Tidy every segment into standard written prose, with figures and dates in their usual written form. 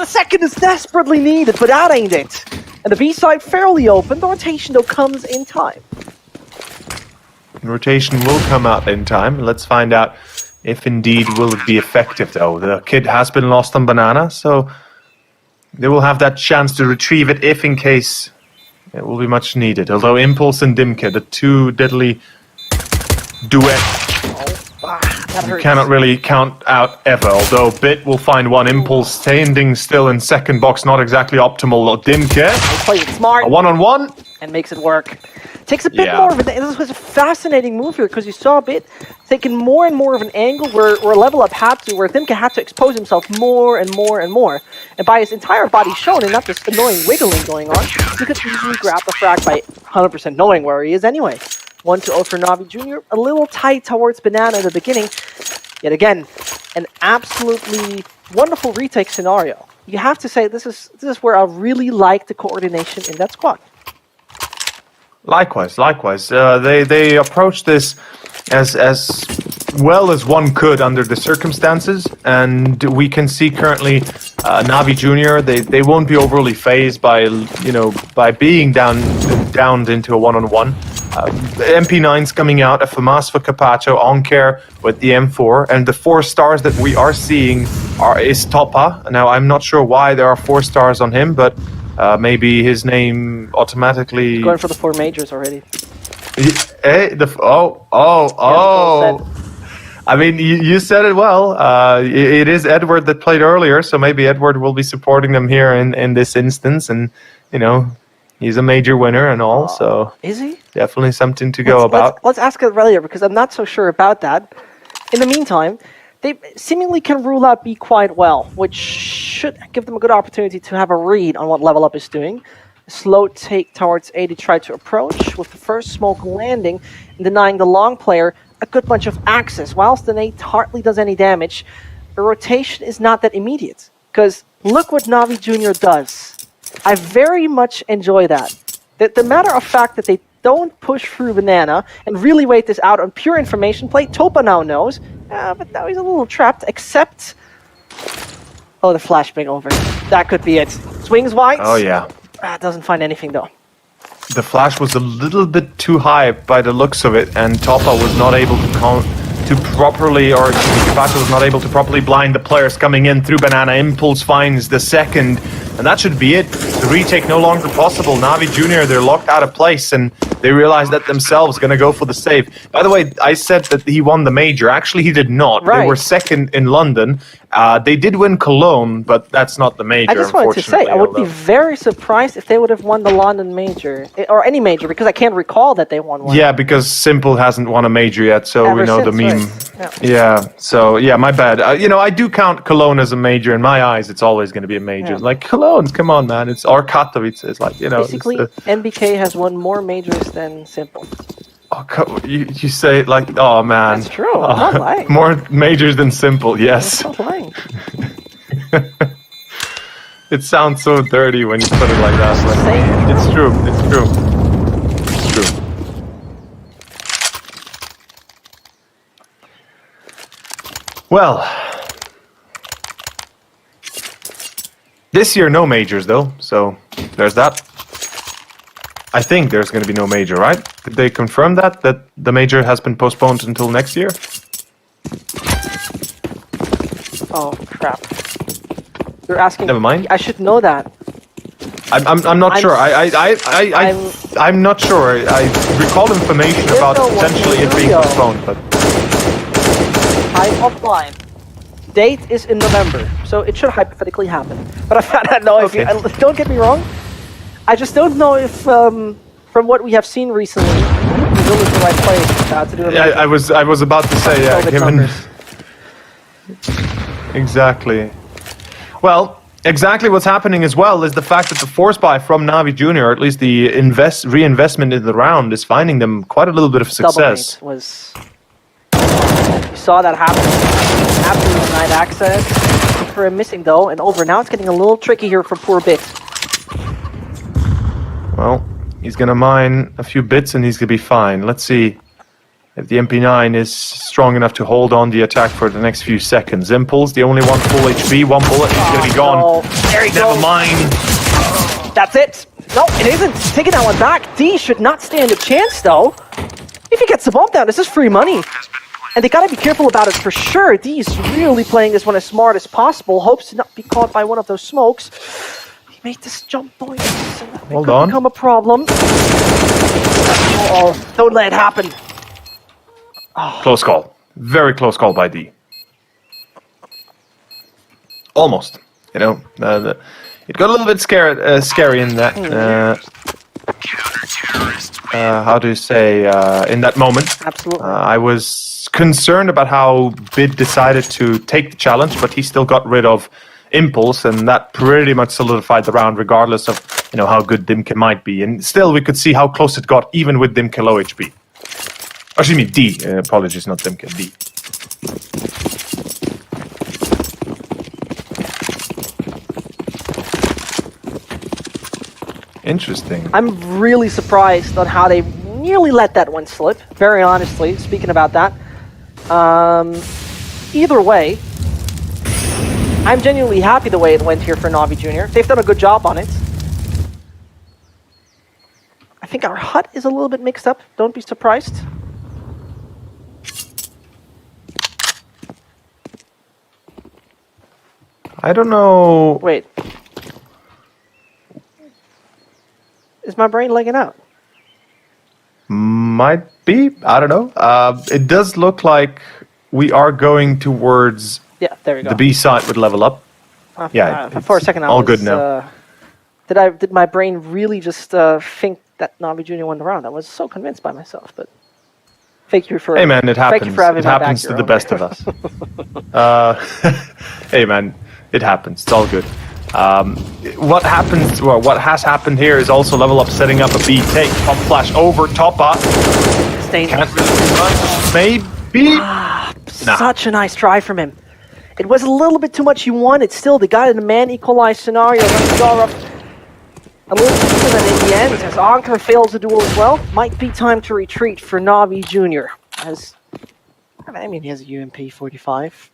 second is desperately needed, but that ain't it. And the B side fairly open. The rotation, though, comes in time. Rotation will come out in time. Let's find out if indeed will it be effective, though. The kid has been lost on banana, so they will have that chance to retrieve it if in case it will be much needed. Although Impulse and Dimke, the two deadly duet, That you hurts. cannot really count out ever. Although Bit will find one. Impulse standing still in second box, not exactly optimal. Dimke, Plays it smart a one-on-one. and makes it work. Takes a bit more of an... This was a fascinating move here because you saw a bit taking more and more of an angle where lvlUp had to, where Dimke had to expose himself more and more and more. And by his entire body shown and not this annoying wiggling going on, he could easily grab the frag by 100% knowing where he is anyway. 1-0 for NAVI Jr. A little tight towards banana in the beginning. Yet again, an absolutely wonderful retake scenario. You have to say this is where I really like the coordination in that squad. Likewise. They approached this as well as one could under the circumstances, and we can see currently NAVI Jr. They won't be overly phased by by being downed into a one-on-one. MP9's coming out, a FAMAS for Capacho, on care with the M4, and the 4 stars that we are seeing is Toppa. Now I'm not sure why there are 4 stars on him, but maybe his name automatically... He's going for the 4 majors already. I mean, you said it well. It is Edward that played earlier, so maybe Edward will be supporting them here in this instance, and he's a major winner and all, so... Is he? Definitely something to go about. Let's ask Aurelia, because I'm not so sure about that. In the meantime, they seemingly can rule out B quite well, which should give them a good opportunity to have a read on what lvlUp is doing. A slow take towards A to try to approach, with the first smoke landing and denying the long player a good bunch of access. Whilst the nade hardly does any damage, the rotation is not that immediate. Because look what NAVI Jr. does. I very much enjoy that. The matter of fact that they don't push through banana and really wait this out on pure information play. Toppa now knows, but now he's a little trapped, except... Oh, the flashbang over. That could be it. Swings wide. Oh, yeah. Doesn't find anything, though. The flash was a little bit too high by the looks of it, and Toppa was not able to properly, or Capacho was not able to properly blind the players coming in through banana. Impulse finds the second, and that should be it. The retake no longer possible. NAVI Jr., they're locked out of place, and they realize that themselves, going to go for the save. By the way, I said that he won the major. Actually, he did not. Right. They were second in London. They did win Cologne, but that's not the major, I just wanted to say, I would be very surprised if they would have won the London major, or any major, because I can't recall that they won one. Yeah, because Simple hasn't won a major yet, so Ever we know since, the meme. right. Yeah, so, yeah, my bad. I do count Cologne as a major. In my eyes, it's always going to be a major. Yeah. Like, Cologne, come on, man. Or Katowice. It's like, Basically, NBK has won more majors than Simple. Oh, you say it like, oh, man. That's true. I'm not lying. More majors than Simple, yes. I'm not lying. It sounds so dirty when you put it like that. But it's true. It's true. It's true. Well, this year no majors though, so there's that. I think there's going to be no major, right? Did they confirm that the major has been postponed until next year? Oh crap! You're asking. Never mind. I should know that. I'm not sure. I'm not sure. I recall information about potentially it being postponed, but I'm offline. Date is in November, so it should hypothetically happen. But I don't know if Okay. don't get me wrong. I just don't know if, from what we have seen recently, Brazil is the right place to do it. yeah, I was about to say, yeah, COVID given numbers. exactly. Well, exactly what's happening as well is the fact that the force buy from NAVI Jr., or at least the reinvestment in the round, is finding them quite a little bit of success. Double was. You saw that happen. Absolute denied access. For a missing though, and over. Now it's getting a little tricky here for poor Bit. Well, he's gonna mine a few bits and he's gonna be fine. Let's see. if the MP9 is strong enough to hold on the attack for the next few seconds. Impulse, the only one full HP, one bullet, he's going to be gone. No. There he Never goes. mind. That's it. No, it isn't. Taking that one back. D should not stand a chance, though. If he gets the bomb down, this is free money. And they gotta be careful about it for sure. D is really playing this one as smart as possible. Hopes to not be caught by one of those smokes. He made this jump, boys. So that Hold could on. become a problem. Uh-oh. Don't let it happen. Close call. Very close call by D. Almost. You know, it got a little bit scary in that. How do you say? In that moment. Absolutely. I was concerned about how Bid decided to take the challenge, but he still got rid of Impulse, and that pretty much solidified the round, regardless of how good Dimka might be. And still, we could see how close it got, even with Dimka low HP. Oh, excuse me, D. Apologies, not Dimka. D. Interesting. I'm really surprised on how they nearly let that one slip, very honestly, speaking about that. Either way, I'm genuinely happy the way it went here for NAVI Jr. They've done a good job on it. I think our HUD is a little bit mixed up, don't be surprised. I don't know. Wait. Is my brain lagging out? Might be. I don't know. It does look like we are going towards Yeah, there you go. the B side with level up. Yeah, For a second, I all was, good now. Did my brain really just think that NAVI Jr. won the round? I was so convinced by myself, but thank you for. Hey man, it happens. Thank you for having It my happens back to here, the Omer. best of us. Hey man, it happens. It's all good. What happens? Well, what has happened here is also level up setting up a B take, pump flash over top up. Staying. Can't really do much. Maybe. Such a nice try from him. It was a little bit too much he wanted. Still, they got in a man equalized scenario. A little bit than in the end, as Anker fails the duel as well. Might be time to retreat for NAVI Jr. I mean, he has a UMP 45.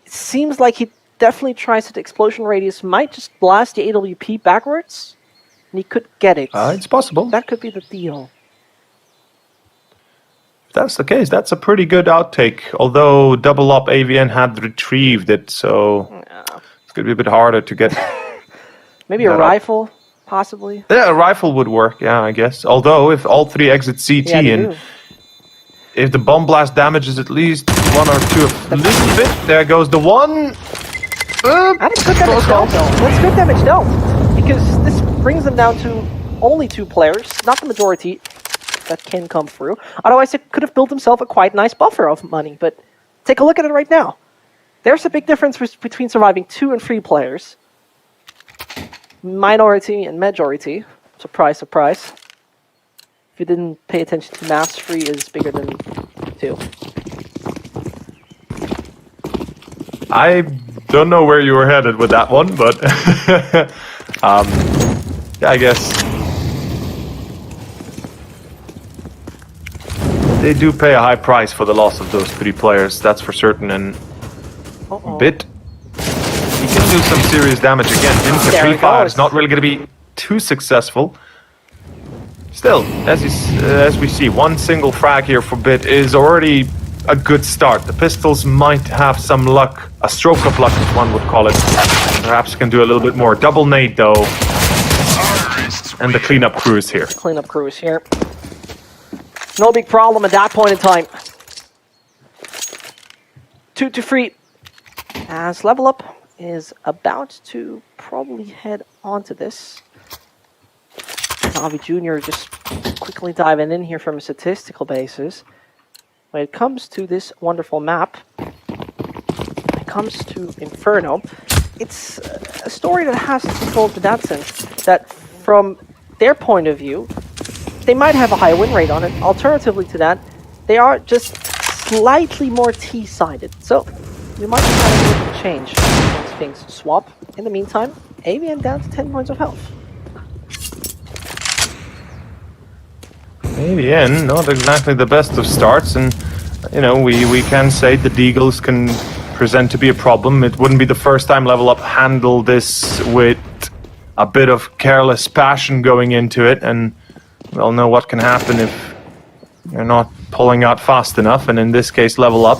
It seems like he definitely tries it. Explosion radius might just blast the AWP backwards, and he could get it. It's possible. That could be the deal. If that's the case, that's a pretty good outtake. Although double up AVN had retrieved it, so it's going to be a bit harder to get. Maybe a rifle, possibly. Yeah, a rifle would work. Yeah, I guess. Although if all three exit CT and if the bomb blast damages at least one or two, a little bit. There goes the one. That's good damage dealt, though. That's good damage dealt. Because this brings them down to only 2 players, not the majority that can come through. Otherwise, it could have built himself a quite nice buffer of money. But take a look at it right now. There's a big difference between surviving 2 and 3 players. Minority and majority. Surprise, surprise. If you didn't pay attention to maths, 3 is bigger than 2. I don't know where you were headed with that one, but yeah, I guess they do pay a high price for the loss of those 3 players, that's for certain, and Bit, he can do some serious damage again. Dimka Free Fire is not really going to be too successful. Still, as we see, one single frag here for Bit is already a good start. The pistols might have some luck, a stroke of luck as one would call it. Perhaps can do a little bit more. Double nade though. And the cleanup crew is here. Cleanup crew is here. No big problem at that point in time. 2 to 3. As level up is about to probably head onto this. NAVI Jr. just quickly diving in here from a statistical basis. When it comes to this wonderful map, when it comes to Inferno, it's a story that has to be told in that sense, that from their point of view, they might have a high win rate on it. Alternatively to that, they are just slightly more T-sided. So, we might have a little change once things swap. In the meantime, AVN down to 10 points of health. AVN, not exactly the best of starts, and you know, we can say the Deagles can present to be a problem. It wouldn't be the first time Level Up handled this with a bit of careless passion going into it, and we all know what can happen if you're not pulling out fast enough, and in this case, Level Up.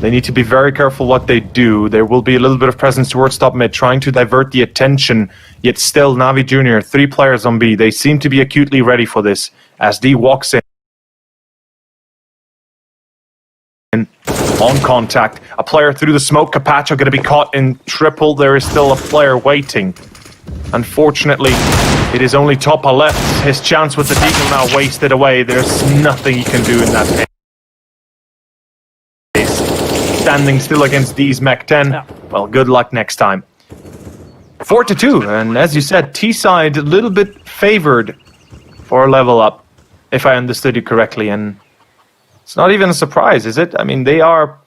They need to be very careful what they do. There will be a little bit of presence towards top mid, trying to divert the attention, yet still Navi Junior, 3 players on B. They seem to be acutely ready for this as D walks in. On contact, a player through the smoke. Capacho going to be caught in triple. There is still a player waiting. Unfortunately, it is only Topa left. His chance with the Deagle now wasted away. There's nothing he can do in that case. Standing still against D's Mech 10. Yeah. Well, good luck next time. 4-2, and as you said, T-side a little bit favored for Level Up, if I understood you correctly, and it's not even a surprise, is it? I mean, they are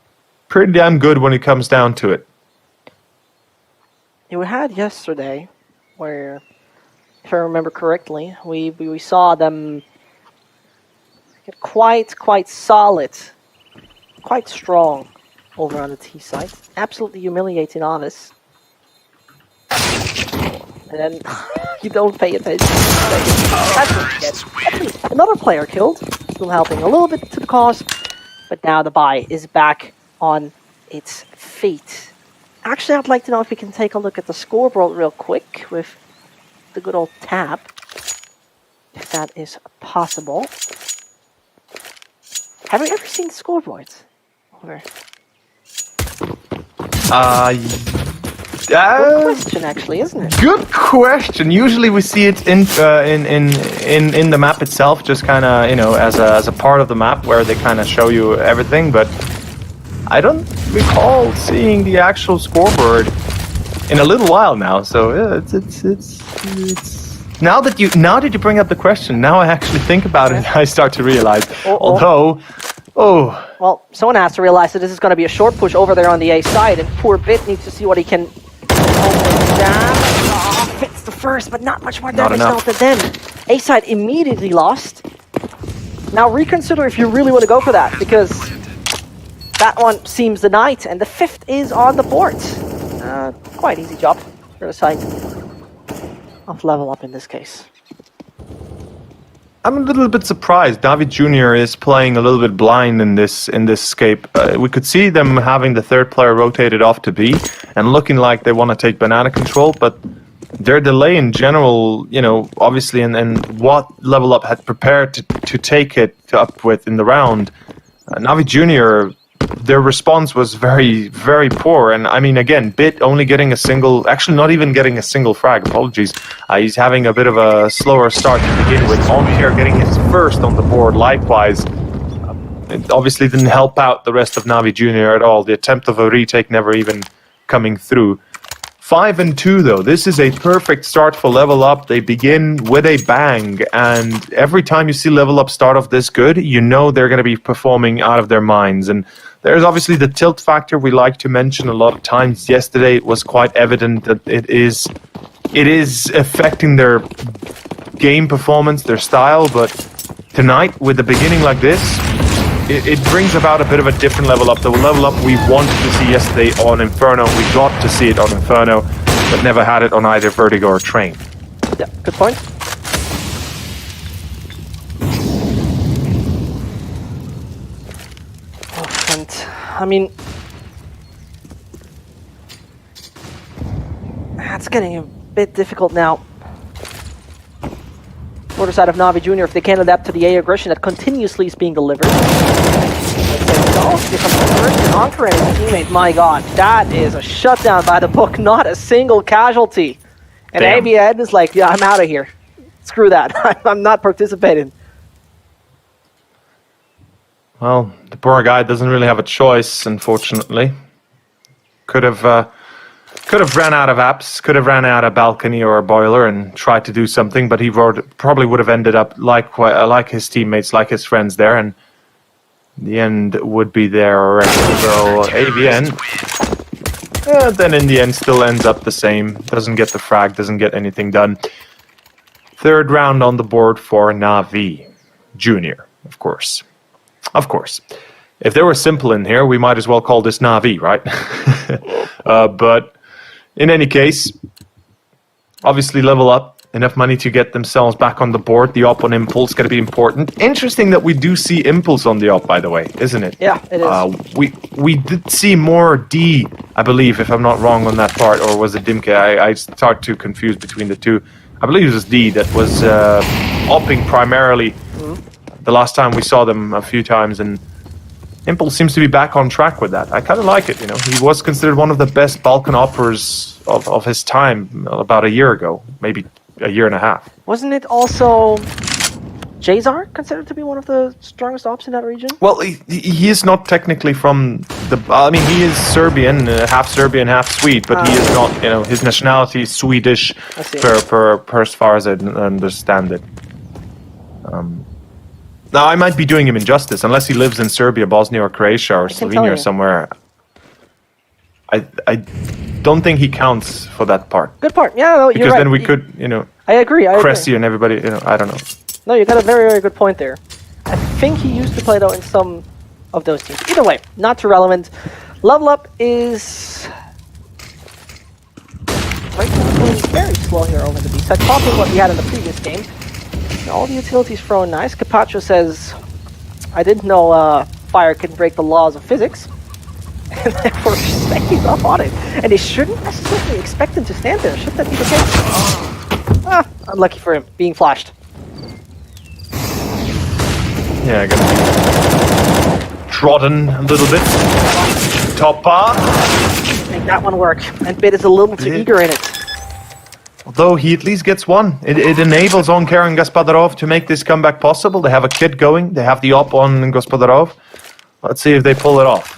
pretty damn good when it comes down to it. We had yesterday, where, if I remember correctly, we saw them get quite solid, quite strong over on the T side. Absolutely humiliating Honest. And then you don't pay attention. That's what you get. At least another player killed, still helping a little bit to the cause, but now the buy is back on its feet. Actually, I'd like to know if we can take a look at the scoreboard real quick with the good old tab, if that is possible. Have we ever seen the scoreboard? Or... Good question, actually, isn't it? Good question. Usually we see it in the map itself, just kind of, you know, as a part of the map where they kind of show you everything. But I don't recall seeing the actual scoreboard in a little while now. So yeah, it's now that you bring up the question, now I actually think about it. I start to realize. Although, well, someone has to realize that this is going to be a short push over there on the A side, and poor Bit needs to see what he can. Fits the first, but not much more damage dealt to them. A side immediately lost. Now reconsider if you really want to go for that, because that one seems denied, and the 5th is on the board. Quite easy job for the side of Level Up in this case. I'm a little bit surprised. Navi Junior is playing a little bit blind in this escape. We could see them having the 3rd player rotated off to B and looking like they want to take banana control, but their delay in general, you know, obviously, and what Level Up had prepared to take it up with in the round, Navi Junior, their response was very, very poor. And I mean, again, Bit only getting a single, actually not even getting a single frag, apologies. He's having a bit of a slower start to begin with. OnCare getting his first on the board, likewise. It obviously didn't help out the rest of Navi Junior at all. The attempt of a retake never even coming through. 5-2 though, this is a perfect start for Level Up. They begin with a bang, and every time you see Level Up start off this good, you know they're going to be performing out of their minds. And there's obviously the tilt factor we like to mention a lot of times. Yesterday it was quite evident that it is affecting their game performance, their style, but tonight with the beginning like this, it brings about a bit of a different Level Up. The Level Up we wanted to see yesterday on Inferno, we got to see it on Inferno, but never had it on either Vertigo or Train. Yeah, good point. And, I mean, it's getting a bit difficult now. Border side of Navi Junior, if they can't adapt to the A aggression that continuously is being delivered. Conquering his teammate, my god, that is a shutdown by the book, not a single casualty. And ABN is like, yeah, I'm out of here. Screw that, I'm not participating. Well, the poor guy doesn't really have a choice, unfortunately. Could have ran out of apps, could have ran out of balcony or a boiler and tried to do something, but he probably would have ended up like his teammates, like his friends there, and the end would be there already. So AVN, then in the end still ends up the same. Doesn't get the frag, doesn't get anything done. 3rd round on the board for Navi. Junior, of course. Of course. If they were simple in here, we might as well call this NAVI, right? But in any case, obviously level up. Enough money to get themselves back on the board. The op on Impulse going to be important. Interesting that we do see Impulse on the op, by the way, isn't it? Yeah, it is. We did see more D, I believe, if I'm not wrong on that part, or was it Dimke? I start to confuse between the two. I believe it was D that was opping primarily. The last time we saw them a few times, and Impulse seems to be back on track with that. I kind of like it, you know. He was considered one of the best Balkan operas of his time about a year ago, maybe a year and a half. Wasn't it also Jazar considered to be one of the strongest ops in that region? Well, he is not technically from the... I mean, he is Serbian, half Swede, but he is not, you know, his nationality is Swedish per as far as I understand it. Now, I might be doing him injustice, unless he lives in Serbia, Bosnia, or Croatia, or Slovenia, or somewhere. I don't think he counts for that part. Good part. Yeah, no, because you're right. Then we could, you know, I agree. Cressy and everybody, you know, I don't know. No, you got a very, very good point there. I think he used to play though in some of those teams. Either way, not too relevant. Level Up is right now going very slow here over the B side. Copying what we had in the previous game. And all the utilities thrown nice. Capacho says, "I didn't know fire can break the laws of physics." And therefore he's up on it. And they shouldn't necessarily expect him to stand there. Should that be the case? Unlucky for him, being flashed. Yeah, gonna be trodden a little bit. Top bar. Make that one work. And Bit is a little too eager in it. Although he at least gets one. It enables Onkar and Gospodarov to make this comeback possible. They have a kid going. They have the op on Gospodarov. Let's see if they pull it off.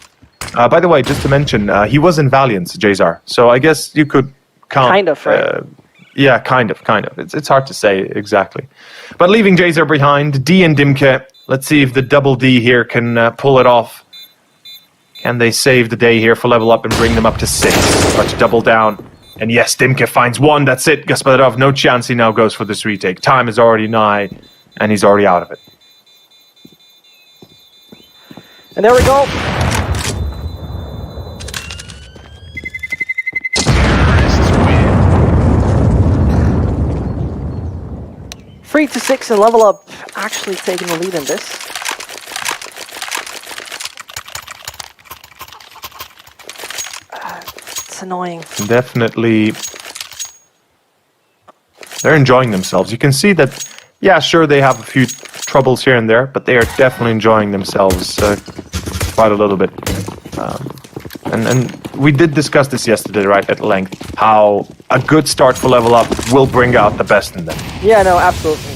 By the way, just to mention, he was in Valiance, Jazar. So I guess you could count... Kind of, right? Yeah, kind of. It's hard to say exactly. But leaving Jazar behind, D and Dimke. Let's see if the double D here can pull it off. Can they save the day here for level up and bring them up to 6? Or to double down. And yes, Dimke finds 1. That's it. Gospodarov, no chance. He now goes for this retake. Time is already nigh, and he's already out of it. And there we go. 3-6 and Level Up actually taking the lead in this. It's annoying. Definitely. They're enjoying themselves. You can see that, yeah, sure, they have a few troubles here and there, but they are definitely enjoying themselves quite a little bit. And we did discuss this yesterday, right, at length, how a good start for Level Up will bring out the best in them. Yeah, no, absolutely.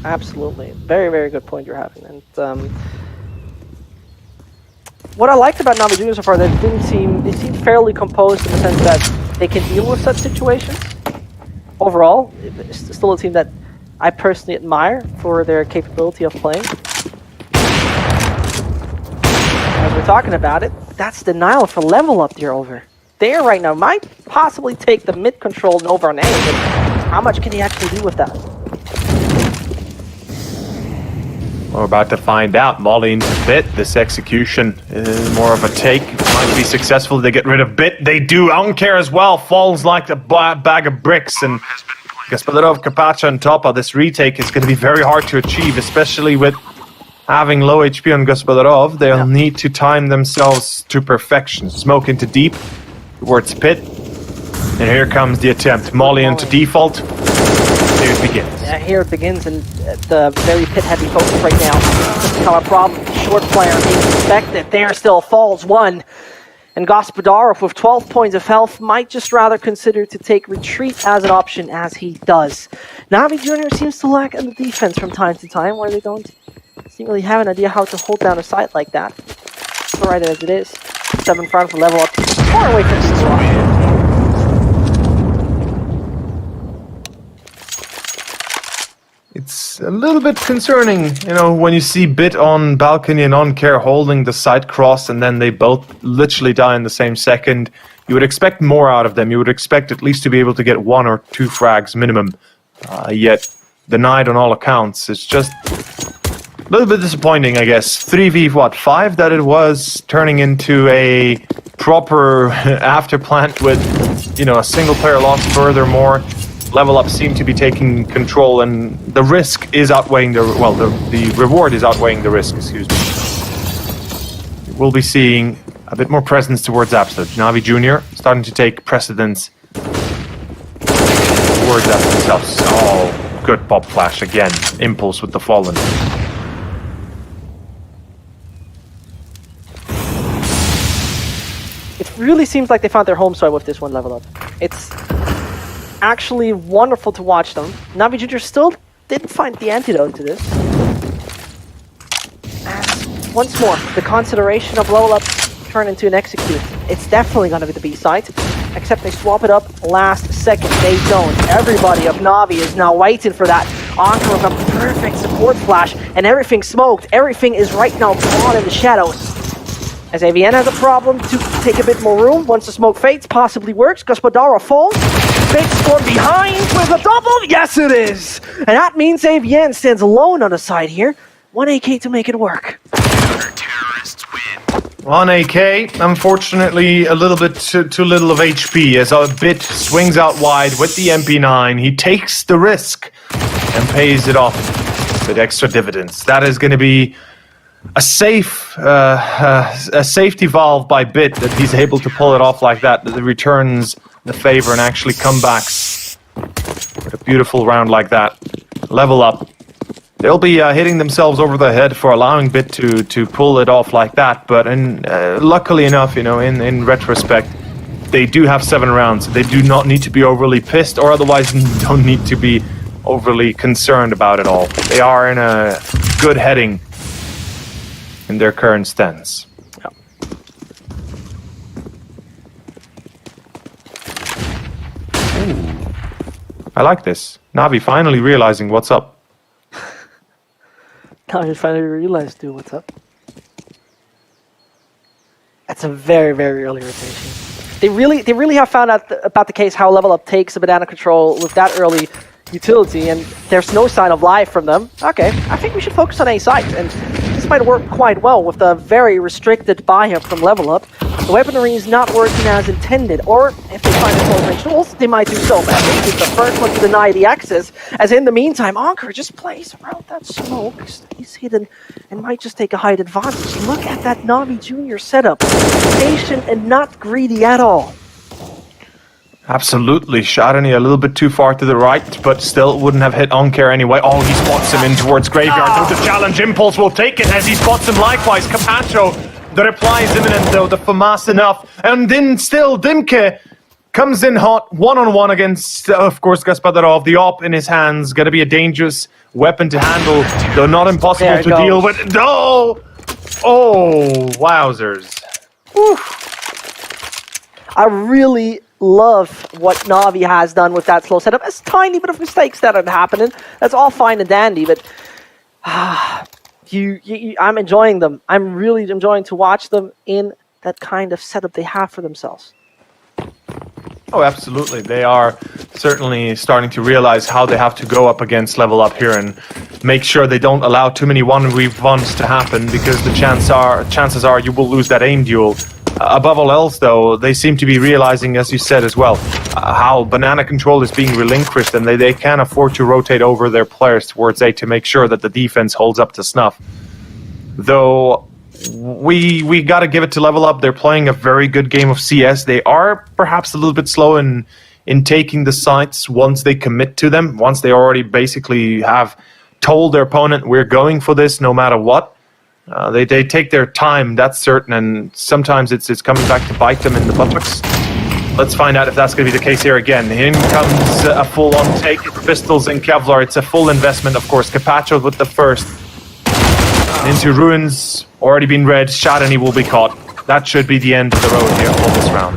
Absolutely. Very, very good point you're having. And what I liked about Navi Junior so far, they seemed fairly composed in the sense that they can deal with such situations. Overall, it's still a team that I personally admire for their capability of playing. As we're talking about it, that's denial for Level Up there over. There right now might possibly take the mid control over on A, but how much can he actually do with that? We're about to find out. Molly into Bit. This execution is more of a take. Might be successful. They get rid of Bit. They do. Onkar as well falls like a bag of bricks. And Gospodarov, Kapacha, and Topa. This retake is going to be very hard to achieve, especially with having low HP on Gospodarov. They'll need to time themselves to perfection. Smoke into deep towards Pit. And here comes the attempt. Molly into default. Here it begins. Yeah, here it begins, and the very Pit-heavy focus right now. This has become a problem. Short player being suspected. There still falls 1. And Gospodarov, with 12 points of health, might just rather consider to take retreat as an option, as he does. Navi Junior seems to lack in the defense from time to time, where they don't seemingly have an idea how to hold down a site like that. So right as it is. 7 front for Level Up. Far away from the block. It's a little bit concerning, you know, when you see Bit on balcony and Onkar holding the side cross and then they both literally die in the same second. You would expect more out of them. You would expect at least to be able to get 1 or 2 frags minimum. Yet denied on all accounts. It's just a little bit disappointing, I guess. 3v5 that it was, turning into a proper afterplant with, you know, a single player loss. Furthermore, lvlUp seem to be taking control, and the risk is outweighing the reward is outweighing the risk. Excuse me. We'll be seeing a bit more presence towards Absolute. NAVI Junior starting to take precedence towards that themselves. Oh, good pop flash again. Impulse with the Fallen. It really seems like they found their home soil with this one lvlUp. It's actually wonderful to watch them. NAVI Junior still didn't find the antidote to this. And once more, the consideration of lvlUp turn into an execute. It's definitely going to be the B side, except they swap it up last second. They don't. Everybody of NAVI is now waiting for that. Anker with a perfect support flash, and everything smoked. Everything is right now gone in the shadows. As AVN has a problem to take a bit more room. Once the smoke fades, possibly works. Gospodara falls. Big score behind with a double. Yes, it is. And that means AVN stands alone on the side here. 1 AK to make it work. On AK, unfortunately, a little bit too little of HP, as a bit swings out wide with the MP9. He takes the risk and pays it off with extra dividends. That is going to be a safety valve by Bit, that he's able to pull it off like that returns the favor and actually comebacks with a beautiful round like that. lvlUp. They'll be hitting themselves over the head for allowing Bit to pull it off like that, but luckily enough, you know, in retrospect, they do have 7 rounds. They do not need to be overly pissed, or otherwise don't need to be overly concerned about it all. They are in a good heading in their current stance. Yeah. Ooh. I like this. NAVI finally realizing what's up. Now you finally realized, dude, what's up? That's a very, very early rotation. They really have found out about the case how lvlUp takes a banana control with that early utility, and there's no sign of life from them. Okay, I think we should focus on A site, and this might work quite well with the very restricted buy-up from lvlUp. The weaponry is not working as intended, or if they find a close-range tools, they might do so. But at least it's the first one to deny the access, as in the meantime, Anker just plays around that smoke, stays hidden, and might just take a height advantage. Look at that NAVI Junior setup. Patient and not greedy at all. Absolutely. Shadani a little bit too far to the right, but still wouldn't have hit Anker anyway. Oh, he spots him in towards Graveyard. With the challenge, Impulse will take it as he spots him likewise. Capacho, the reply is imminent though, the FAMAS enough. And then still, Dimke comes in hot, one-on-one against, of course, Gaspadarov. The AWP in his hands, gonna be a dangerous weapon to handle, though not impossible to deal with. No! Oh, wowzers. Whew. I really love what NAVI has done with that slow setup. It's tiny bit of mistakes that are happening. That's all fine and dandy, but I'm enjoying them. I'm really enjoying to watch them in that kind of setup they have for themselves. Oh, absolutely. They are certainly starting to realize how they have to go up against lvlUp here and make sure they don't allow too many 1v1s to happen, because the chances are you will lose that aim duel. Above all else, though, they seem to be realizing, as you said as well, how banana control is being relinquished, and they can't afford to rotate over their players towards A to make sure that the defense holds up to snuff. Though we got to give it to lvlUp. They're playing a very good game of CS. They are perhaps a little bit slow in taking the sites once they commit to them, once they already basically have told their opponent, we're going for this no matter what. They take their time, that's certain, and sometimes it's coming back to bite them in the buttocks. Let's find out if that's going to be the case here again. In comes a full-on take, pistols and Kevlar. It's a full investment, of course. Capacho with the first. Into Ruins, already been read. Shadani will be caught. That should be the end of the road here for this round.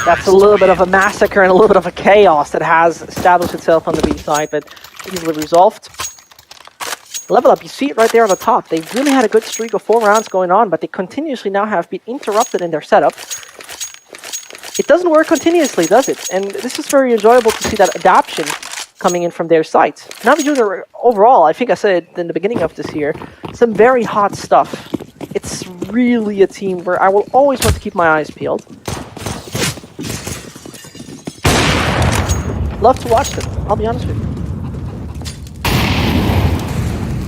That's a little bit of a massacre and a little bit of a chaos that has established itself on the B side, but easily resolved. lvlUp, you see it right there on the top. They've really had a good streak of 4 rounds going on, but they continuously now have been interrupted in their setup. it doesn't work continuously, does it? And this is very enjoyable to see that adaptation coming in from their side. NAVI Junior overall, I think I said it in the beginning of this year, some very hot stuff. It's really a team where I will always want to keep my eyes peeled. Love to watch them, I'll be honest with you.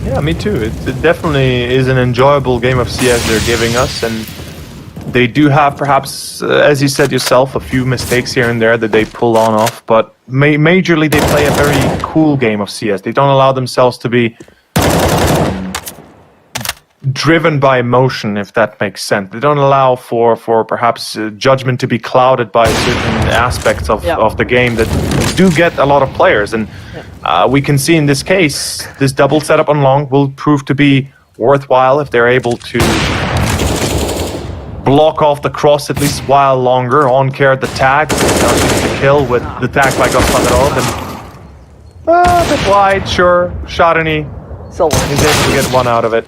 Yeah, me too. It definitely is an enjoyable game of CS they're giving us, and they do have perhaps, as you said yourself, a few mistakes here and there that they pull on off, but majorly they play a very cool game of CS. They don't allow themselves to be driven by emotion, if that makes sense. They don't allow for perhaps judgment to be clouded by certain aspects of the game that do get a lot of players. And we can see in this case, this double setup on long will prove to be worthwhile if they're able to block off the cross at least while longer, on care at the tag, the kill with the tag by Gospodarov, and a bit wide, sure, Sharani is able to get one out of it.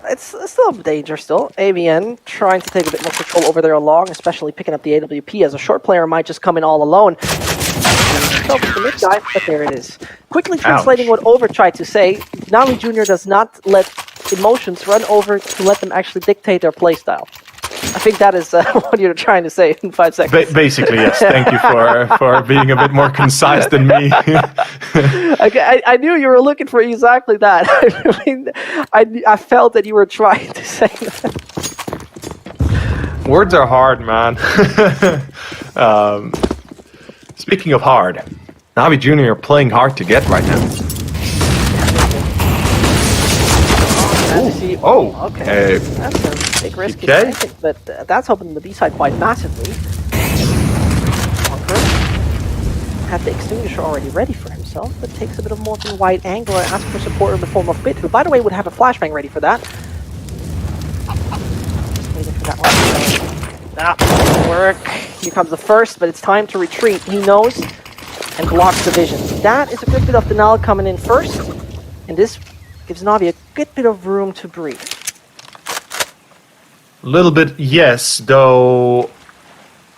It's still a danger still. AVN trying to take a bit more control over there along, especially picking up the AWP, as a short player might just come in all alone. The mid guy, but there it is. Quickly translating what Over tried to say, NAVI Junior does not let emotions run over to let them actually dictate their playstyle. I think that is what you're trying to say in 5 seconds. Basically, yes. Thank you for being a bit more concise than me. Okay, I knew you were looking for exactly that. I mean, I felt that you were trying to say that. Words are hard, man. Speaking of hard, NAVI Junior are playing hard to get right now. Oh, okay. That's a big risk, but that's opening the B side quite massively. Conquer had the extinguisher already ready for himself, but takes a bit of more from a wide angle and asks for support in the form of Bit, who, by the way, would have a flashbang ready for that. Just waiting for that one. That won't work. Here comes the first, but it's time to retreat. He knows and blocks the vision. That is a good bit of denial coming in first, and this gives Navi a good bit of room to breathe. A little bit, yes, though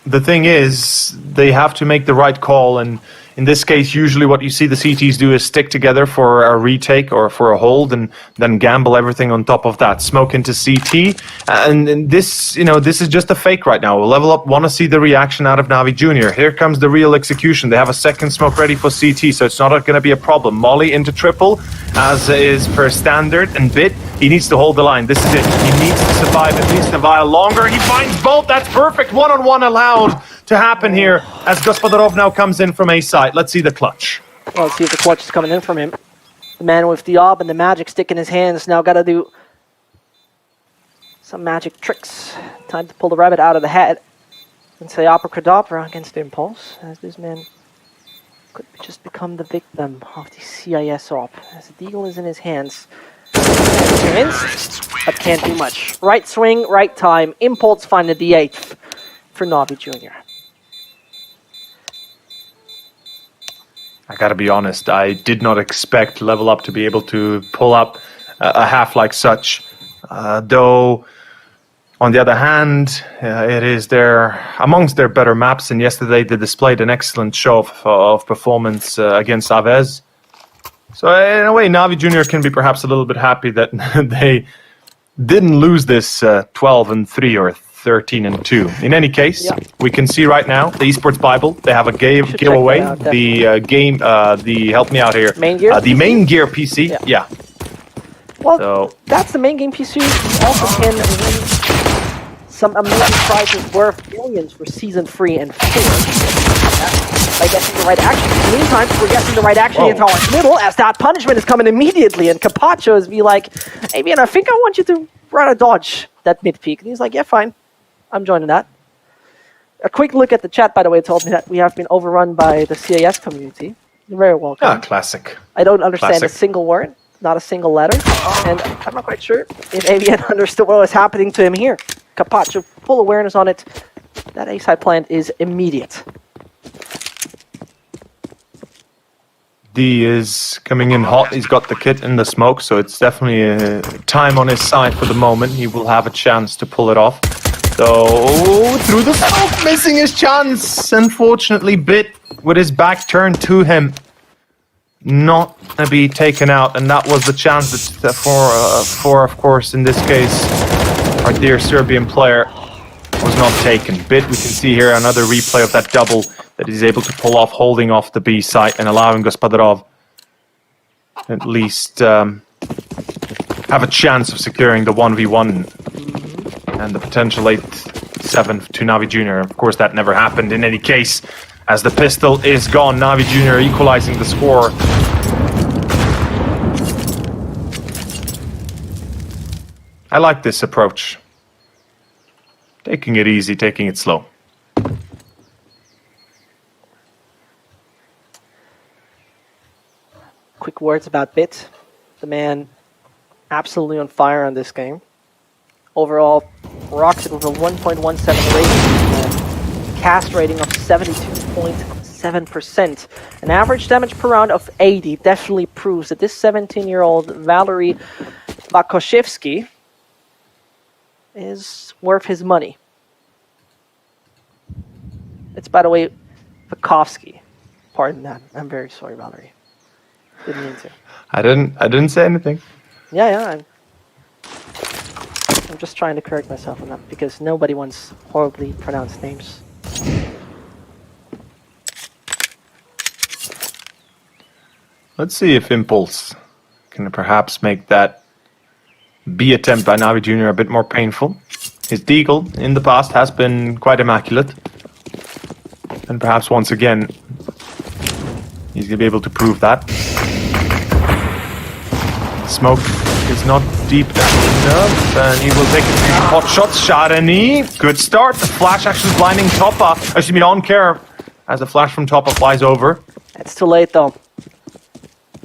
the thing is, they have to make the right call, and in this case, usually what you see the CTs do is stick together for a retake or for a hold, and then gamble everything on top of that. Smoke into CT, and this, this is just a fake right now. Level Up want to see the reaction out of NAVI Junior. Here comes the real execution. They have a second smoke ready for CT, so it's not going to be a problem. Molly into triple, as is per standard, and Bit, he needs to hold the line. This is it. He needs to survive at least a while longer. He finds both. That's perfect. One-on-one allowed to happen here as Gospodarov now comes in from A side. Let's see the clutch. Well, let's see if the clutch is coming in from him. The man with the ob and the magic stick in his hands now got to do some magic tricks. Time to pull the rabbit out of the hat and say abracadabra against the impulse, as this man could just become the victim of the CIS op. As the deagle is in his hands. Convinced, but can't do much. Right swing, right time. Impulse find the D8 for NAVI Junior. I gotta be honest, I did not expect Level Up to be able to pull up a half like such. Though, on the other hand, it is amongst their better maps, and yesterday they displayed an excellent show of performance against Aves. So in a way, NAVI Junior can be perhaps a little bit happy that they didn't lose this 12-3 or 13-2. In any case, we can see right now the Esports Bible. They have a giveaway. The help me out here. Main gear. The main gear PC. Yeah. Well, so that's the main game PC. You also can win some amazing prizes worth millions for season 3 and 4. By guessing the right action. In the meantime, we're guessing the right action into our middle, as that punishment is coming immediately, and Capacho is be like, hey man, I think I want you to run a dodge that mid peak. And he's like, yeah, fine. I'm joining that. A quick look at the chat, by the way, told me that we have been overrun by the CIS community. You're very welcome. Ah, classic. I don't understand a single word, not a single letter, and I'm not quite sure if AVN understood what was happening to him here. Capacho, full awareness on it. That A-side plant is immediate. D is coming in hot. He's got the kit and the smoke, so it's definitely time on his side for the moment. He will have a chance to pull it off. So, through the smoke, missing his chance. Unfortunately, Bit, with his back turned to him, not going to be taken out. And that was the chance that for, of course, in this case, our dear Serbian player was not taken. Bit, we can see here another replay of that double that he's able to pull off, holding off the B site and allowing Gospodarov at least have a chance of securing the 1v1 and the potential 8-7 to Navi Junior. Of course, that never happened in any case, as the pistol is gone. Navi Junior equalizing the score. I like this approach. Taking it easy, taking it slow. Quick words about Bit. The man absolutely on fire on this game. Overall, rocks it with a 1.17 rating, a cast rating of 72.7%. An average damage per round of 80 definitely proves that this 17-year-old Valery Bakoshevsky is worth his money. It's, by the way, Vakovsky. Pardon that. I'm very sorry, Valery. Didn't mean to. I didn't say anything. Yeah, I'm just trying to correct myself on that because nobody wants horribly pronounced names. Let's see if Impulse can perhaps make that B attempt by Navi Junior a bit more painful. His deagle in the past has been quite immaculate. And perhaps once again, he's going to be able to prove that. Smoke is not deep enough, and he will take a few hot shots. Sharani, good start. The flash actually blinding Toppa. Excuse me, on care as the flash from Toppa flies over. It's too late though.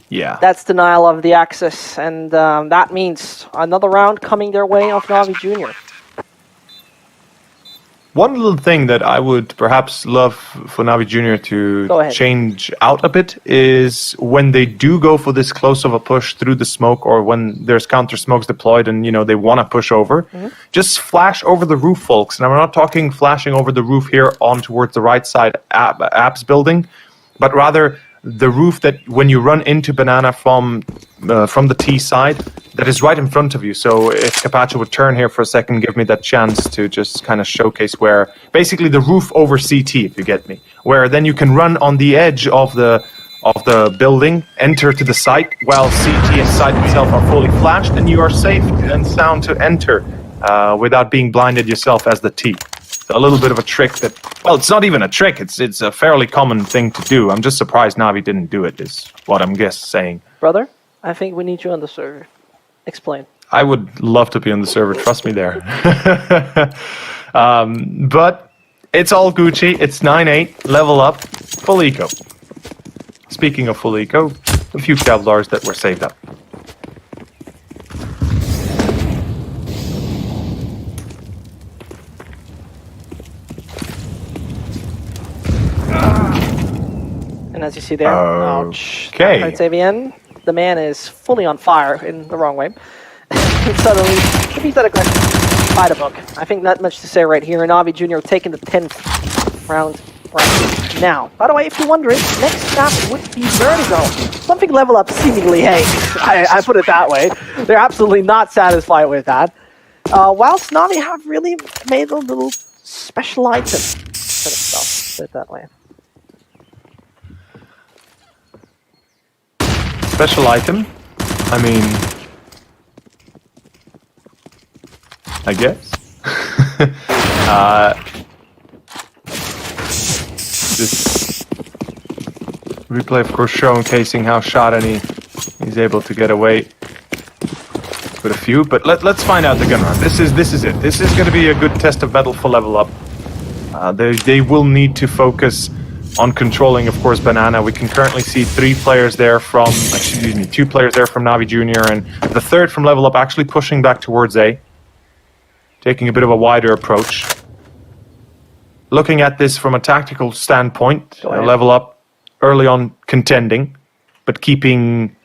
Yeah. That's denial of the access, and that means another round coming their way of Navi Junior. One little thing that I would perhaps love for Navi Junior to change out a bit is when they do go for this close of a push through the smoke, or when there's counter smokes deployed and they want to push over, just flash over the roof, folks. And I'm not talking flashing over the roof here on towards the right side apps building, but rather the roof that when you run into Banana from the T side, that is right in front of you. So if Capacho would turn here for a second, give me that chance to just kind of showcase where, basically the roof over CT, if you get me, where then you can run on the edge of the building, enter to the site, while CT and site itself are fully flashed, and you are safe and sound to enter without being blinded yourself as the T. A little bit of a trick that, well, it's not even a trick, it's a fairly common thing to do. I'm just surprised Navi didn't do it, is what I'm saying. Brother, I think we need you on the server. Explain. I would love to be on the server, trust me there. But it's all Gucci, it's 9-8, level up, full eco. Speaking of full eco, a few Kevlars that were saved up. And as you see there, okay. the man is fully on fire in the wrong way. Suddenly, to beat that aggressive by the book. I think not much to say right here. Navi Junior taking the 10th round right now. By the way, if you're wondering, next snap would be Vertigo. Something level up seemingly hates. I put it that way. They're absolutely not satisfied with that. Whilst Navi have really made a little special item for themselves. Put it that way. Special item? I mean, I guess. This replay, of course, showcasing how Sharani is able to get away with a few. But let's find out the gun round. This is it. This is going to be a good test of metal for level up. They will need to focus on controlling, of course, Banana. We can currently see 2 players there from Navi Junior, and the third from Level Up actually pushing back towards A, taking a bit of a wider approach. Looking at this from a tactical standpoint, Level Up early on contending, but keeping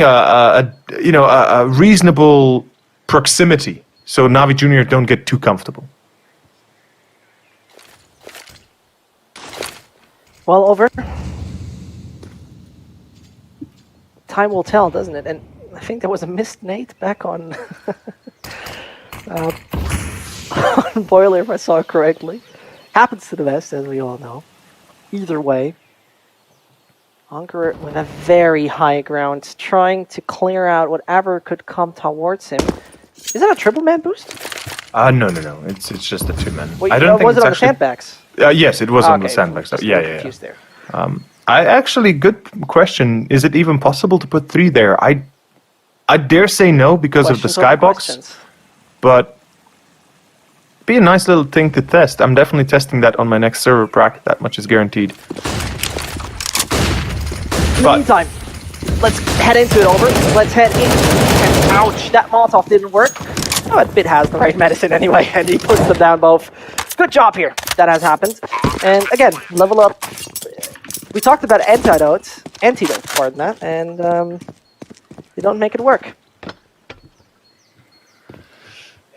a reasonable proximity so Navi Junior don't get too comfortable. Well, over. Time will tell, doesn't it? And I think there was a missed nade back on, on Boiler, if I saw it correctly. Happens to the best, as we all know. Either way. Anker with a very high ground, trying to clear out whatever could come towards him. Is that a triple man boost? No. It's just a 2-man. Wait, I don't think was it on actually... the sandbags? Yes, it was on the sandbags. Yeah. Confused there. I actually, good question. Is it even possible to put 3 there? I dare say no because of the skybox. But be a nice little thing to test. I'm definitely testing that on my next server prac. That much is guaranteed. In the meantime, let's head into it, over. Let's head in. And ouch, that Molotov didn't work. Oh, that bit has the right medicine anyway, and he puts them down both. Good job here. That has happened. And again, level up. We talked about antidote, pardon that, and they don't make it work.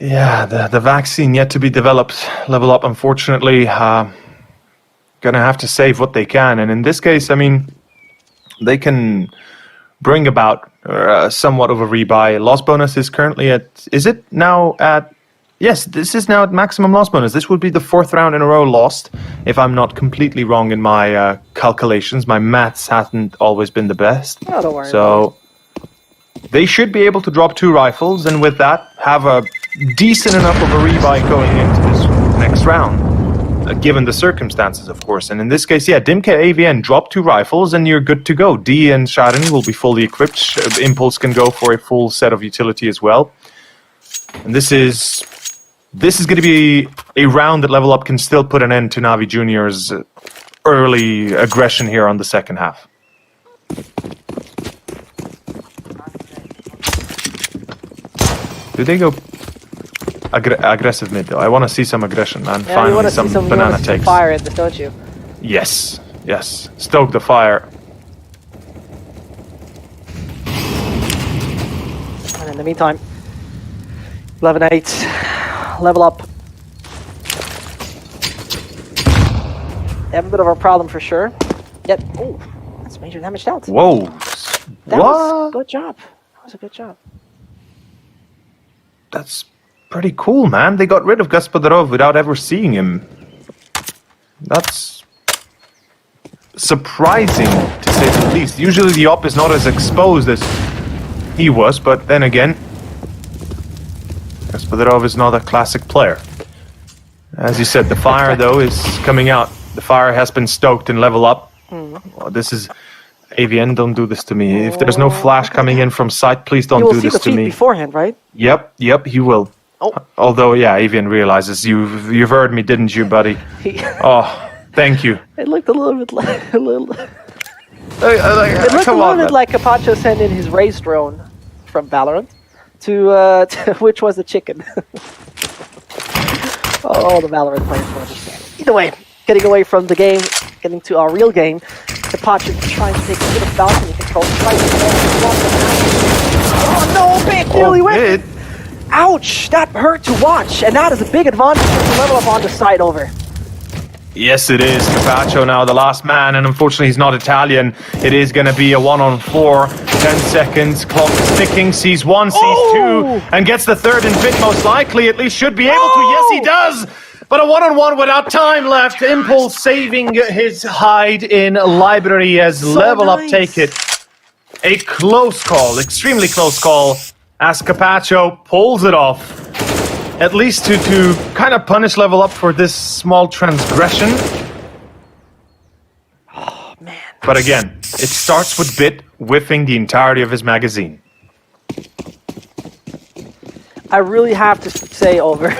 Yeah, the vaccine yet to be developed. Level up, unfortunately, gonna have to save what they can. And in this case, I mean, they can bring about somewhat of a rebuy. Loss bonus is currently at... Is it now at... Yes, this is now at maximum loss bonus. This would be the 4th round in a row lost, if I'm not completely wrong in my calculations. My maths hasn't always been the best. Oh, don't worry. So they should be able to drop 2 rifles, and with that, have a decent enough of a rebuy going into this next round. Given the circumstances, of course. And in this case, yeah, Dimke AVN drop 2 rifles and you're good to go. D and Sharon will be fully equipped. Impulse can go for a full set of utility as well. And this is going to be a round that Level Up can still put an end to Navi Junior's early aggression here on the second half. Do they go aggressive mid though? I want to see some aggression, man. Yeah, finally some banana takes. Fire at this, don't you? Yes. Stoke the fire. And in the meantime, 11-8, Level Up. They have a bit of a problem for sure. Yet, oh, that's major damage dealt. Whoa. That was a good job. That was a good job. That's pretty cool, man. They got rid of Gospodarov without ever seeing him. That's surprising, to say the least. Usually the op is not as exposed as he was, but then again, Gospodarov is not a classic player. As you said, the fire, though, is coming out. The fire has been stoked in Level Up. Oh, this is... AVN, don't do this to me. If there's no flash coming in from sight, please don't do this to me. You will see the feed beforehand, right? Yep, he will. Oh. Although, yeah, AVN realizes you've heard me, didn't you, buddy? Oh, thank you. It looked a little bit like it looked Come a on, little bit like Capacho sent in his race drone from Valorant to which was the chicken. Oh, the Valorant players will understand. Either way, getting away from the game, getting to our real game. Capacho trying to take a bit of balcony control. Oh no, Bit nearly went. Ouch, that hurt to watch, and that is a big advantage to Level Up on the side, over. Yes, it is. Capacho now the last man, and unfortunately he's not Italian. It is going to be a 1-on-4. 10 seconds, clock is ticking, sees 1, sees 2, and gets the 3rd in Bit most likely, at least should be able to. Yes, he does! But a 1-on-1 without time left. Impulse saving his hide in library as Level Up take it. A close call, extremely close call, as Capacho pulls it off. At least to kind of punish Level Up for this small transgression. Oh, man. But again, it starts with Bit whiffing the entirety of his magazine. I really have to say, over.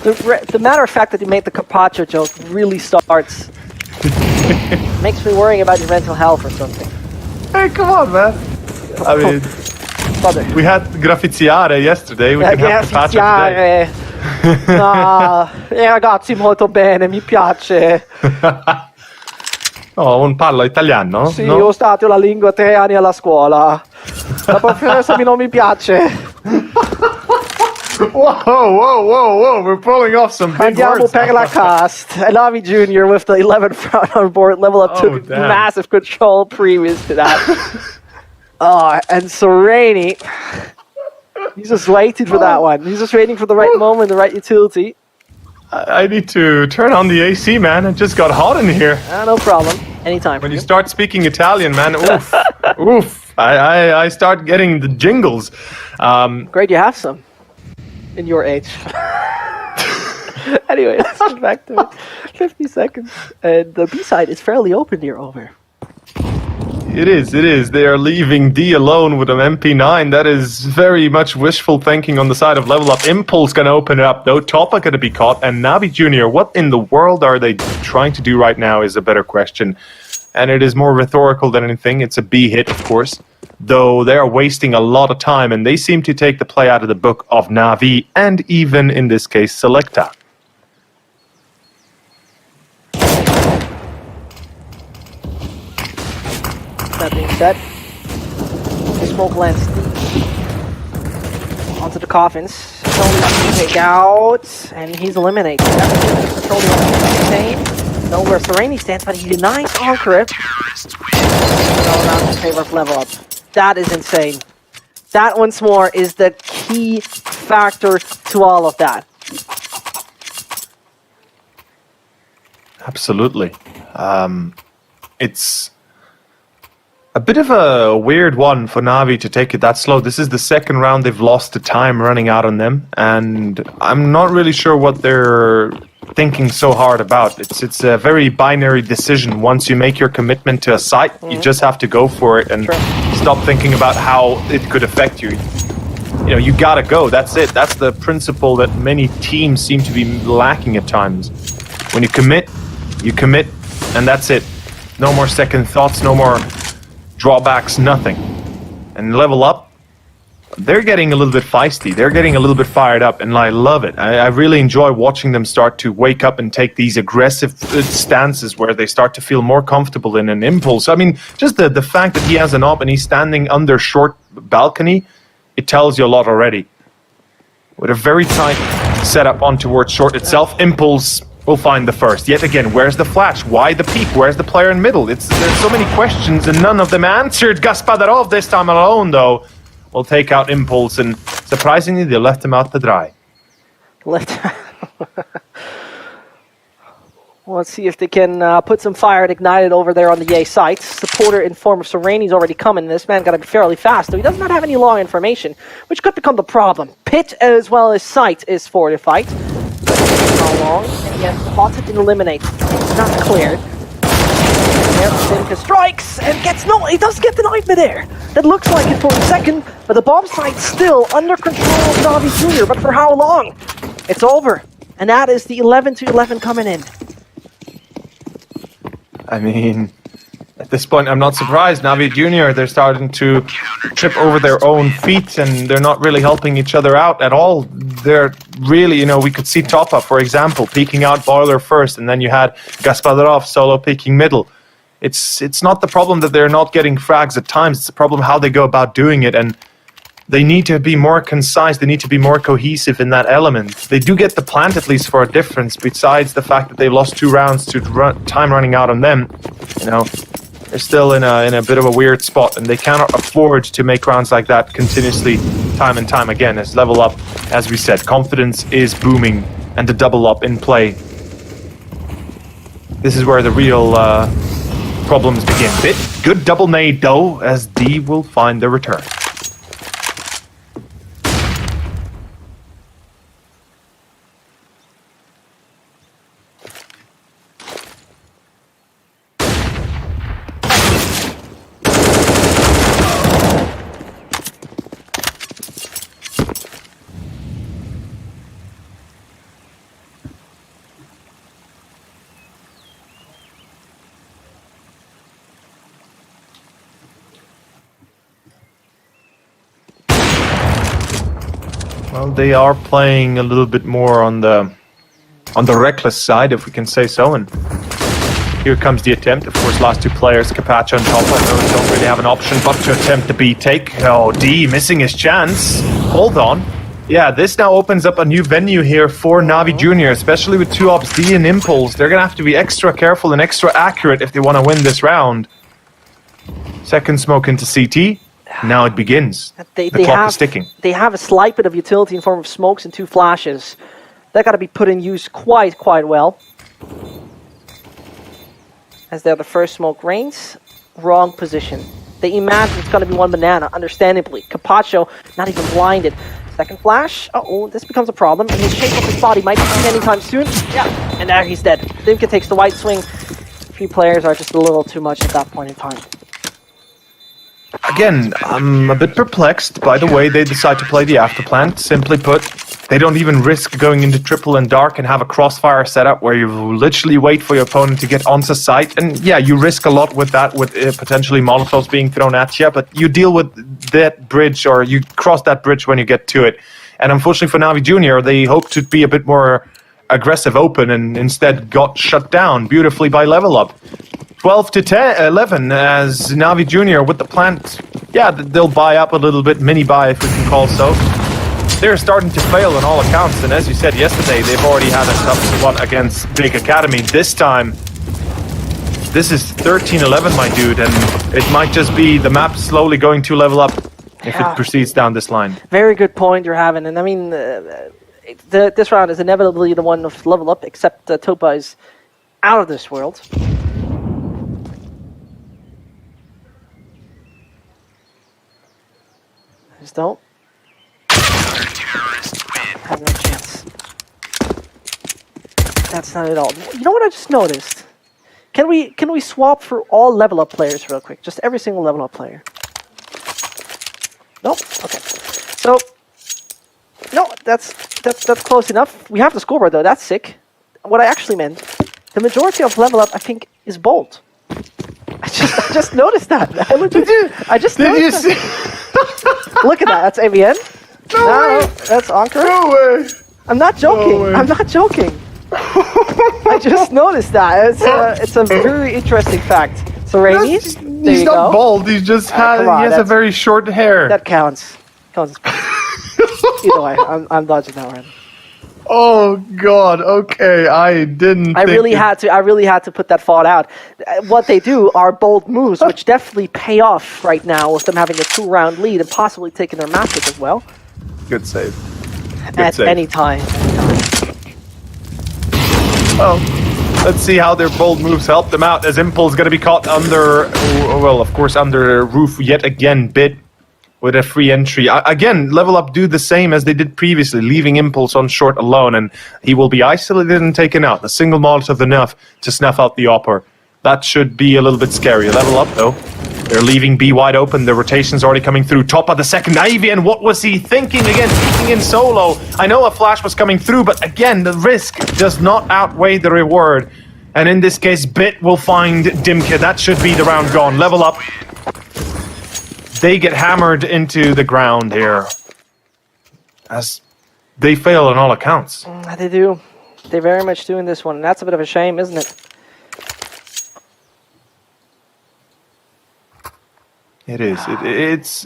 The matter of fact that you made the Capacho joke really starts. Makes me worrying about your mental health or something. Hey, come on, man. I mean, we had Graffiziare yesterday. We can have Capacho today. Ragazzi, molto bene, mi piace. Oh, non parla italiano? Sì, no? Ho studiato la lingua 3 anni alla scuola. La professoressa non mi piace. Whoa. We're pulling off some big Andiamo words. per la cast. NAVI Junior with the 11th round on board. Level Up took damn. massive control previous to that. And Sereni, he's just waiting for that one. He's just waiting for the right moment, the right utility. I need to turn on the AC, man. It just got hot in here. No problem. Anytime. When you start speaking Italian, man, oof, oof. I start getting the jingles. Great, you have some in your age. Anyway, let's get back to it. 50 seconds. And the B-side is fairly open here over. It is. They are leaving D alone with an MP9. That is very much wishful thinking on the side of lvlUp. Impulse going to open it up, though. Toppa going to be caught. And NAVI Junior, what in the world are they trying to do right now is a better question. And it is more rhetorical than anything. It's a B hit, of course. Though they are wasting a lot of time, and they seem to take the play out of the book of NAVI, and even, in this case, Selecta. That being said, the smoke lands onto the coffins. Only to take out, and he's eliminated. Control the maintain. Know where Sereni stands, but he denies Conquer it. All around in favor of lvlUp. That is insane. That once more is the key factor to all of that. Absolutely. It's a bit of a weird one for NAVI to take it that slow. This is the second round they've lost the time running out on them, and I'm not really sure what they're thinking so hard about. It's a very binary decision. Once you make your commitment to a site, you just have to go for it and stop thinking about how it could affect you. You know, you gotta go. That's it. That's the principle that many teams seem to be lacking at times. When you commit, and that's it. No more second thoughts, no more drawbacks, nothing. And lvlUp, they're getting a little bit feisty. They're getting a little bit fired up, and I love it. I really enjoy watching them start to wake up and take these aggressive stances where they start to feel more comfortable in an impulse. I mean, just the fact that he has an op and he's standing under short balcony, it tells you a lot already. With a very tight setup on towards short itself, impulse will find the first. Yet again, where's the flash? Why the peak? Where's the player in middle? There's so many questions and none of them answered. Gaspadarov this time alone, though, will take out Impulse, and surprisingly, they left him out to dry. Well, let's see if they can put some fire and ignite it over there on the A site. Supporter in form of Sereni's already coming. This man got to be fairly fast, though he does not have any long information, which could become the problem. Pit as well as site is fortified. How long? And he has spotted and eliminated. It's not cleared. There, Simka strikes and gets he does get the knife midair. That looks like it for a second, but the bomb site's still under control of NAVI Junior. But for how long? It's over, and that is the 11-11 coming in. I mean, at this point, I'm not surprised. NAVI Junior, they're starting to trip over their own feet, and they're not really helping each other out at all. They're really, we could see Toppa, for example, peeking out Boiler first, and then you had Gaspadarov solo peeking middle. It's not the problem that they're not getting frags at times. It's the problem how they go about doing it, and they need to be more concise. They need to be more cohesive in that element. They do get the plant at least for a difference, besides the fact that they lost 2 rounds to time running out on them. They're still in a bit of a weird spot, and they cannot afford to make rounds like that continuously, time and time again. As lvlUp, as we said, confidence is booming, and the double up in play. This is where the real problems begin. Good double nade though, as D will find the return. Well, they are playing a little bit more on the reckless side, if we can say so. And here comes the attempt. Of course, last 2 players, Capacha and Toppa, don't really have an option but to attempt the B take. Oh, D missing his chance. Hold on. Yeah, this now opens up a new venue here for Navi Junior, especially with 2 ops D and Impulse. They're gonna have to be extra careful and extra accurate if they want to win this round. Second smoke into CT. Now it begins. The clock is ticking. They have a slight bit of utility in form of smokes and 2 flashes. That got to be put in use quite well. As they're the first smoke rains, wrong position. They imagine it's going to be 1 banana, understandably. Capacho not even blinded. Second flash. Uh-oh, this becomes a problem. And his shape of his body might be seen anytime soon. Yeah, and there he's dead. Dimka takes the white swing. 3 players are just a little too much at that point in time. Again, I'm a bit perplexed by the way they decide to play the afterplant. Simply put, they don't even risk going into triple and dark and have a crossfire setup where you literally wait for your opponent to get onto site. And yeah, you risk a lot with that, with potentially Molotovs being thrown at you, but you deal with that bridge, or you cross that bridge when you get to it. And unfortunately for Navi Junior, they hope to be a bit more aggressive open and instead got shut down beautifully by lvlUp. 12 to 11 as Navi Junior with the plant. Yeah, they'll buy up a little bit, mini buy if we can call so. They're starting to fail on all accounts, and as you said yesterday, they've already had a tough spot against Big Academy. This time, this is 13-11, my dude, and it might just be the map slowly going to lvlUp if it proceeds down this line. Very good point you're having, and I mean, this round is inevitably the one of lvlUp, except Topa is out of this world. Just don't. Have no chance. That's not at all. You know what I just noticed? Can we swap for all lvlUp players real quick? Just every single lvlUp player. Nope. Okay. So no, that's close enough. We have the scoreboard though. That's sick. What I actually meant, the majority of lvlUp I think is bold. I just noticed that. I just noticed that. Look at that. That's AVN. No, that's Anker. No way. I'm not joking. No I'm not joking. I just noticed that. It's a very interesting fact. So Rainy, he's not bald. He just has a very short hair. That counts. Either way, I'm dodging that one. Oh God! Okay, I didn't. I really had to put that thought out. What they do are bold moves, which definitely pay off right now with them having a 2-round lead and possibly taking their matchup as well. Good save. At any time. Well, let's see how their bold moves help them out. As Impulse going to be caught under, well, of course, under roof yet again. Bit with a free entry. Again, lvlUp do the same as they did previously, leaving Impulse on short alone, and he will be isolated and taken out. A single Molotov enough to snuff out the Opper. That should be a little bit scary. lvlUp, though, they're leaving B wide open. The rotation's already coming through. Top of the second. AVN, what was he thinking again? Peeking in solo. I know a flash was coming through, but again, the risk does not outweigh the reward. And in this case, Bit will find Dimka. That should be the round gone. lvlUp. They get hammered into the ground here, as they fail on all accounts. They do. They very much do in this one, and that's a bit of a shame, isn't it? It is.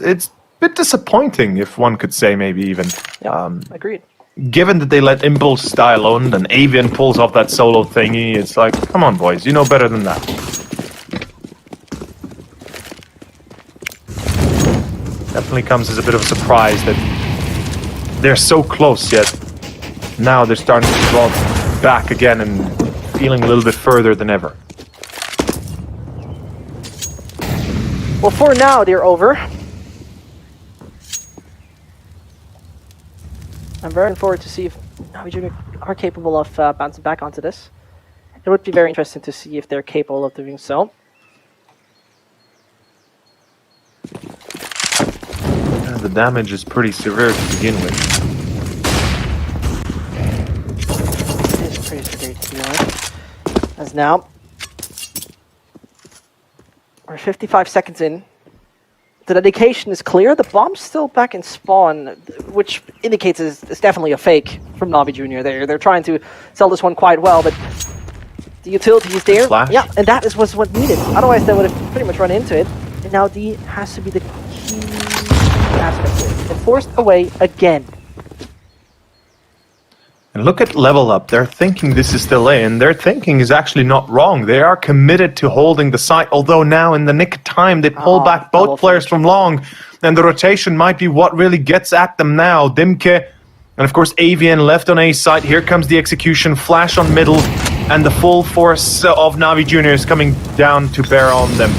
It's a bit disappointing, if one could say, maybe even. Yeah, agreed. Given that they let Impulse die alone, and Avian pulls off that solo thingy, it's like, come on, boys, you know better than that. Definitely comes as a bit of a surprise that they're so close, yet now they're starting to draw back again and feeling a little bit further than ever. Well, for now, they're over. I'm very looking forward to see if Navi Junior are capable of bouncing back onto this. It would be very interesting to see if they're capable of doing so. The damage is pretty severe to begin with. It is pretty severe to be honest. As now, we're 55 seconds in. The dedication is clear. The bomb's still back in spawn, which indicates it's definitely a fake from Navi Junior. They're trying to sell this one quite well, but the utility is there. Flash. Yeah, and that is what's needed. Otherwise, they would have pretty much run into it. And now D has to be the key aspect here. And forced away again. And look at lvlUp. They're thinking this is still A, and their thinking is actually not wrong. They are committed to holding the site, although now in the nick of time they pull back both players from long, and the rotation might be what really gets at them now. Dimke and of course AVN left on A site. Here comes the execution, flash on middle, and the full force of Navi Junior is coming down to bear on them.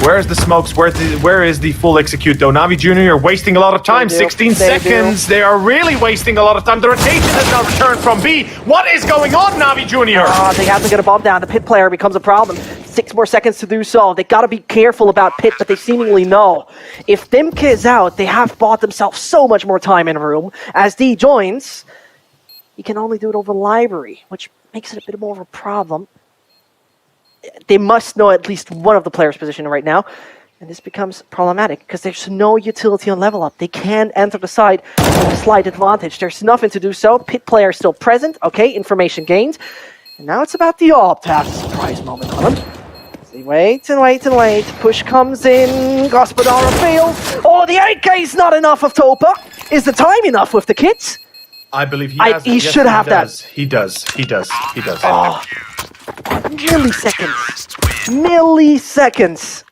Where's the smokes? Where is the full execute though? Navi Junior are wasting a lot of time. 16 seconds. They are really wasting a lot of time. The rotation has now returned from B. What is going on, Navi Junior? They have to get a bomb down. The pit player becomes a problem. 6 more seconds to do so. They gotta be careful about pit, but they seemingly know. If Dimke is out, they have bought themselves so much more time in room. As D joins, he can only do it over library, which makes it a bit more of a problem. They must know at least one of the players' position right now, and this becomes problematic because there's no utility on lvlUp. They can't enter the side with a slight advantage. There's nothing to do so. Pit player still present. Okay, information gained. And now it's about the AWP to have a surprise moment on him. They wait and wait and wait. Push comes in. Gospodara fails. Oh, the AK is not enough of Topa. Is the time enough with the kits? I believe he has. He should have that. He does. Oh. Milliseconds. Milliseconds.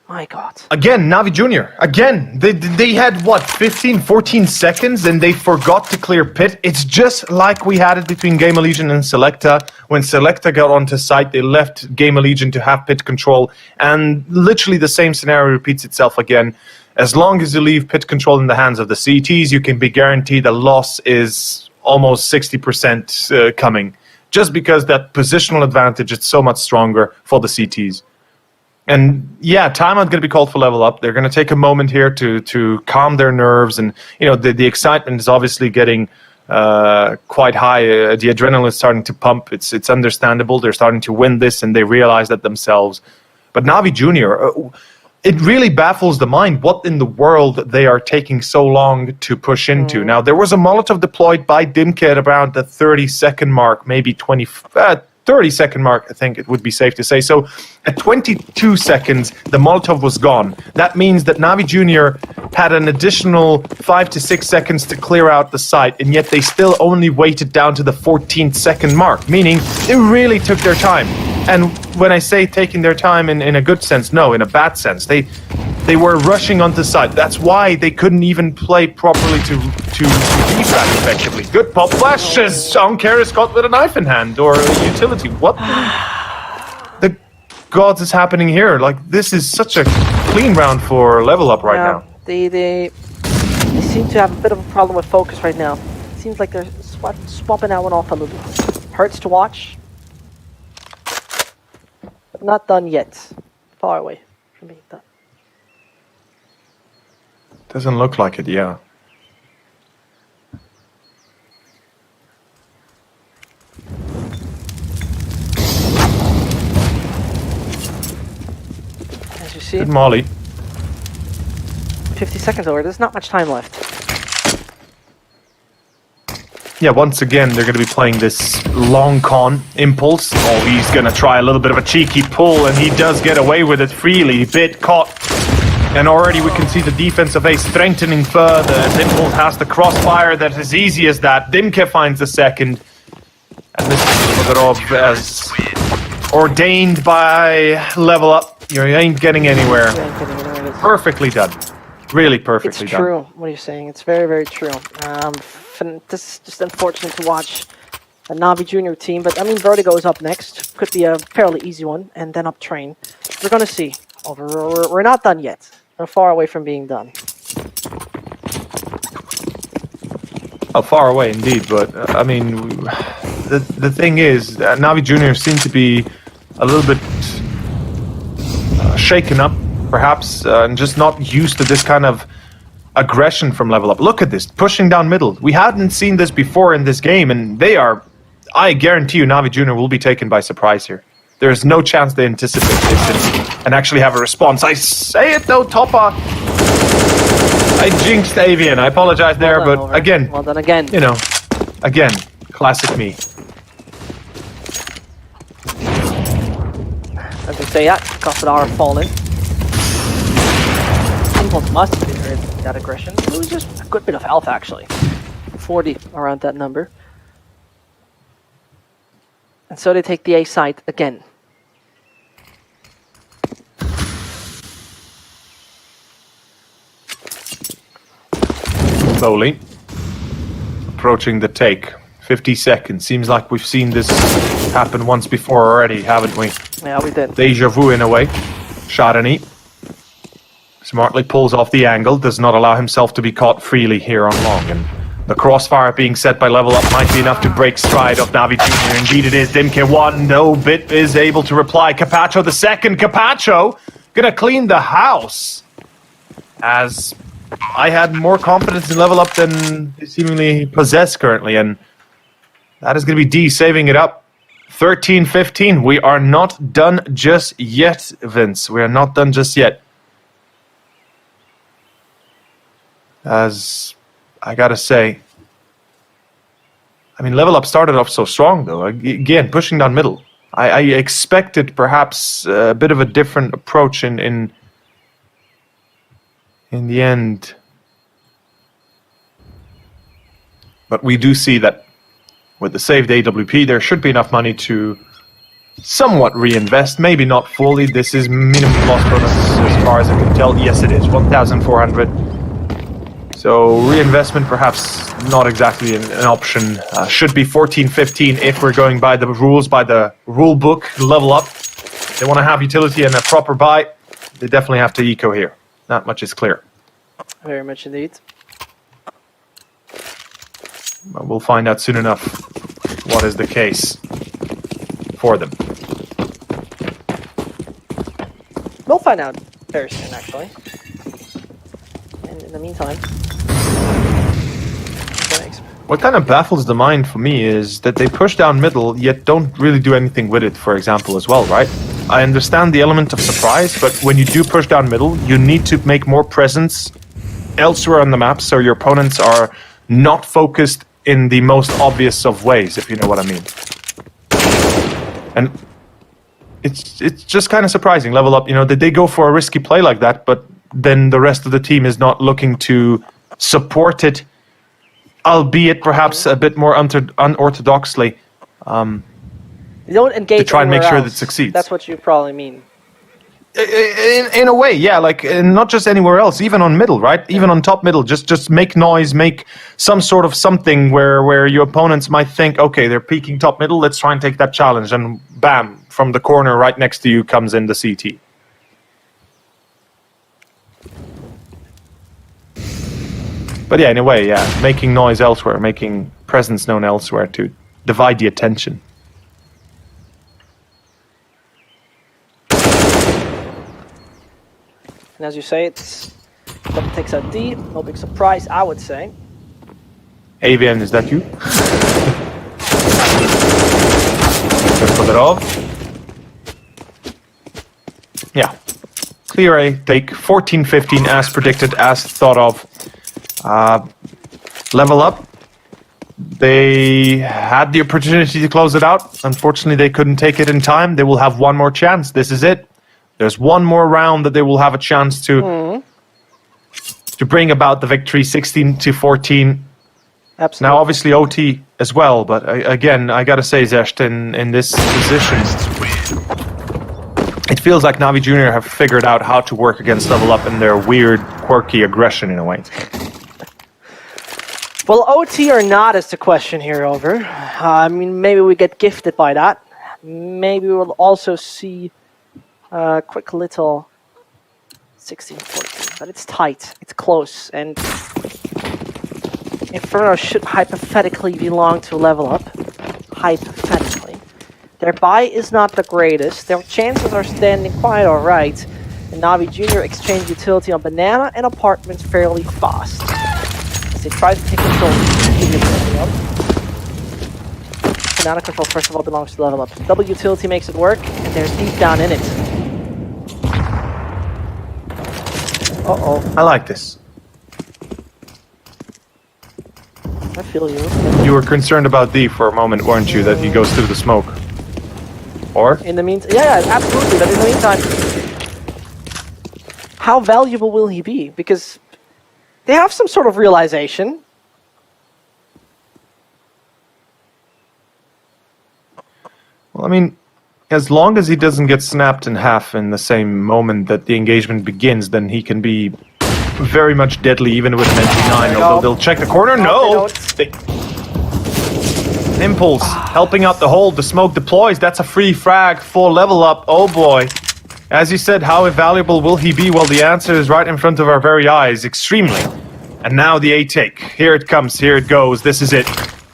My God. Again, Navi Junior. Again, they had, what, 15, 14 seconds and they forgot to clear pit. It's just like we had it between Game Legion and Selecta. When Selecta got onto site, they left Game Legion to have pit control. And literally the same scenario repeats itself again. As long as you leave pit control in the hands of the CTs, you can be guaranteed the loss is almost 60% coming. Just because that positional advantage is so much stronger for the CTs. And yeah, timeout going to be called for lvlUp. They're going to take a moment here to calm their nerves, and you know the excitement is obviously getting quite high. The adrenaline is starting to pump. It's understandable. They're starting to win this, and they realize that themselves. But Navi Junior, it really baffles the mind what in the world they are taking so long to push into. Now there was a Molotov deployed by Dimke at around the 30-second mark, maybe 30-second mark, I think it would be safe to say. So at 22 seconds, the Molotov was gone. That means that Navi Junior had an additional 5 to 6 seconds to clear out the site, and yet they still only waited down to the 14th-second mark, meaning they really took their time. And when I say taking their time in a good sense, no, in a bad sense. They were rushing onto site. That's why they couldn't even play properly to defrag effectively. Good pop flashes. Ankar is caught with a knife in hand or a utility. What the gods is happening here? Like, this is such a clean round for lvlUp right now. They seem to have a bit of a problem with focus right now. It seems like they're swapping that one off a little. Hurts to watch. But not done yet. Far away from being done. Doesn't look like it, yeah. As you see, Good molly. 50 seconds over. There's not much time left. Yeah, once again, they're going to be playing this long con impulse. Oh, he's going to try a little bit of a cheeky pull, and he does get away with it freely. Bit caught. And already we can see the defense of A strengthening further. Impulse has the crossfire that is easy as that. Dimke finds the second. And this is Gospodarov as ordained by lvlUp. You ain't getting anywhere. Perfectly done. Really perfectly done. It's true, what you're saying. It's very, very true. This is just unfortunate to watch a Navi Junior team, but I mean, Vertigo is up next. Could be a fairly easy one, and then up Train. We're gonna see. We're not done yet. We're far away from being done. Oh, far away indeed, but I mean, the thing is, Navi Junior seem to be a little bit shaken up, perhaps, and just not used to this kind of aggression from lvlUp. Look at this, pushing down middle. We hadn't seen this before in this game, and they are, I guarantee you, Navi Junior will be taken by surprise here. There's no chance they anticipate this and actually have a response. I say it though, Topa. I jinxed Avian. I apologize there, but over. again, Well done again. you know, again, classic me. As I say that, Gospodara fallen. Impulse must have been hurt. that aggression. It was just a good bit of health, actually. 40 around that number. And so they take the A site again. Slowly approaching the take. 50 seconds. Seems like we've seen this happen once before already, haven't we? Yeah, we did. Deja vu in a way. Chardonnay smartly pulls off the angle, does not allow himself to be caught freely here on long. And the crossfire being set by lvlUp might be enough to break stride of NAVI Jr. Indeed it is. Dimke1, no bit is able to reply. Capacho the second. Capacho gonna clean the house. As I had more confidence in lvlUp than he seemingly possess currently, and that is going to be D saving it up. 13-15. We are not done just yet, Vince. We are not done just yet. As I gotta say, I mean, lvlUp started off so strong, though. Again, pushing down middle. I expected perhaps a bit of a different approach in the end. But we do see that with the saved AWP, there should be enough money to somewhat reinvest. Maybe not fully. This is minimum loss bonus as far as I can tell. Yes, it is. 1,400. So reinvestment perhaps not exactly an option. Should be 14-15 if we're going by the rules, by the rule book, lvlUp. They want to have utility and a proper buy. They definitely have to eco here. That much is clear. Very much indeed. But we'll find out soon enough what is the case for them. We'll find out very soon, actually. And in the meantime... What kind of baffles the mind for me is that they push down middle, yet don't really do anything with it, for example, as well, right? I understand the element of surprise, but when you do push down middle, you need to make more presence elsewhere on the map so your opponents are not focused in the most obvious of ways, if you know what I mean. And it's just kind of surprising. lvlUp, you know, they go for a risky play like that, but then the rest of the team is not looking to support it, albeit perhaps a bit more unorthodoxly. You don't engage to try and make sure else. that it succeeds. That's what you probably mean. In a way, yeah, like not just anywhere else, even on middle, right? Even on top middle, just make noise, make some sort of something where your opponents might think, okay, they're peeking top middle, let's try and take that challenge, and bam, from the corner right next to you comes in the CT. But yeah, in a way, yeah, making noise elsewhere, making presence known elsewhere to divide the attention. And as you say, it's double takes out D. No big surprise, I would say. Avian, is that you? Just put it off. Yeah. Clear A, take 14-15 as predicted, as thought of. lvlUp. They had the opportunity to close it out. Unfortunately, they couldn't take it in time. They will have one more chance. This is it. There's one more round that they will have a chance to bring about the victory, 16-14. Absolutely. Now, obviously, OT as well, but again, I gotta say, Zesht, in this position, it feels like NAVI Jr. have figured out how to work against lvlUp and their weird, quirky aggression in a way. Well, OT or not is the question here, over. I mean, maybe we get gifted by that. Maybe we'll also see a quick little 16-14, but it's tight, it's close, and Inferno should hypothetically belong to lvlUp. Hypothetically. Their buy is not the greatest, their chances are standing quite alright, and NAVI Jr. exchange utility on Banana and Apartments fairly fast. As they try to take control of the Banana control, first of all, belongs to lvlUp. Double utility makes it work, and they're deep down in it. Uh-oh. I like this. I feel you. You were concerned about D for a moment, weren't you, that he goes through the smoke? Or? In the meantime, yeah, absolutely, but in the meantime, how valuable will he be? Because They have some sort of realization. Well, I mean, as long as he doesn't get snapped in half in the same moment that the engagement begins, then he can be very much deadly even with an NT9. They'll check the corner. No! Impulse, helping out the hold. The smoke deploys. That's a free frag for level up. Oh boy. As you said, how invaluable will he be? Well, the answer is right in front of our very eyes. Extremely. And now the A-take. Here it comes. Here it goes. This is it.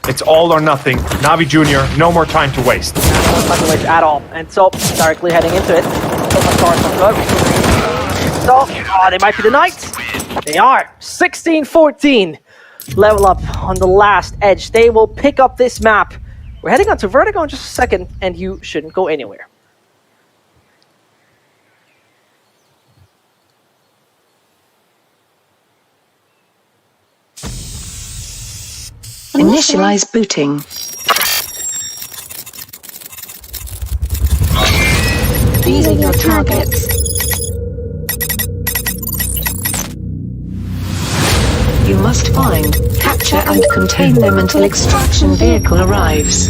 It's all or nothing. Navi Jr., no more time to waste. No time to waste at all. And so, directly heading into it. So far, so good. So, they might be the Knights. They are. 16-14. Level up on the last edge. They will pick up this map. We're heading on to Vertigo in just a second, and you shouldn't go anywhere. Initialize booting. These are your targets. You must find, capture and contain them until extraction vehicle arrives.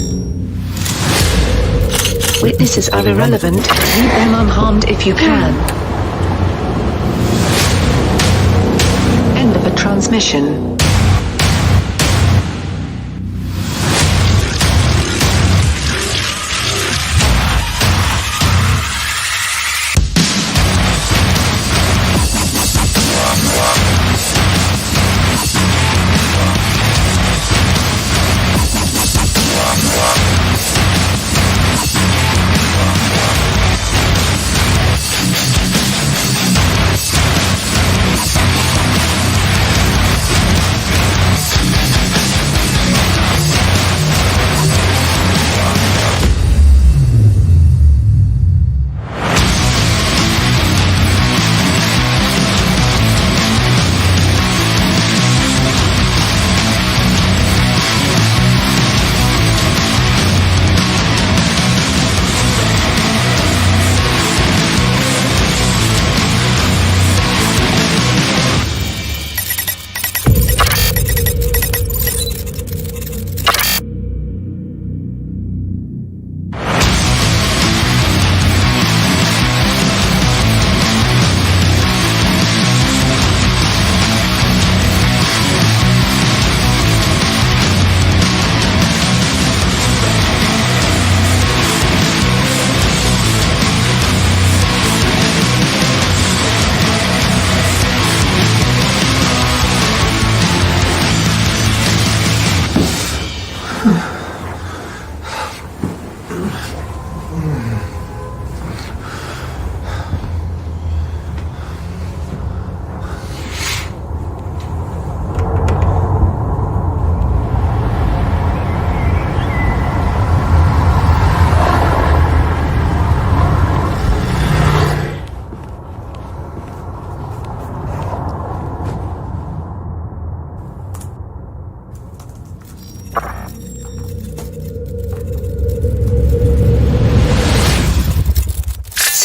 Witnesses are irrelevant, leave them unharmed if you can. End of a transmission.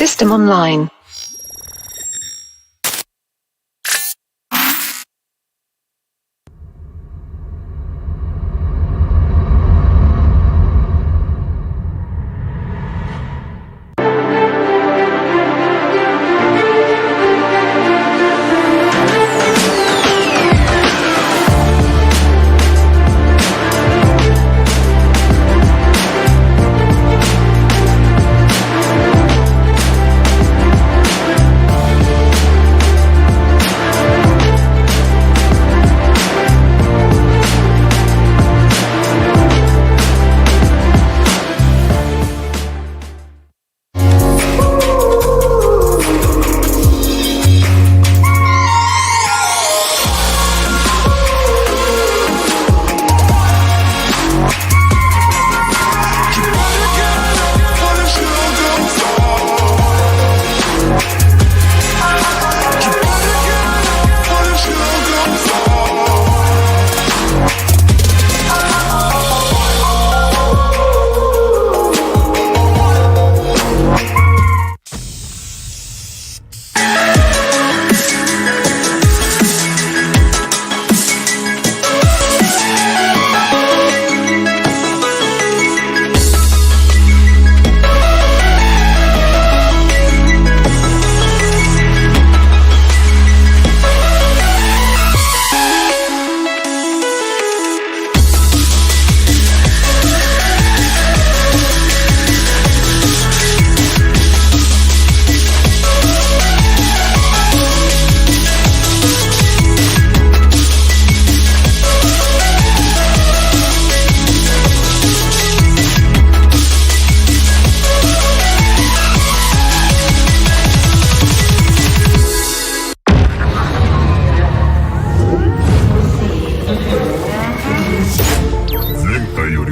System online.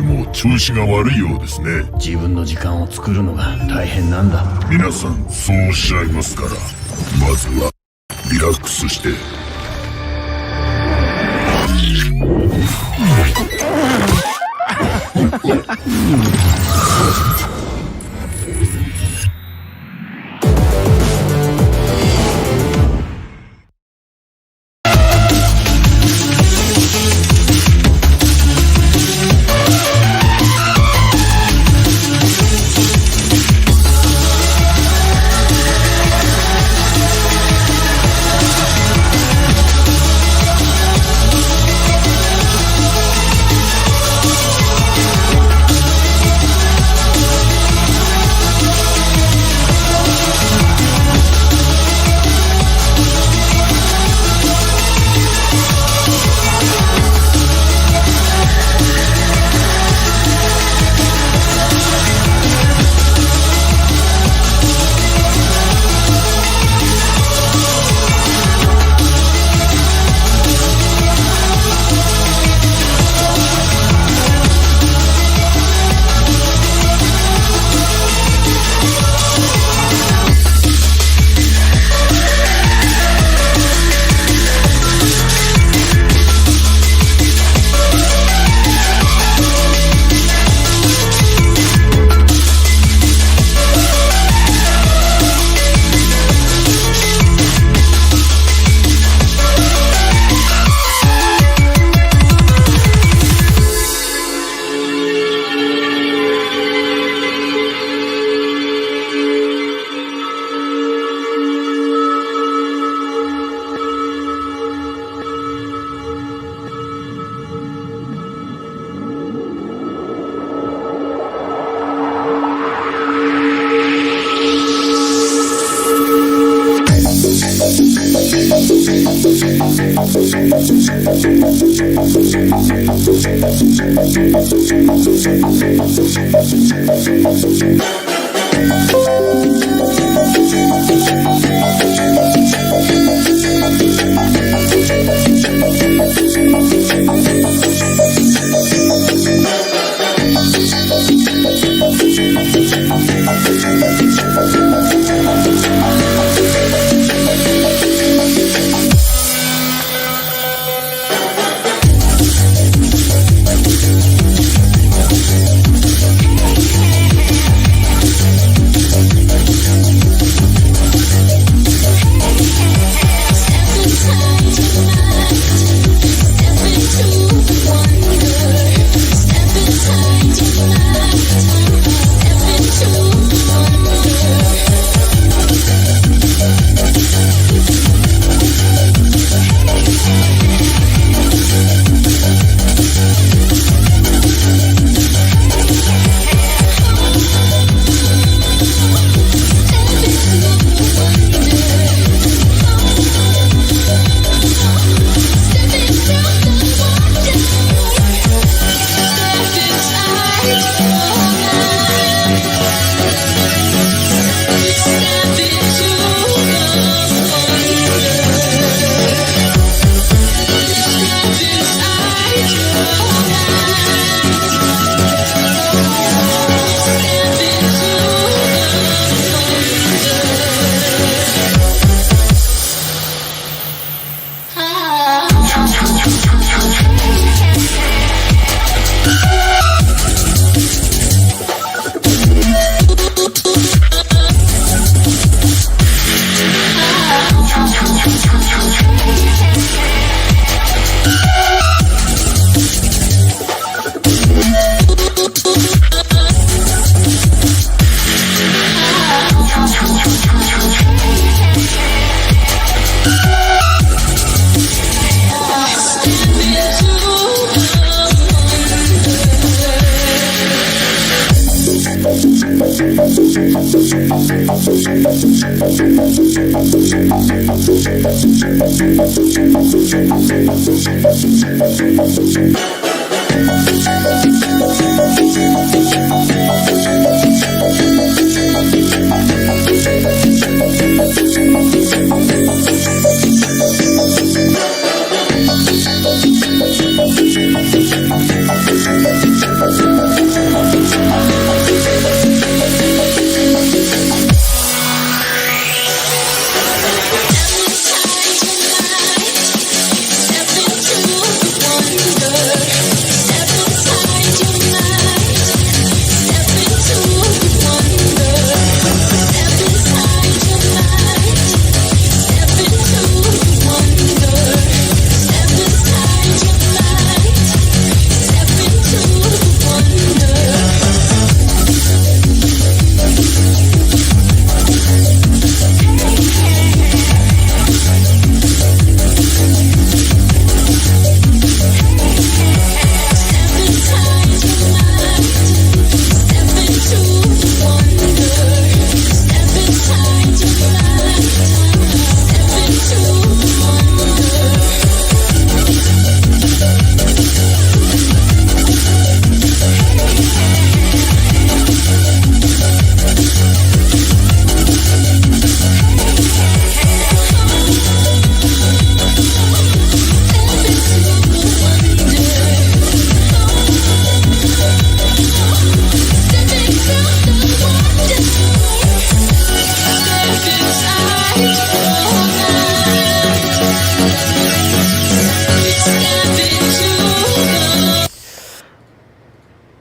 も調子が悪いようですね。自分の時間を作るのが大変なんだ。皆さんそうおっしゃいますから、まずはリラックスして。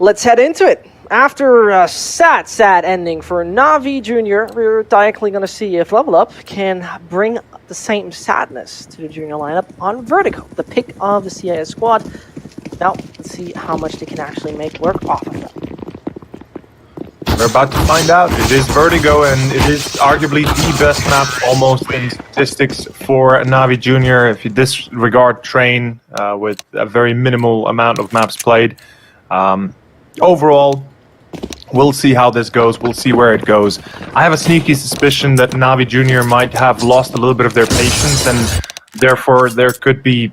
let's head into it. After a sad ending for Navi Junior, we're directly going to see if lvlUp can bring the same sadness to the junior lineup on Vertigo, the pick of the CIS squad. Now, let's see how much they can actually make work off of that. We're about to find out. It is Vertigo, and it is arguably the best map almost in statistics for Navi Junior. If you disregard Train with a very minimal amount of maps played. Overall, we'll see how this goes. We'll see where it goes. I have a sneaky suspicion that Navi Junior might have lost a little bit of their patience, and therefore there could be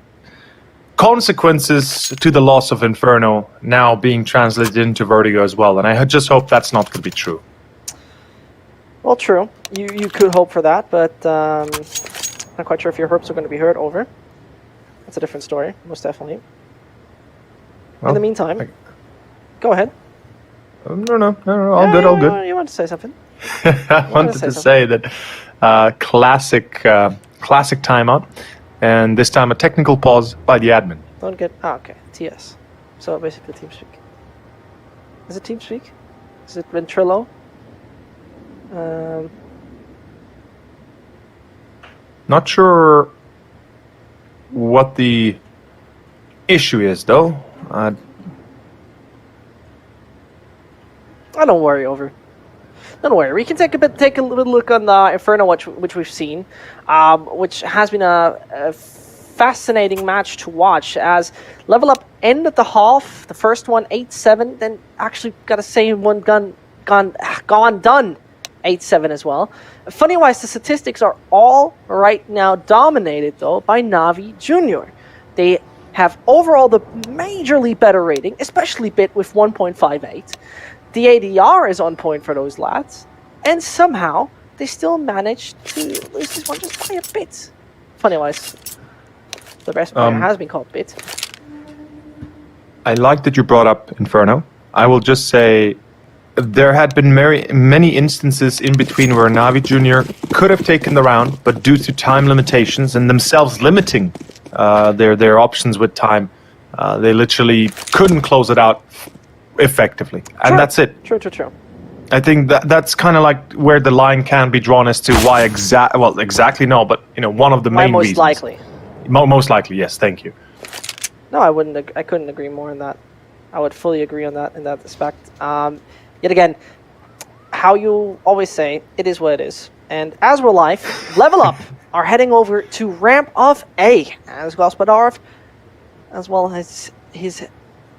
consequences to the loss of Inferno now being translated into Vertigo as well. And I just hope that's not going to be true. Well, true. You could hope for that, but not quite sure if your hopes are going to be heard over. That's a different story, most definitely. Well, in the meantime, go ahead. No, all good. You want to say something? I wanted to say that classic timeout, and this time a technical pause by the admin. Don't get... okay, TS. So basically TeamSpeak. Is it TeamSpeak? Is it Ventrilo? Not sure what the issue is, though. Don't worry, over. Don't worry. We can take a little look on the Inferno, which we've seen, which has been a fascinating match to watch. As lvlUp ended the half, the first one 8-7, then actually got to say one done 8-7 as well. Funny-wise, the statistics are all right now dominated though by Navi Junior. They have overall the majorly better rating, especially Bit with 1.58. The ADR is on point for those lads, and somehow they still managed to lose this one just by a bit. Funny-wise, the best player has been called Bit. I like that you brought up Inferno. I will just say there had been many instances in between where Navi Junior could have taken the round, but due to time limitations and themselves limiting their options with time, they literally couldn't close it out effectively, and that's it. True. I think that's kind of like where the line can be drawn as to why exactly no, but one of the main reasons. Most likely. Most likely, yes. Thank you. No, I couldn't agree more on that. I would fully agree on that in that respect. Yet again, how you always say, it is what it is. And as we're live, lvlUp are heading over to ramp of A, as Gospodarov, as well as his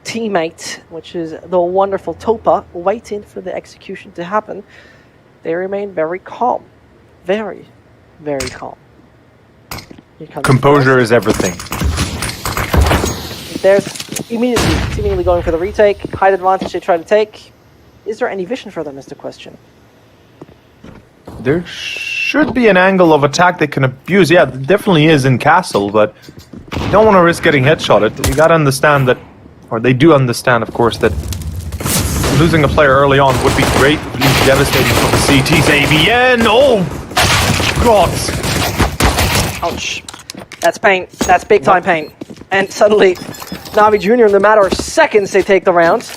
teammate, which is the wonderful Topa, waiting for the execution to happen. They remain very calm. Very, very calm. Composure is everything. There's seemingly going for the retake. Height advantage they try to take. Is there any vision for them is the question. There should be an angle of attack they can abuse. Yeah, there definitely is in Castle, but you don't want to risk getting headshotted. You gotta understand that, or they do understand, of course, that losing a player early on would be greatly devastating for the CT's ABN. Oh, God. Ouch. That's pain. That's big time pain. And suddenly, Navi Junior, in a matter of seconds, they take the round.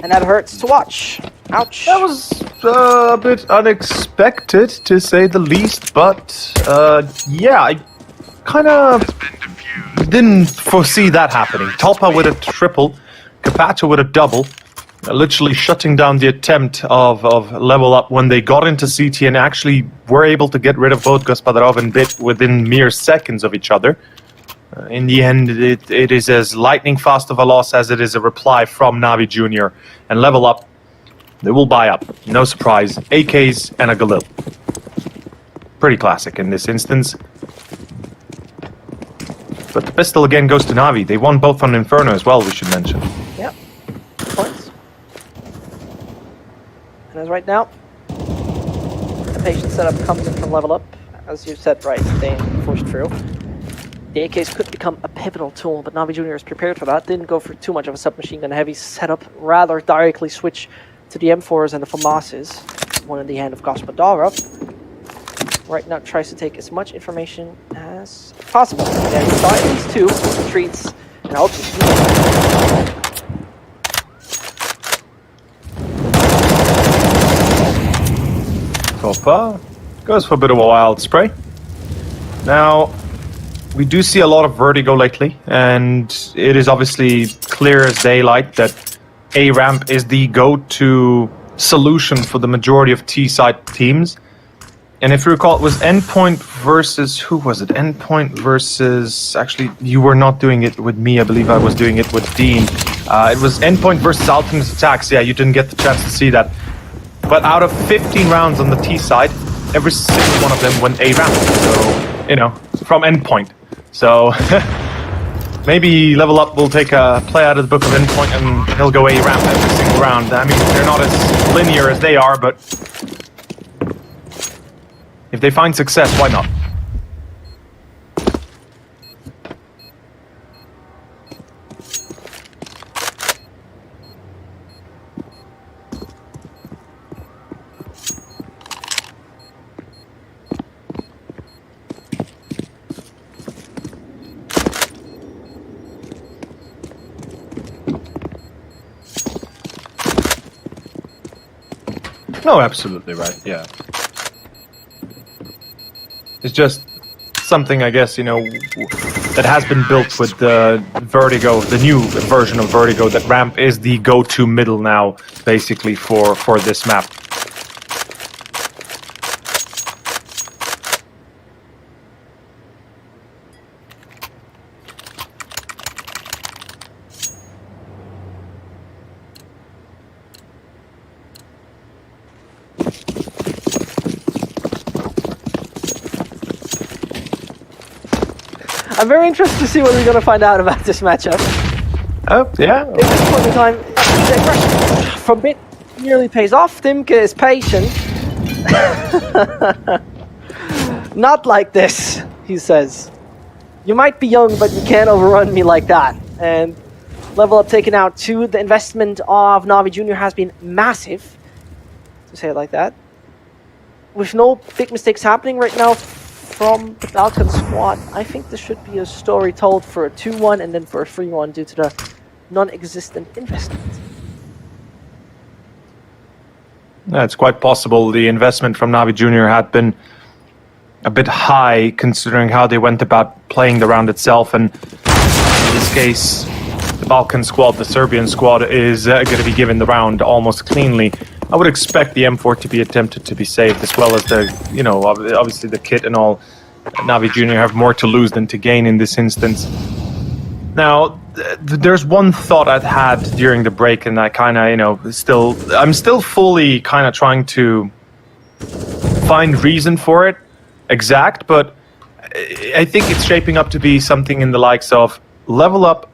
And that hurts to watch. Ouch. That was a bit unexpected, to say the least, but yeah, I kind of didn't foresee that happening. Topa with a triple, Capacho with a double, literally shutting down the attempt of lvlUp when they got into CT and actually were able to get rid of both Gospodarov and Bit within mere seconds of each other. In the end, it is as lightning fast of a loss as it is a reply from Navi Junior. And lvlUp, they will buy up. No surprise. AKs and a Galil. Pretty classic in this instance. But the pistol again goes to Navi. They won both on Inferno as well, we should mention. Yep. Points. And as right now, the patient setup comes in from lvlUp. As you said, right, they forced through. The AKs could become a pivotal tool, but Navi Junior is prepared for that. Didn't go for too much of a submachine gun heavy setup, rather directly switch to the M4s and the FAMASs. One in the hand of Gospodarov. Right now tries to take as much information as possible. Then he saw at least two, retreats, and hopes Topa goes for a bit of a wild spray. Now, we do see a lot of vertigo lately, and it is obviously clear as daylight that A ramp is the go-to solution for the majority of T-side teams. And if you recall, it was Endpoint versus... Who was it? Endpoint versus... Actually, you were not doing it with me. I believe I was doing it with Dean. It was Endpoint versus Alchemist Attacks. Yeah, you didn't get the chance to see that. But out of 15 rounds on the T side, every single one of them went A ramp. So, you know, from Endpoint. So, maybe lvlUp will take a play out of the book of Endpoint and he'll go A ramp every single round. I mean, they're not as linear as they are, but... If they find success, why not? No, absolutely right, yeah. It's just something, I guess, you know, that has been built with the Vertigo, the new version of Vertigo, that ramp is the go-to middle now, basically, for this map. I'm very interested to see what we're going to find out about this matchup. Oh, yeah. At this point in time, the aggression from Bit nearly pays off. Timka is patient. Not like this, he says. You might be young, but you can't overrun me like that. And lvlUp taken out 2. The investment of NAVI Jr. has been massive, to say it like that. With no big mistakes happening right now from the Balkan squad, I think this should be a story told for a 2-1 and then for a 3-1 due to the non-existent investment. Yeah, it's quite possible the investment from NAVI Jr. had been a bit high considering how they went about playing the round itself, and in this case the Balkan squad, the Serbian squad, is going to be given the round almost cleanly. I would expect the M4 to be attempted to be saved, as well as the, you know, obviously the kit and all. NAVI Jr. have more to lose than to gain in this instance. Now, there's one thought I'd had during the break, and I kind of, you know, I'm still fully kind of trying to find reason for it, exact, but I think it's shaping up to be something in the likes of lvlUp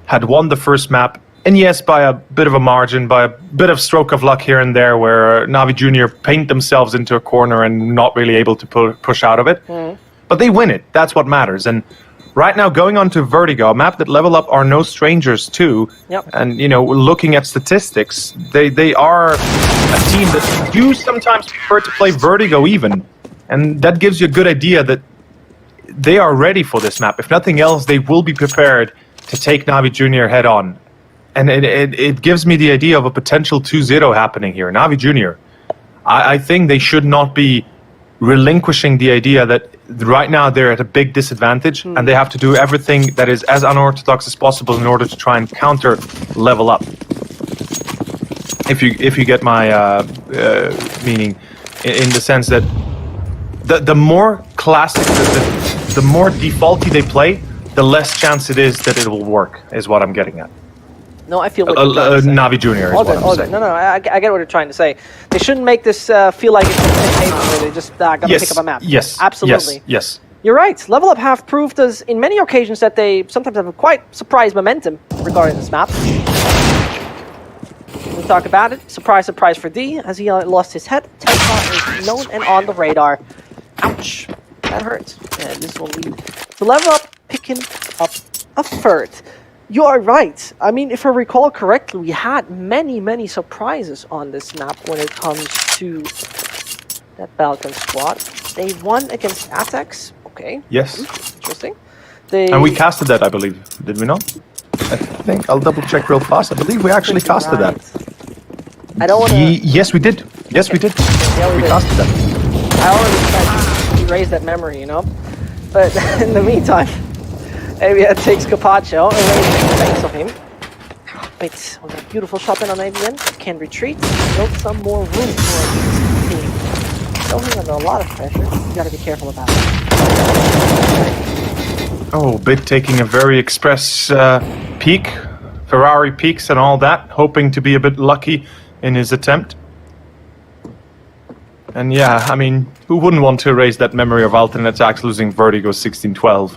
had won the first map. And yes, by a bit of a margin, by a bit of stroke of luck here and there, where NAVI Jr. paint themselves into a corner and not really able to push out of it. But they win it. That's what matters. And right now, going on to Vertigo, a map that lvlUp are no strangers to, and, you know, looking at statistics, they are a team that do sometimes prefer to play Vertigo even. And that gives you a good idea that they are ready for this map. If nothing else, they will be prepared to take NAVI Jr. head on. And it gives me the idea of a potential 2-0 happening here. NAVI Jr., I think they should not be relinquishing the idea that right now they're at a big disadvantage and they have to do everything that is as unorthodox as possible in order to try and counter lvlUp. If you get my meaning, in the sense that the more classic, the more defaulty they play, the less chance it is that it will work, is what I'm getting at. No, I feel what you're trying to say. NAVI Jr. is what I'm saying. No, I get what you're trying to say. They shouldn't make this feel like it's a game where they just gotta pick up a map. Yes, absolutely. Yes. You're right. lvlUp have proved us in many occasions that they sometimes have a quite surprise momentum regarding this map. We talk about it. Surprise, surprise for D, as he lost his head. Tempa is known and on the radar. Ouch. That hurts. And this will lead to lvlUp picking up a third. You are right. I mean, if I recall correctly, we had many surprises on this map when it comes to that Balkan squad. They won against Atex. Okay. Yes. Interesting. And we casted that, I believe. Did we not? I think. I'll double check real fast. I believe we actually casted that. I don't want to... Yes, we did. Yes, we did. Yeah, we casted that. I already tried to erase that memory, you know? But in the meantime, ABN takes Carpaccio, erases the face of him. Wait, with a beautiful shot in on ABN, can retreat, build some more room for his team. Still under a lot of pressure, you gotta be careful about it. Oh, Bit taking a very express peek, Ferrari peaks and all that, hoping to be a bit lucky in his attempt. And yeah, I mean, who wouldn't want to erase that memory of alternate attacks losing Vertigo 16-12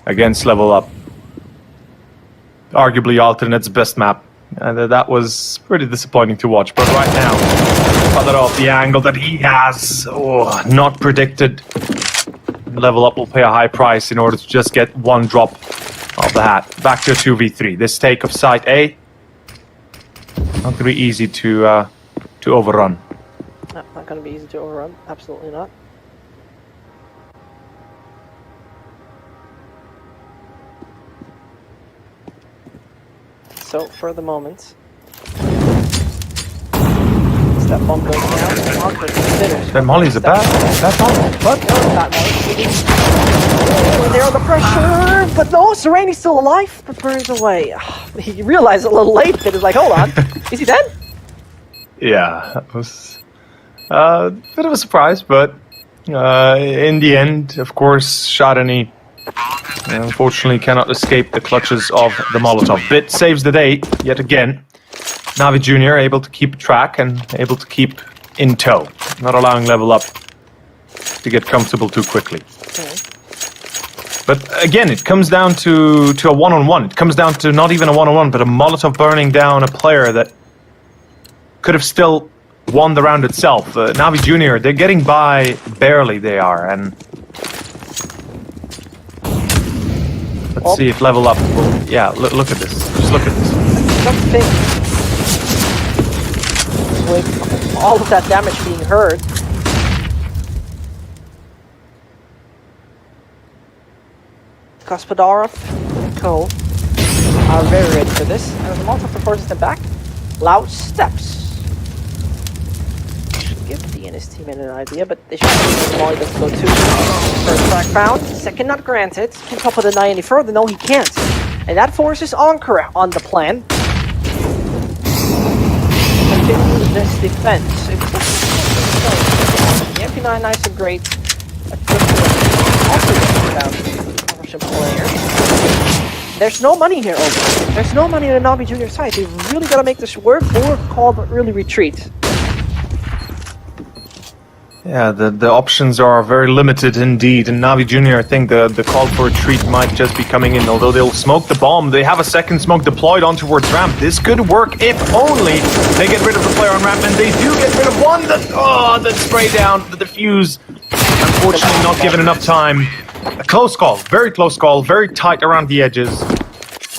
against Level Up? Arguably Alternate's best map. And that was pretty disappointing to watch. But right now, Fadorov, the angle that he has, not predicted. Level Up will pay a high price in order to just get one drop of the hat. Back to a 2v3. This take of site A, not going to be easy to overrun. No, not going to be easy to overrun. Absolutely not. So, for the moment, that bomb goes down. Awkward considers. That Molly's a bad bomb. What? No, it's not Molly. Oh, they're under pressure, but no, Sereni's still alive, but burns away. He realized a little late that it's like, hold on, is he dead? Yeah, that was a bit of a surprise, but in the end, of course, Shadani unfortunately cannot escape the clutches of the Molotov. Bit saves the day, yet again. Navi Jr. able to keep track and able to keep in tow, not allowing Level Up to get comfortable too quickly. Okay. But again, it comes down to a one-on-one. It comes down to not even a one-on-one, but a Molotov burning down a player that could have still won the round itself. Navi Jr., they're getting by barely, they are, and let's see if Level Up will... Yeah, look at this. Just look at this. Something with all of that damage being heard. Gospodarov and Co. are very ready for this. And the Molotov forces them back. Loud steps. Give the NS team an idea, but they should be Molly doesn't go too. First track found, second not granted. Can Papa deny any further? No, he can't. And that forces Ankara on the plan. Continue this defense. The MP9 nice and great. Also about Russian player. There's no money here, over. There's no money on the Navi Junior side. They really gotta make this work or call the early retreat. Yeah, the options are very limited indeed. And Navi Jr., I think the call for retreat might just be coming in. Although they'll smoke the bomb, they have a second smoke deployed on towards ramp. This could work if only they get rid of the player on ramp. And they do get rid of one. That spray down, the defuse. Unfortunately, not given enough time. A close call, very tight around the edges.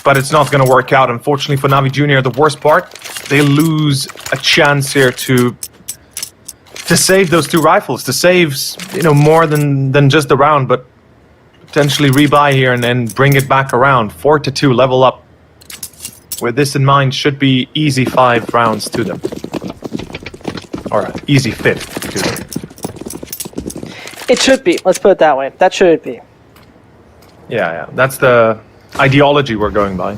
But it's not going to work out. Unfortunately for Navi Jr., the worst part, they lose a chance here to save those two rifles, to save, more than just the round, but potentially rebuy here and then bring it back around. 4-2, Level Up. With this in mind, should be easy 5 rounds to them. Or easy 5th to them. It should be, let's put it that way. That should be. Yeah, that's the ideology we're going by.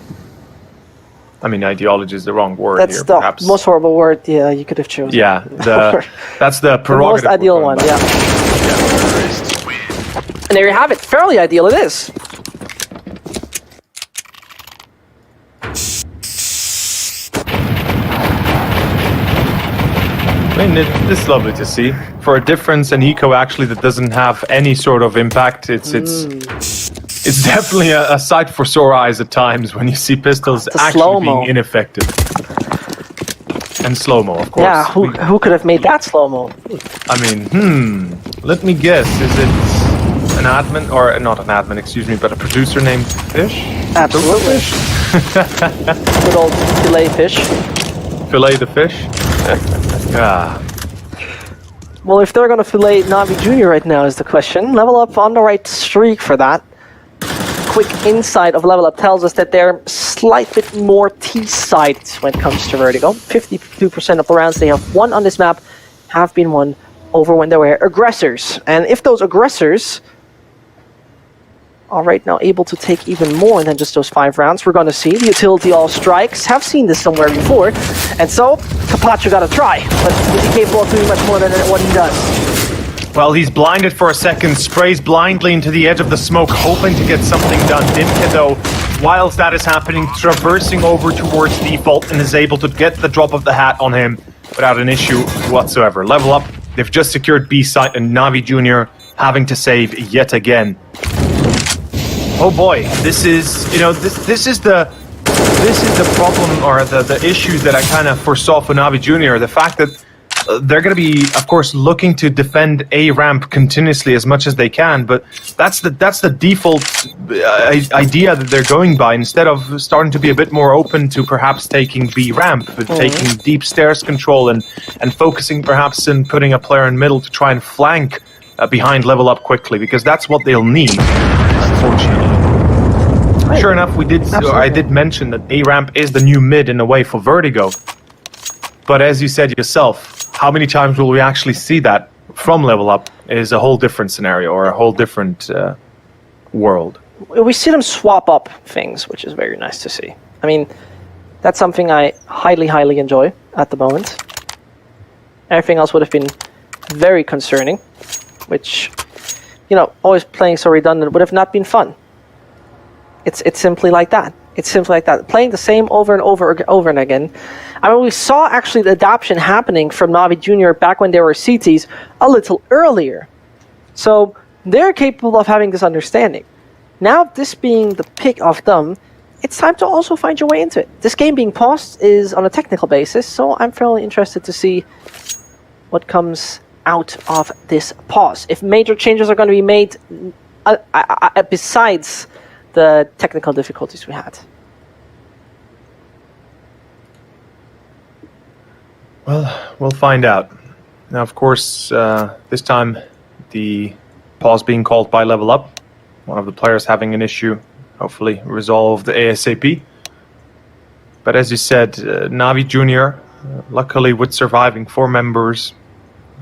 I mean, ideology is the wrong word That's here, the perhaps. most horrible word you could have chosen. Yeah, that's the prerogative. The most ideal one, yeah. And there you have it. Fairly ideal it is. I mean, it's lovely to see. For a difference, an eco actually that doesn't have any sort of impact, it's definitely a sight for sore eyes at times when you see pistols actually being ineffective. And slow-mo, of course. Yeah, who could have made that slow-mo? I mean, let me guess. Is it an admin, or not an admin, excuse me, but a producer named Fish? Absolutely. Good old fillet fish. Fillet the fish? Ah. Well, if they're going to fillet Navi Jr. right now is the question. Level Up on the right streak for that. Quick insight of Level Up tells us that they're slight bit more T-sided when it comes to Vertigo. 52% of the rounds they have won on this map have been won over when they were aggressors. And if those aggressors are right now able to take even more than just those 5 rounds, we're going to see the utility all strikes. Have seen this somewhere before. And so, Capacho got to try. But is he capable of doing much more than what he does? Well, he's blinded for a second, sprays blindly into the edge of the smoke, hoping to get something done. Dimka, though, whilst that is happening, traversing over towards default and is able to get the drop of the hat on him without an issue whatsoever. Level Up, they've just secured B site, and Navi Jr. having to save yet again. Oh boy, this is, this is the problem, or the issues that I kind of foresaw for Navi Jr. The fact that they're going to be, of course, looking to defend A ramp continuously as much as they can, but that's the default idea that they're going by, instead of starting to be a bit more open to perhaps taking B ramp, but taking deep stairs control and focusing perhaps in putting a player in middle to try and flank behind Level Up quickly, because that's what they'll need, unfortunately. Sure enough, I did mention that A ramp is the new mid in a way for Vertigo. But as you said yourself, how many times will we actually see that from Level Up is a whole different scenario, or a whole different world. We see them swap up things, which is very nice to see. I mean, that's something I highly, highly enjoy at the moment. Everything else would have been very concerning, which, always playing so redundant would have not been fun. It's simply like that. It's simply like that. Playing the same over and over and again. I mean, we saw actually the adoption happening from Navi Jr. back when they were CTs a little earlier. So they're capable of having this understanding. Now, this being the pick of them, it's time to also find your way into it. This game being paused is on a technical basis, so I'm fairly interested to see what comes out of this pause. If major changes are going to be made besides the technical difficulties we had. Well, we'll find out. Now, of course, this time the pause being called by Level Up. One of the players having an issue, hopefully resolved ASAP. But as you said, Navi Jr., luckily with surviving 4 members,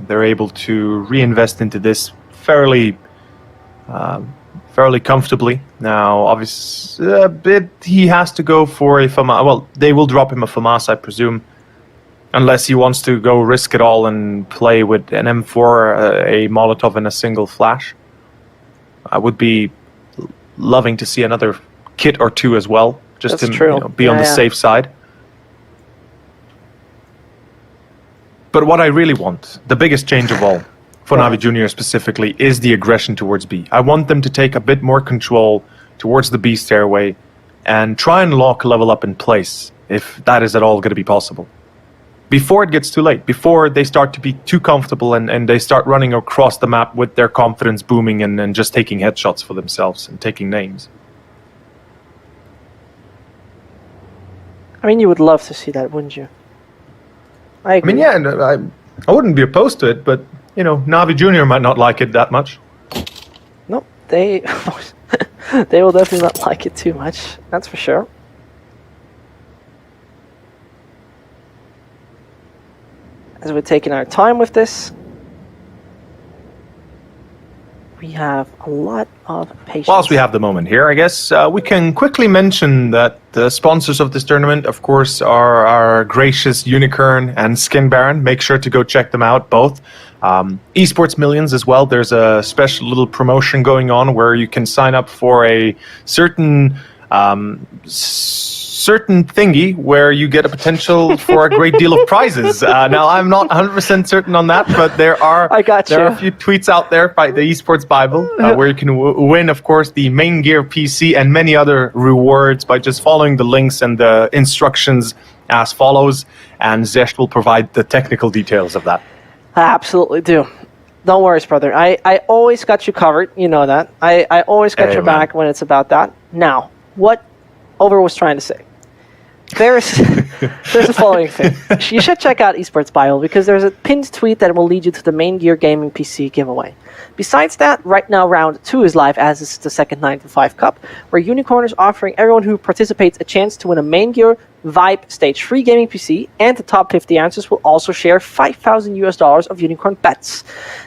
they're able to reinvest into this fairly comfortably. Now, obviously, he has to go for a FAMAS. Well, they will drop him a FAMAS, I presume, unless he wants to go risk it all and play with an M4, a Molotov, and a single flash. I would be loving to see another kit or 2 as well, just to be on the safe side. But what I really want, the biggest change of all, for Navi Jr. specifically, is the aggression towards B. I want them to take a bit more control towards the B stairway and try and lock Level Up in place, if that is at all going to be possible. Before it gets too late, before they start to be too comfortable and they start running across the map with their confidence booming and just taking headshots for themselves and taking names. I mean, you would love to see that, wouldn't you? I agree. I mean, yeah, and I wouldn't be opposed to it, but, Navi Jr. might not like it that much. No, they will definitely not like it too much, that's for sure. As we're taking our time with this, we have a lot of patience. Whilst we have the moment here, I guess we can quickly mention that the sponsors of this tournament, of course, are our gracious Unicorn and Skin Baron. Make sure to go check them out, both. Esports Millions as well. There's a special little promotion going on where you can sign up for a certain thingy where you get a potential for a great deal of prizes. Now, I'm not 100% certain on that, but there are a few tweets out there by the Esports Bible where you can win, of course, the main gear PC and many other rewards by just following the links and the instructions as follows, and Zesht will provide the technical details of that. I absolutely do. Don't worry, brother. I always got you covered. You know that. I always got your back when it's about that. Now, what Over was trying to say. There's the following thing. You should check out Esports Bible because there's a pinned tweet that will lead you to the Main Gear Gaming PC giveaway. Besides that, right now round 2 is live, as is the second 9 to 5 Cup, where Unicorn is offering everyone who participates a chance to win a Main Gear Vibe Stage 3 gaming PC, and the top 50 answers will also share $5,000 of unicorn bets.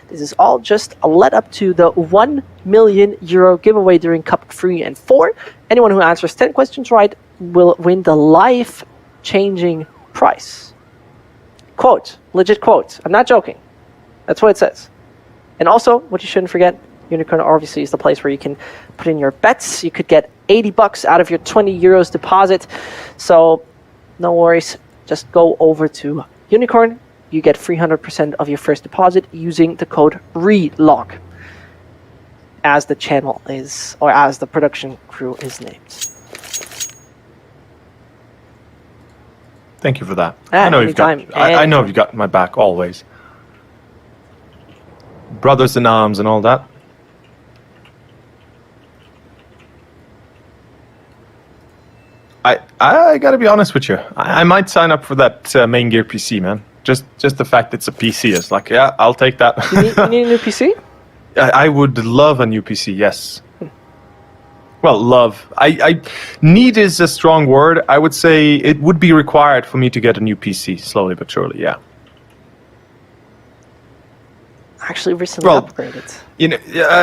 This is all just led up to the €1 million giveaway during Cup 3 and 4. Anyone who answers 10 questions right will win the life-changing prize. Quote, legit quote. I'm not joking. That's what it says. And also, what you shouldn't forget, Unicorn obviously is the place where you can put in your bets. You could get $80 out of your €20 deposit. So no worries. Just go over to Unicorn. You get 300% of your first deposit using the code RELOG, as the channel is, or as the production crew is named. Thank you for that. I know you've got my back always. Brothers in arms and all that. I gotta be honest with you. I might sign up for that main gear PC, man. Just the fact it's a PC is like, yeah, I'll take that. You need a new PC? I would love a new PC, yes. Well, love. I need is a strong word. I would say it would be required for me to get a new PC, slowly but surely, yeah. Actually recently upgraded. You know,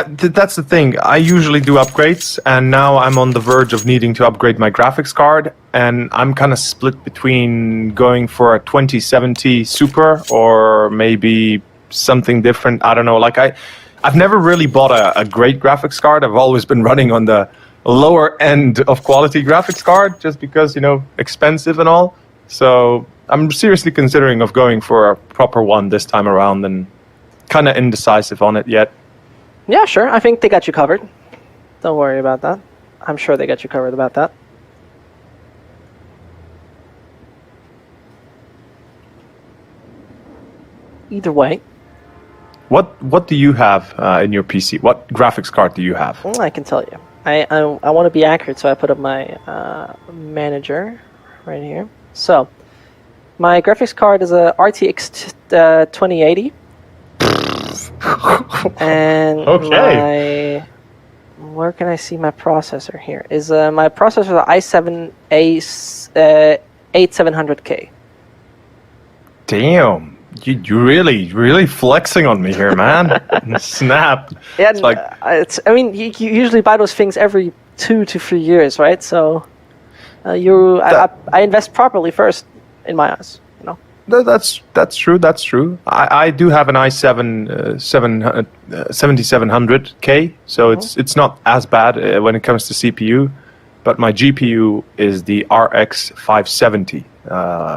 that's the thing. I usually do upgrades, and now I'm on the verge of needing to upgrade my graphics card, and I'm kind of split between going for a 2070 Super or maybe something different. I don't know. Like I've never really bought a great graphics card. I've always been running on the lower end of quality graphics card, just because, you know, expensive and all. So I'm seriously considering of going for a proper one this time around, and kind of indecisive on it yet. Yeah, sure. I think they got you covered. Don't worry about that. I'm sure they got you covered about that. Either way. What do you have in your PC? What graphics card do you have? I can tell you. I want to be accurate, so I put up my manager right here. So, my graphics card is a RTX 2080. And okay. Where can I see my processor here? Is my processor the i7-8700K. Damn. You really flexing on me here, man. Snap. Yeah, it's like, I mean, you usually buy those things every 2 to 3 years, right? So I invest properly first, in my eyes. You know. That's true. That's true. I do have an i7 7700K, so it's not as bad when it comes to CPU. But my GPU is the RX 570.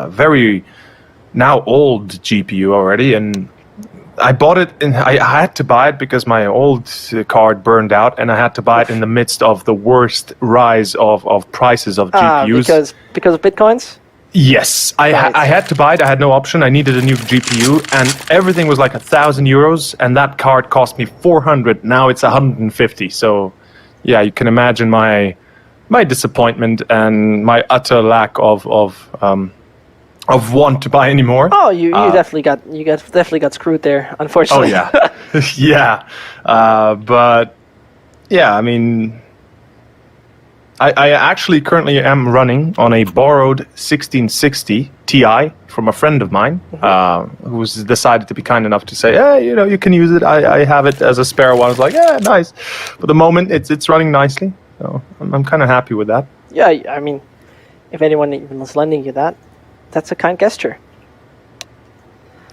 Very now old GPU already, and I bought it. I had to buy it because my old card burned out, and I had to buy it in the midst of the worst rise of prices of GPUs. Because of Bitcoins? Yes, I had to buy it. I had no option. I needed a new GPU, and everything was like €1,000, and that card cost me 400. Now it's 150. So, yeah, you can imagine my disappointment and my utter lack of want to buy any more. Oh, you definitely got screwed there, unfortunately. Oh yeah, yeah, but yeah, I mean. I actually currently am running on a borrowed 1660 Ti from a friend of mine who's decided to be kind enough to say, hey, you know, you can use it. I have it as a spare one. I was like, yeah, nice. For the moment, it's running nicely. So I'm kind of happy with that. Yeah, I mean, if anyone even was lending you that, that's a kind gesture.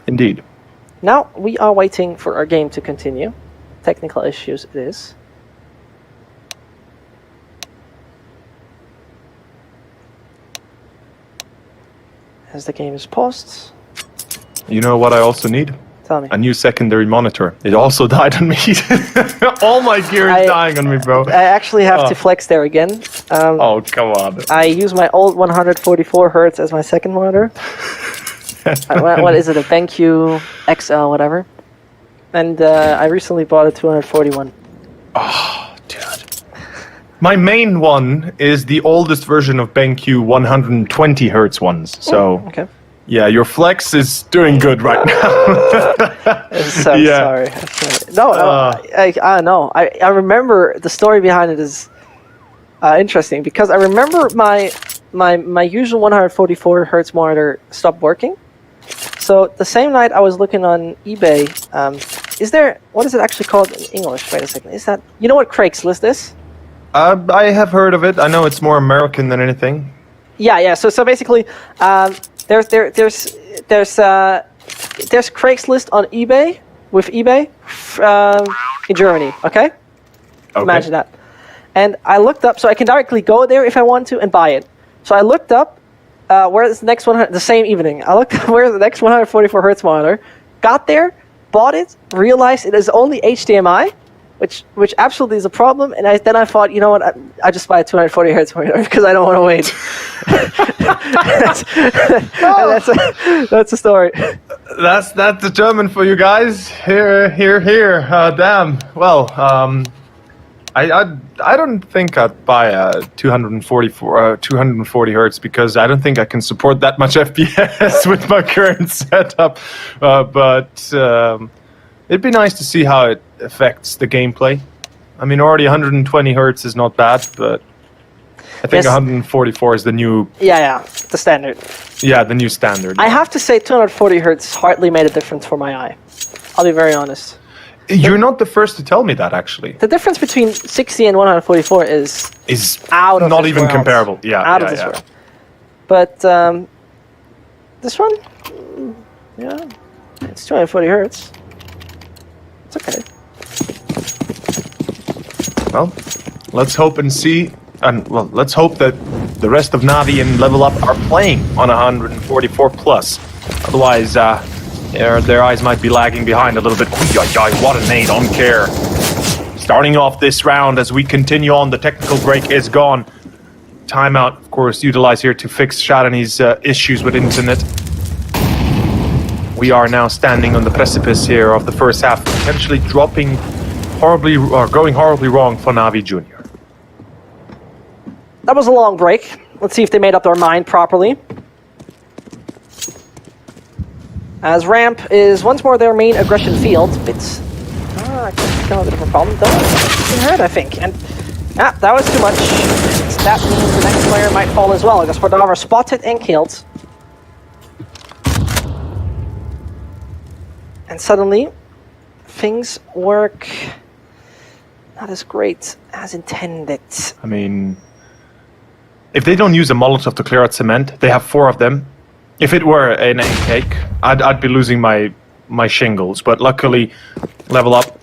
Indeed. Now we are waiting for our game to continue. Technical issues it is. As the game is paused. You know what I also need? Tell me. A new secondary monitor. It also died on me. All my gear is dying on me, bro. I actually have to flex there again. Oh, come on. I use my old 144 Hz as my second monitor. What is it? A BenQ XL, whatever. And I recently bought a 241. Oh, dude. My main one is the oldest version of BenQ 120 Hz ones. So, okay. Yeah, your flex is doing good right now. I'm so sorry. No, I remember the story behind it is interesting because I remember my my usual 144 hertz monitor stopped working. So the same night I was looking on eBay. What is it actually called in English? Wait a second. Is that, you know what Craigslist is? I have heard of it. I know it's more American than anything. Yeah. So basically, there's Craigslist on eBay with eBay in Germany. Okay. Imagine that. And I looked up, so I can directly go there if I want to and buy it. So I looked up where's the next one, the same evening. I looked up where's the next 144 hertz monitor, got there, bought it, realized it is only HDMI, which absolutely is a problem. And then I thought, you know what, I just buy a 240 hertz monitor because I don't want to wait. That's the story. That's the German for you guys. Here. Damn. Well, I don't think I'd buy a 240 hertz because I don't think I can support that much FPS with my current setup. But it'd be nice to see how it affects the gameplay. I mean, already 120 hertz is not bad, but I think 144 is the new... Yeah, the standard. Yeah, the new standard. I have to say 240 hertz hardly made a difference for my eye. I'll be very honest. You're not the first to tell me that, actually. The difference between 60 and 144 is out of not this even world. comparable. Yeah, out of this world. But this one, yeah, it's 240 hertz. It's okay. Well, let's hope and see, and well, let's hope that the rest of Navi and Level Up are playing on 144 plus. Otherwise, their eyes might be lagging behind a little bit. What a nade on care. Starting off this round as we continue on, the technical break is gone. Timeout, of course, utilized here to fix Shadani's issues with internet. We are now standing on the precipice here of the first half, potentially dropping horribly or going horribly wrong for Navi Junior. That was a long break. Let's see if they made up their mind properly. As ramp is once more their main aggression field. It's a bit of a problem. Though it hurt, I think. And that was too much. That means the next player might fall as well. Because Fordava spotted and killed. And suddenly, things work not as great as intended. I mean, if they don't use a Molotov to clear out cement, they have 4 of them. If it were an A take, I'd be losing my shingles. But luckily, Level Up,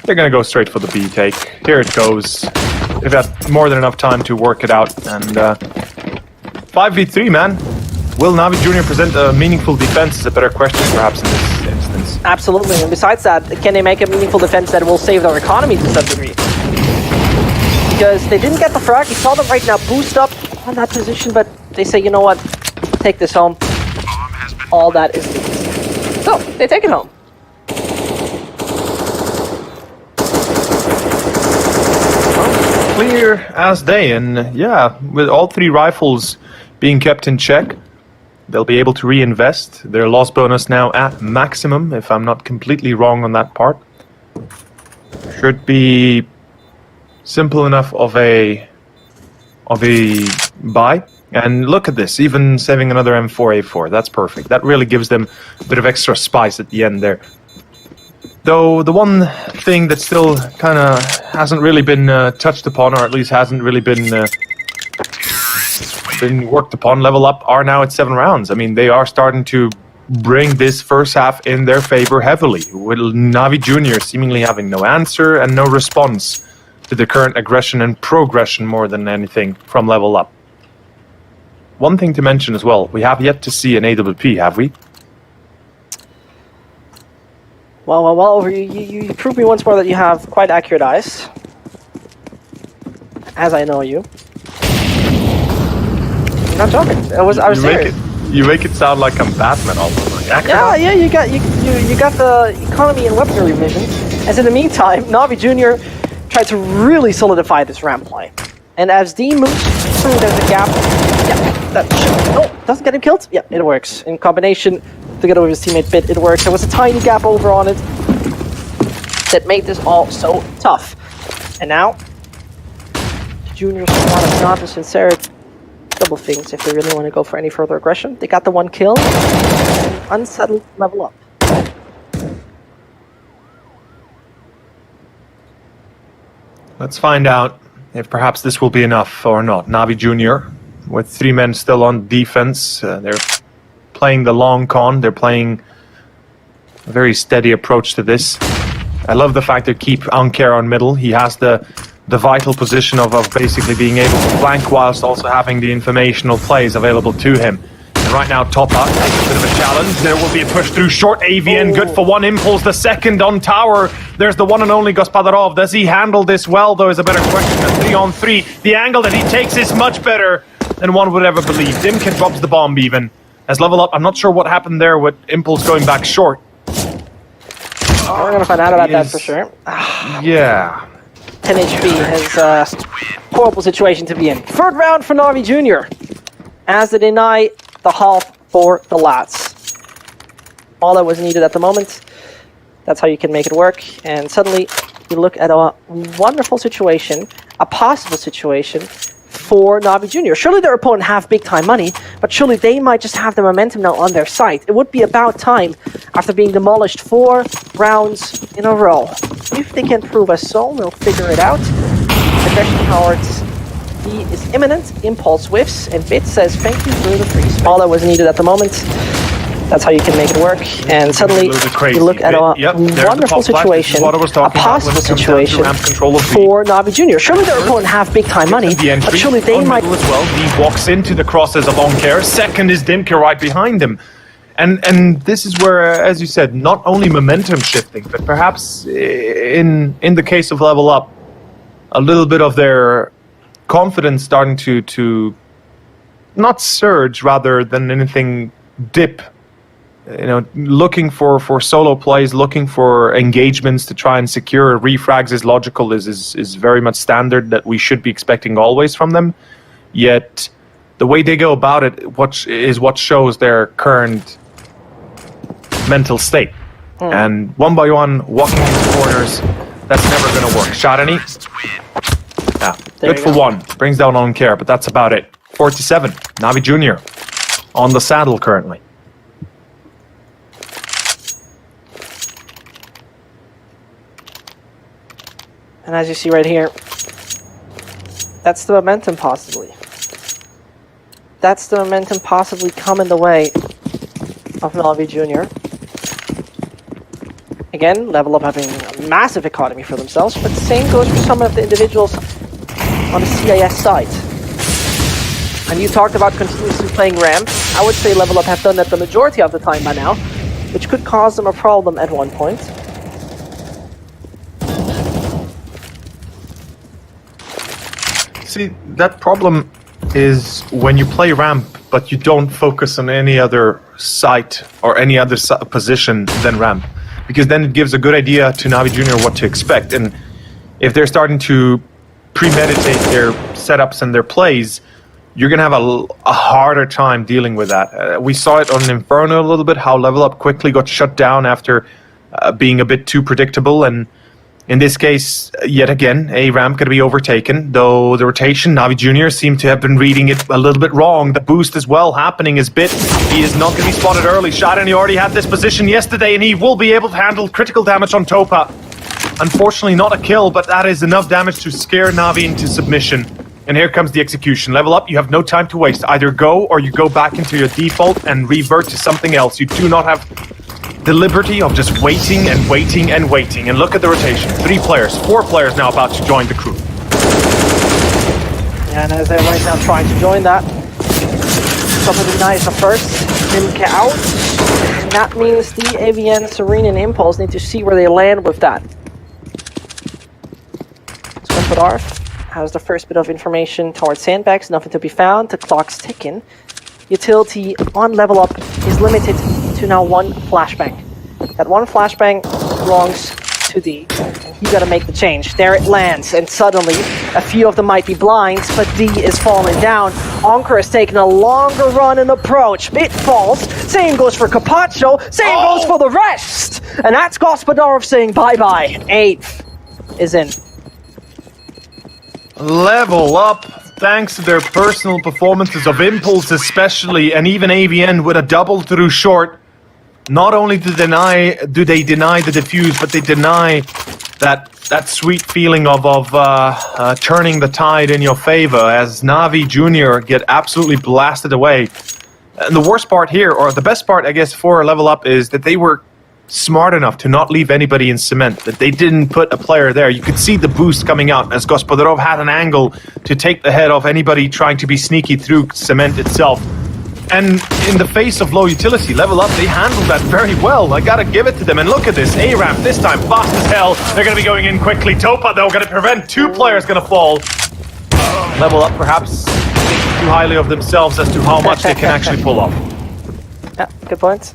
they're going to go straight for the B take. Here it goes. They've got more than enough time to work it out. And 5v3, man. Will Navi Junior present a meaningful defense is a better question, perhaps, in this instance. Absolutely. And besides that, can they make a meaningful defense that will save their economy to some degree? Because they didn't get the frag. You saw them right now boost up on that position, but they say, you know what? Take this home. All that is needed. So, they take it home. Clear as day, and yeah, with all 3 rifles being kept in check, they'll be able to reinvest. Their loss bonus now at maximum, if I'm not completely wrong on that part. Should be simple enough of a buy. And look at this, even saving another M4A4, that's perfect. That really gives them a bit of extra spice at the end there. Though the one thing that still kind of hasn't really been touched upon, or at least hasn't really been worked upon, Level Up are now at 7 rounds. I mean, they are starting to bring this first half in their favor heavily, with Navi Junior seemingly having no answer and no response to the current aggression and progression more than anything from Level Up. One thing to mention as well, we have yet to see an AWP, have we? Well, you proved me once more that you have quite accurate eyes. As I know you. I'm not joking. I was serious. You make it sound like I'm Batman almost. Yeah, you got the economy and weaponry vision. As in the meantime, Navi Junior tried to really solidify this ramp play. And as D moves through, there's a gap. Yeah, doesn't get him killed? Yeah, it works. In combination, together with his teammate Bit, it works. There was a tiny gap over on it that made this all so tough. And now, Junior's not as sincere. The couple things if they really want to go for any further aggression. They got the 1 kill, and unsettled level up. Let's find out if perhaps this will be enough or not. Navi Junior, with 3 men still on defense, they're playing the long con. They're playing a very steady approach to this. I love the fact they keep Anker on middle. He has the vital position of basically being able to flank whilst also having the informational plays available to him. And right now, Topa takes a bit of a challenge. There will be a push through short. AVN good for 1 impulse. The second on tower. There's the one and only Gospodarov. Does he handle this well, though, is a better question. A 3-on-3. The angle that he takes is much better than one would ever believe. Dimkin drops the bomb even. As level up, I'm not sure what happened there with impulse going back short. We're going to find out about that for sure. Yeah. 10 HP is a horrible situation to be in. Third round for NAVI Junior, as they deny the half for the lads. All that was needed at the moment. That's how you can make it work. And suddenly, you look at a wonderful situation, a possible situation for NAVI Junior. Surely their opponent have big time money, but surely they might just have the momentum now on their side. It would be about time, after being demolished 4 rounds in a row. If they can prove us so, we'll figure it out. Aggression towards B is imminent. Impulse whiffs, and Bit says thank you for the freeze. All that was needed at the moment. That's how you can make it work. And suddenly, you look at a wonderful situation, a possible situation for NAVI Junior. Surely their opponent have big time money, but surely they might as well. He walks into the crosses of Onker. Second is Dimker right behind him. And this is where, as you said, not only momentum shifting, but perhaps in the case of level up, a little bit of their confidence starting to not surge rather than anything dip. You know, looking for solo plays, looking for engagements to try and secure refrags is logical, is very much standard that we should be expecting always from them. Yet the way they go about it what shows their current mental state. And one by one, walking into corners, that's never going to work. Shot any? Yeah, good for 1. Brings down on care, but that's about it. 47, NAVI Junior on the saddle currently. And as you see right here, that's the momentum possibly. That's the momentum possibly coming the way of NAVI Junior. Again, level up having a massive economy for themselves, but the same goes for some of the individuals on the CIS side. And you talked about continuously playing ramp. I would say level up have done that the majority of the time by now, which could cause them a problem at one point. See, that problem is when you play ramp, but you don't focus on any other site or any other position than ramp. Because then it gives a good idea to NAVI Junior what to expect. And if they're starting to premeditate their setups and their plays, you're going to have a harder time dealing with that. We saw it on Inferno a little bit, how level up quickly got shut down after being a bit too predictable. And in this case, yet again, a ramp going to be overtaken, though the rotation, NAVI Junior seem to have been reading it a little bit wrong. The boost as well happening is Bit. He is not going to be spotted early. Shot, and he already had this position yesterday, and he will be able to handle critical damage on Topa. Unfortunately, not a kill, but that is enough damage to scare Navi into submission. And here comes the execution. Level up, you have no time to waste. Either go, or you go back into your default and revert to something else. You do not have the liberty of just waiting and waiting and waiting. And look at the rotation. 3 players, 4 players now about to join the crew. And as they're right now trying to join that, somebody nice at first, Dimke out. And that means the AVN, Serene, and Impulse need to see where they land with that. Gospodarov has the first bit of information towards sandbags, nothing to be found, the clock's ticking. Utility on level up is limited to now 1 flashbang. That 1 flashbang belongs to D. You gotta make the change. There it lands, and suddenly a few of them might be blinds, but D is falling down. Onker has taken a longer run and approach. Bit falls. Same goes for Capaccio. Same goes for the rest. And that's Gospodarov saying bye-bye. 8th is in. Level up thanks to their personal performances of Impulse especially, and even AVN with a double through short, not only do they deny the defuse, but they deny that sweet feeling of turning the tide in your favor as Navi Junior get absolutely blasted away. And the worst part here, or the best part, I guess, for Level Up is that they were smart enough to not leave anybody in cement, that they didn't put a player there. You could see the boost coming out as Gospodarov had an angle to take the head off anybody trying to be sneaky through cement itself. And in the face of low utility, Level Up, they handled that very well. I gotta give it to them. And look at this, A-Ramp this time, fast as hell. They're gonna be going in quickly. Topa, though, gonna prevent 2 players gonna fall. Level Up, perhaps, thinking too highly of themselves as to how much they can actually pull off. Yeah, good point.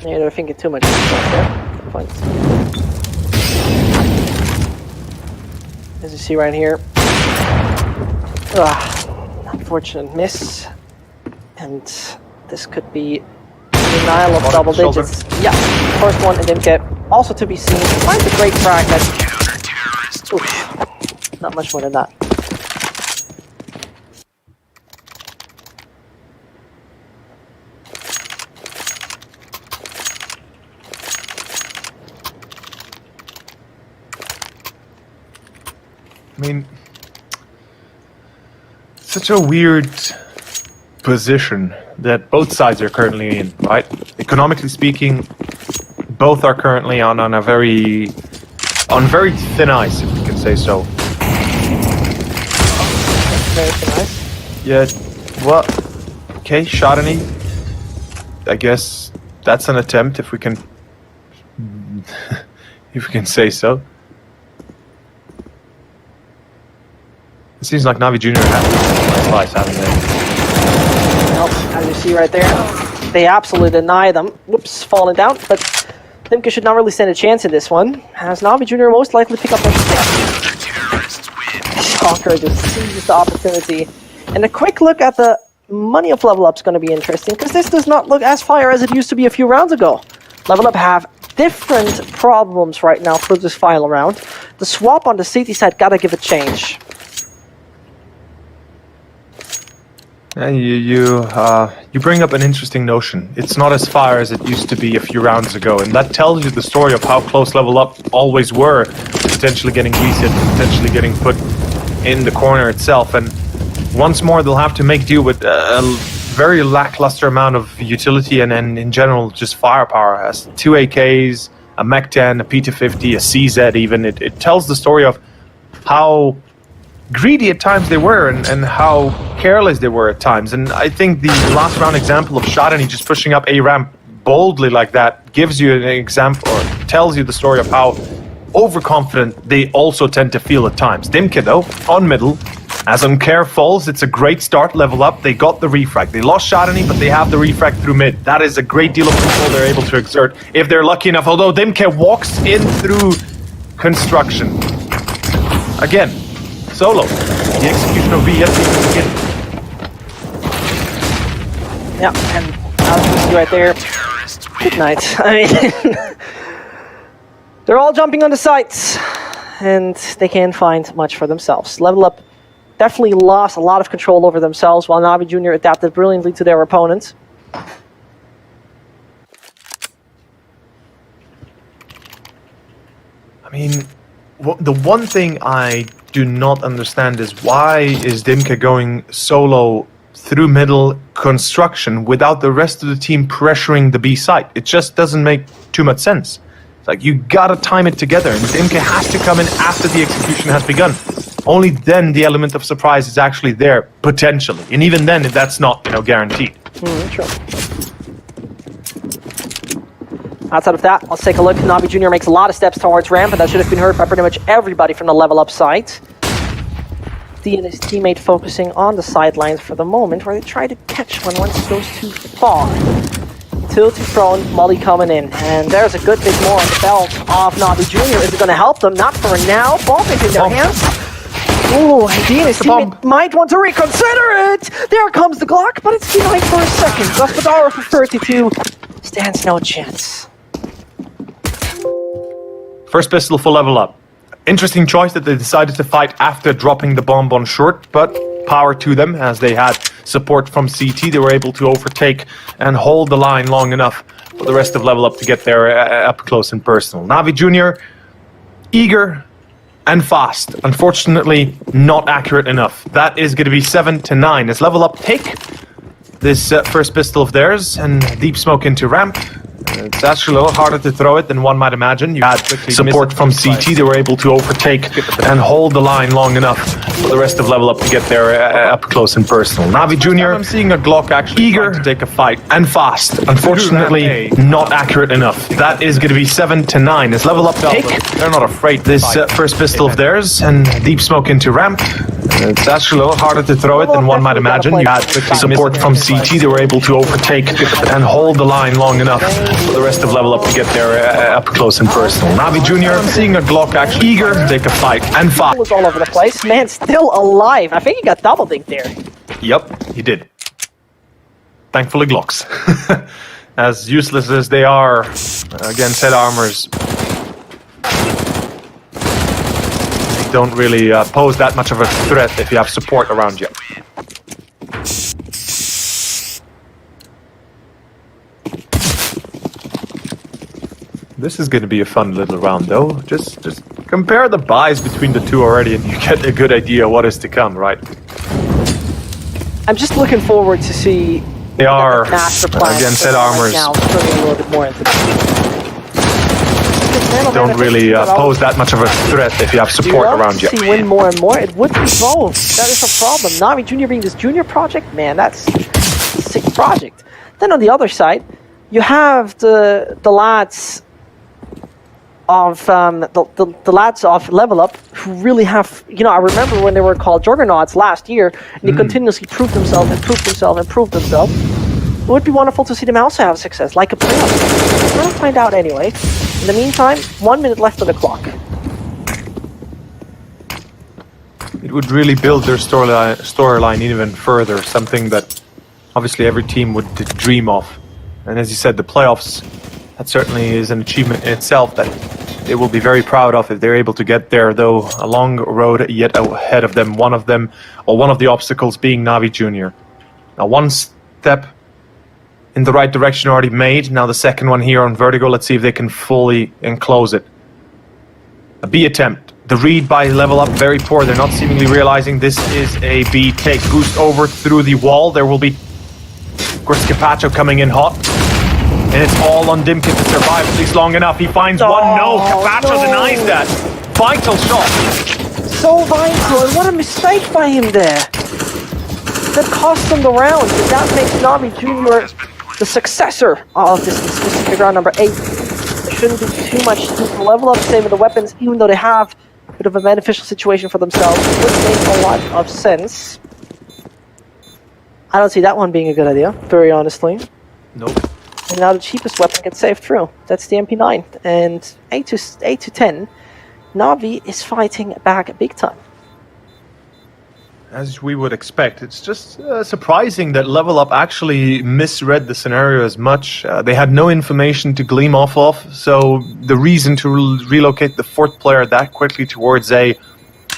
Yeah, they're thinking too much. Good point. As you see right here. Unfortunate miss. And this could be denial of double digits. Yeah, first one, and then get also to be seen. Finds a great frag. Oof, not much more than that. I mean, such a weird position that both sides are currently in, right? Economically speaking, both are currently on very thin ice, if we can say so. Very nice. Yeah, well, okay, Shadani. I guess that's an attempt, if we can, if we can say so. It seems like Navi Junior has a nice slice, haven't they? Nope, as you see right there, they absolutely deny them. Whoops, falling down, but Dimka should not really stand a chance in this one, as Navi Junior most likely pick up their stick. Shocker just seizes the opportunity. And a quick look at the money of Level Up is going to be interesting, because this does not look as fire as it used to be a few rounds ago. Level Up have different problems right now for this final round. The swap on the city side gotta give a change. And you bring up an interesting notion. It's not as fire as it used to be a few rounds ago, and that tells you the story of how close Level Up always were, potentially getting reset, potentially getting put in the corner itself. And once more, they'll have to make do with a very lackluster amount of utility and in general just firepower. As 2 AKs, a Mech-10, a P250, a CZ even. It tells the story of how greedy at times they were and how careless they were at times. And I think the last round example of Shadani just pushing up A-Ramp boldly like that gives you an example, or tells you the story of how overconfident they also tend to feel at times. Dimka, though, on middle, as on Care falls, it's a great start. Level Up, they got the refrag. They lost Shadani, but they have the refrag through mid. That is a great deal of control they're able to exert if they're lucky enough, although Dimka walks in through construction. Again, solo. The execution of B yet to begin. Yeah, and as you see right there, good night. I mean, they're all jumping on the sites, and they can't find much for themselves. Level Up definitely lost a lot of control over themselves, while Navi Junior adapted brilliantly to their opponents. I mean, the one thing I do not understand is why is Dimka going solo through middle construction without the rest of the team pressuring the B site? It just doesn't make too much sense. It's like, you gotta time it together, and Dimka has to come in after the execution has begun. Only then the element of surprise is actually there, potentially. And even then, that's not, guaranteed. True. Outside of that, let's take a look. Navi Junior makes a lot of steps towards ramp, and that should have been heard by pretty much everybody from the Level Up side. D and his teammate focusing on the sidelines for the moment, where they try to catch one once it goes too far. Tilty prone, Molly coming in, and there's a good bit more on the belt of Navi Junior. Is it going to help them? Not for now. Bomb is in their hands. Ooh, D and his teammate might want to reconsider it. There comes the Glock, but it's denied for a second. Gospodarov for 32 stands no chance. First pistol for level up. Interesting choice that they decided to fight after dropping the bomb on short, but power to them as they had support from CT. They were able to overtake and hold the line long enough for the rest of level up to get there up close and personal. Navi Junior, eager and fast. Unfortunately, not accurate enough. That is going to be 7 to 9 as level up take this first pistol of theirs and deep smoke into ramp. It's actually a little harder to throw it than one might imagine. You had support from CT. They were able to overtake and hold the line long enough for the rest of level up to get there up close and personal. Navi Junior, I'm seeing a Glock actually eager to take a fight and fast. Unfortunately, not accurate enough. That is going to be 7 to 9 as level up take. They're not afraid. This first pistol of theirs and deep smoke into ramp. It's actually a little harder to throw it than one might imagine. You had support from CT. They were able to overtake and hold the line long enough for the rest of level up to get there up close and personal. Navi Junior, I'm seeing a Glock actually eager to take a fight and fight. Was all over the place. Man, still alive. I think he got double dinked there. Yep, he did. Thankfully, Glocks. As useless as they are against head armors, they don't really pose that much of a threat if you have support around you. This is going to be a fun little round, though. Just compare the buys between the two already, and you get a good idea what is to come, right? I'm just looking forward to see. They are master plan against head armors. Now, turning a little bit more into don't really pose that much of a threat if you have support around you. See win more and more. It would be both. That is a problem. Navi Junior being this junior project, man, that's a sick project. Then on the other side, you have the lads of the lads of Level Up who really have, you know, I remember when they were called Juggernauts last year, and they continuously proved themselves. It would be wonderful to see them also have success, like a playoff. We're gonna find out anyway. In the meantime, 1 minute left on the clock. It would really build their storyline even further, something that obviously every team would dream of. And as you said, the playoffs, that certainly is an achievement in itself that they will be very proud of if they're able to get there, though a long road yet ahead of them, one of the obstacles being Navi Junior. Now one step in the right direction already made, now the second one here on Vertigo, let's see if they can fully enclose it. A B attempt. The read by Level Up, very poor. They're not seemingly realizing this is a B take. Boost over through the wall. There will be, of course, Capacho coming in hot. And it's all on Dimkit to survive at least long enough. He finds one. No, Capacho denies that. Vital shot. So vital, and what a mistake by him there. That cost him the round, and that makes Navi Junior the successor of this specific round number 8. There shouldn't be too much to Level Up, same with the weapons, even though they have a bit of a beneficial situation for themselves. It would make a lot of sense. I don't see that one being a good idea, very honestly. Nope. And now the cheapest weapon gets saved through. That's the MP9. And 8 to 10, Navi is fighting back big time. As we would expect, it's just surprising that Level Up actually misread the scenario as much. They had no information to gleam off of, so the reason to relocate the fourth player that quickly towards A,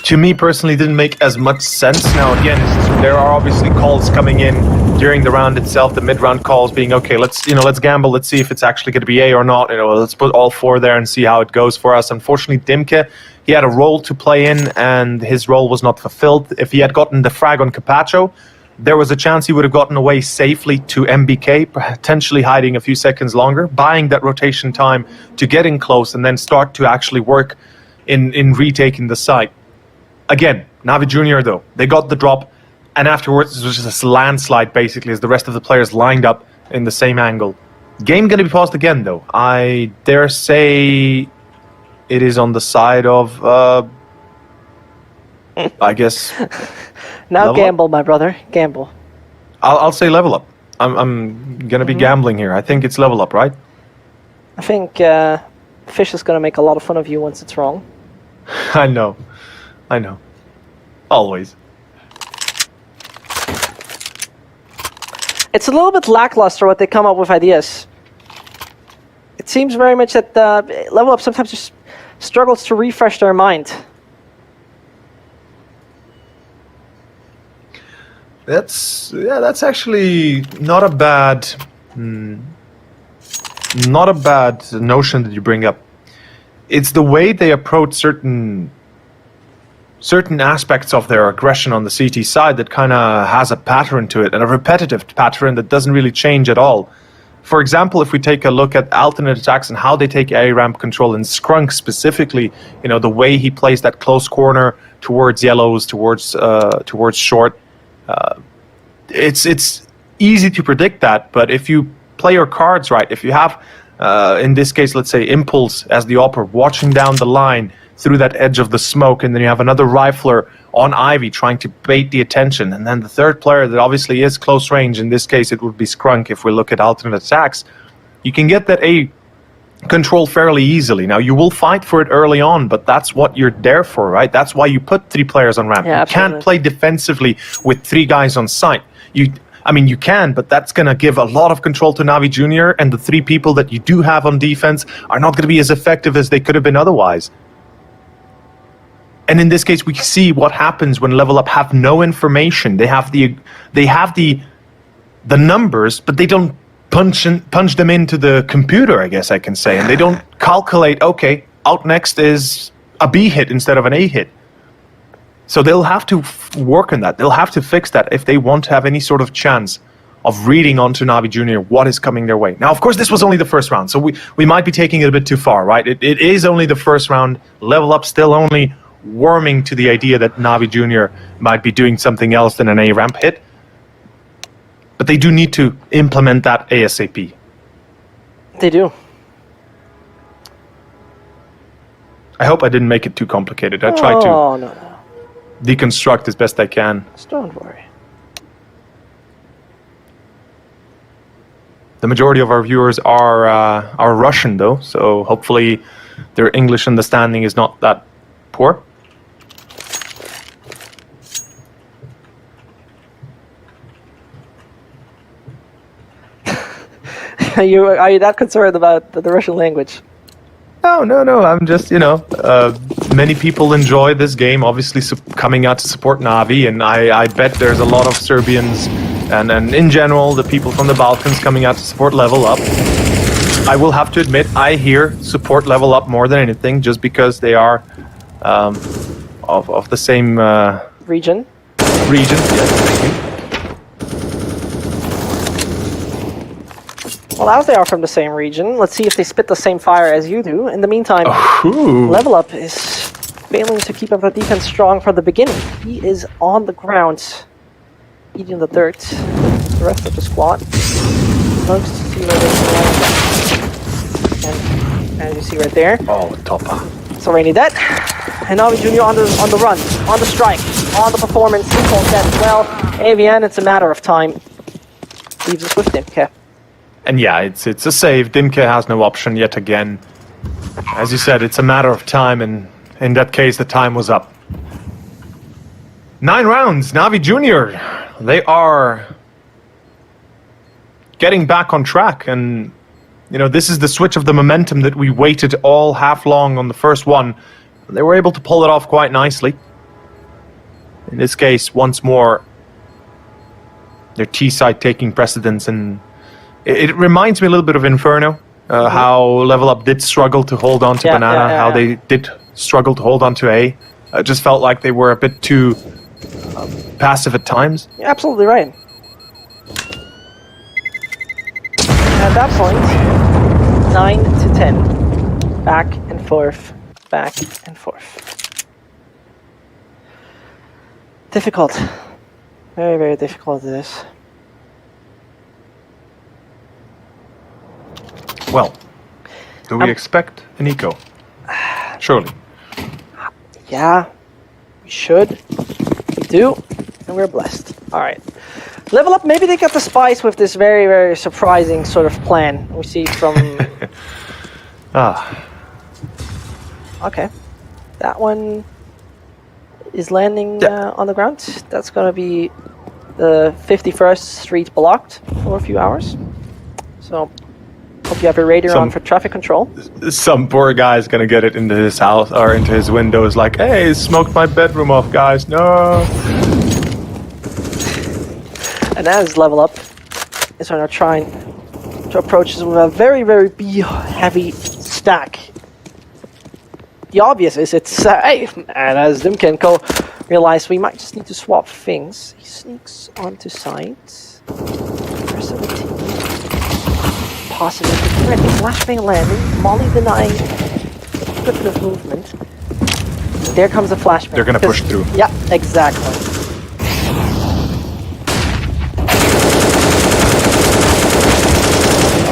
to me personally, didn't make as much sense. Now again, there are obviously calls coming in during the round itself, the mid-round calls being, okay, let's gamble, let's see if it's actually going to be A or not. Let's put all 4 there and see how it goes for us. Unfortunately, Dimke, he had a role to play in, and his role was not fulfilled. If he had gotten the frag on Capacho, there was a chance he would have gotten away safely to MBK, potentially hiding a few seconds longer, buying that rotation time to get in close and then start to actually work in retaking the site. Again, Navi Junior, though, they got the drop, and afterwards it was just a landslide, basically, as the rest of the players lined up in the same angle. Game going to be paused again, though. I dare say it is on the side of, I guess... Now gamble, my brother. Gamble. I'll say Level Up. I'm going to be gambling here. I think it's Level Up, right? I think Fish is going to make a lot of fun of you once it's wrong. I know. Always. It's a little bit lackluster what they come up with ideas. It seems very much that Level Up sometimes just struggles to refresh their mind. That's actually not a bad notion that you bring up. It's the way they approach certain aspects of their aggression on the CT side that kind of has a pattern to it, and a repetitive pattern that doesn't really change at all. For example, if we take a look at alternate attacks and how they take A ramp control, and Skrunk specifically, the way he plays that close corner towards yellows, towards short, it's easy to predict that. But if you play your cards right, if you have, in this case, let's say Impulse as the opera watching down the line through that edge of the smoke, and then you have another rifler on Ivy trying to bait the attention, and then the third player that obviously is close range, in this case it would be Skrunk if we look at alternate attacks, you can get that A control fairly easily. Now, you will fight for it early on, but that's what you're there for, right? That's why you put 3 players on ramp. Yeah, you absolutely. can't play defensively with 3 guys on site. You can, but that's going to give a lot of control to Navi Jr., and the 3 people that you do have on defense are not going to be as effective as they could have been otherwise. And in this case, we see what happens when lvlUp have no information. They have the numbers, but they don't punch them into the computer, I guess I can say, and they don't calculate. Okay, out next is a B hit instead of an A hit. So they'll have to work on that. They'll have to fix that if they want to have any sort of chance of reading onto Navi Jr. what is coming their way. Now, of course, this was only the first round, so we might be taking it a bit too far, right? It is only the first round. lvlUp still only warming to the idea that Navi Jr. might be doing something else than an A ramp hit. But they do need to implement that ASAP. They do. I hope I didn't make it too complicated. I tried to No. deconstruct as best I can. Just don't worry. The majority of our viewers are Russian, though, so hopefully their English understanding is not that poor. Are you that concerned about the Russian language? No. I'm just, many people enjoy this game, obviously coming out to support Navi, and I bet there's a lot of Serbians and in general, the people from the Balkans coming out to support lvlUp. I will have to admit, I hear support lvlUp more than anything, just because they are of the same Region? region. Yes, thank you. Well, as they are from the same region, let's see if they spit the same fire as you do. In the meantime, Ooh. lvlUp is failing to keep up the defense strong from the beginning. He is on the ground, eating the dirt. The rest of the squad looks to see where they can land. And as you see right there, Oh, Toppa. it's already dead. And Navi Jr. on the run, on the strike, on the performance. He's all dead as well. AVN, it's a matter of time. Leaves us with Dimke. And yeah, it's a save. Dimke has no option yet again. As you said, it's a matter of time, and in that case, the time was up. 9 rounds, Navi Jr. They are getting back on track, and this is the switch of the momentum that we waited all half long on the first one. They were able to pull it off quite nicely. In this case, once more, their T side taking precedence, and it reminds me a little bit of Inferno, how lvlUp did struggle to hold on to Banana, how they did struggle to hold on to A. It just felt like they were a bit too passive at times. You're absolutely right. At that point, 9 to 10. Back and forth, back and forth. Difficult. Very, very difficult it is. Well, do we expect an eco? Surely. Yeah, we should. We do, and we're blessed. Alright. lvlUp, maybe they got the spice with this very, very surprising sort of plan. We see from... Okay. That one is landing on the ground. That's going to be the 51st Street blocked for a few hours. So, Hope you have your radar on for traffic control. Some poor guy's gonna get it into his house or into his windows like, hey, smoked my bedroom off, guys. No. And as level up is now trying to approach this with a very, very B-heavy stack. The obvious is it's safe, and as Dimkenko realized we might just need to swap things, he sneaks onto site. Rest of the team. Possibly ready. Flashbang landing, Molly denying good bit of movement. There comes a flashbang. They're gonna push through. Yeah, exactly.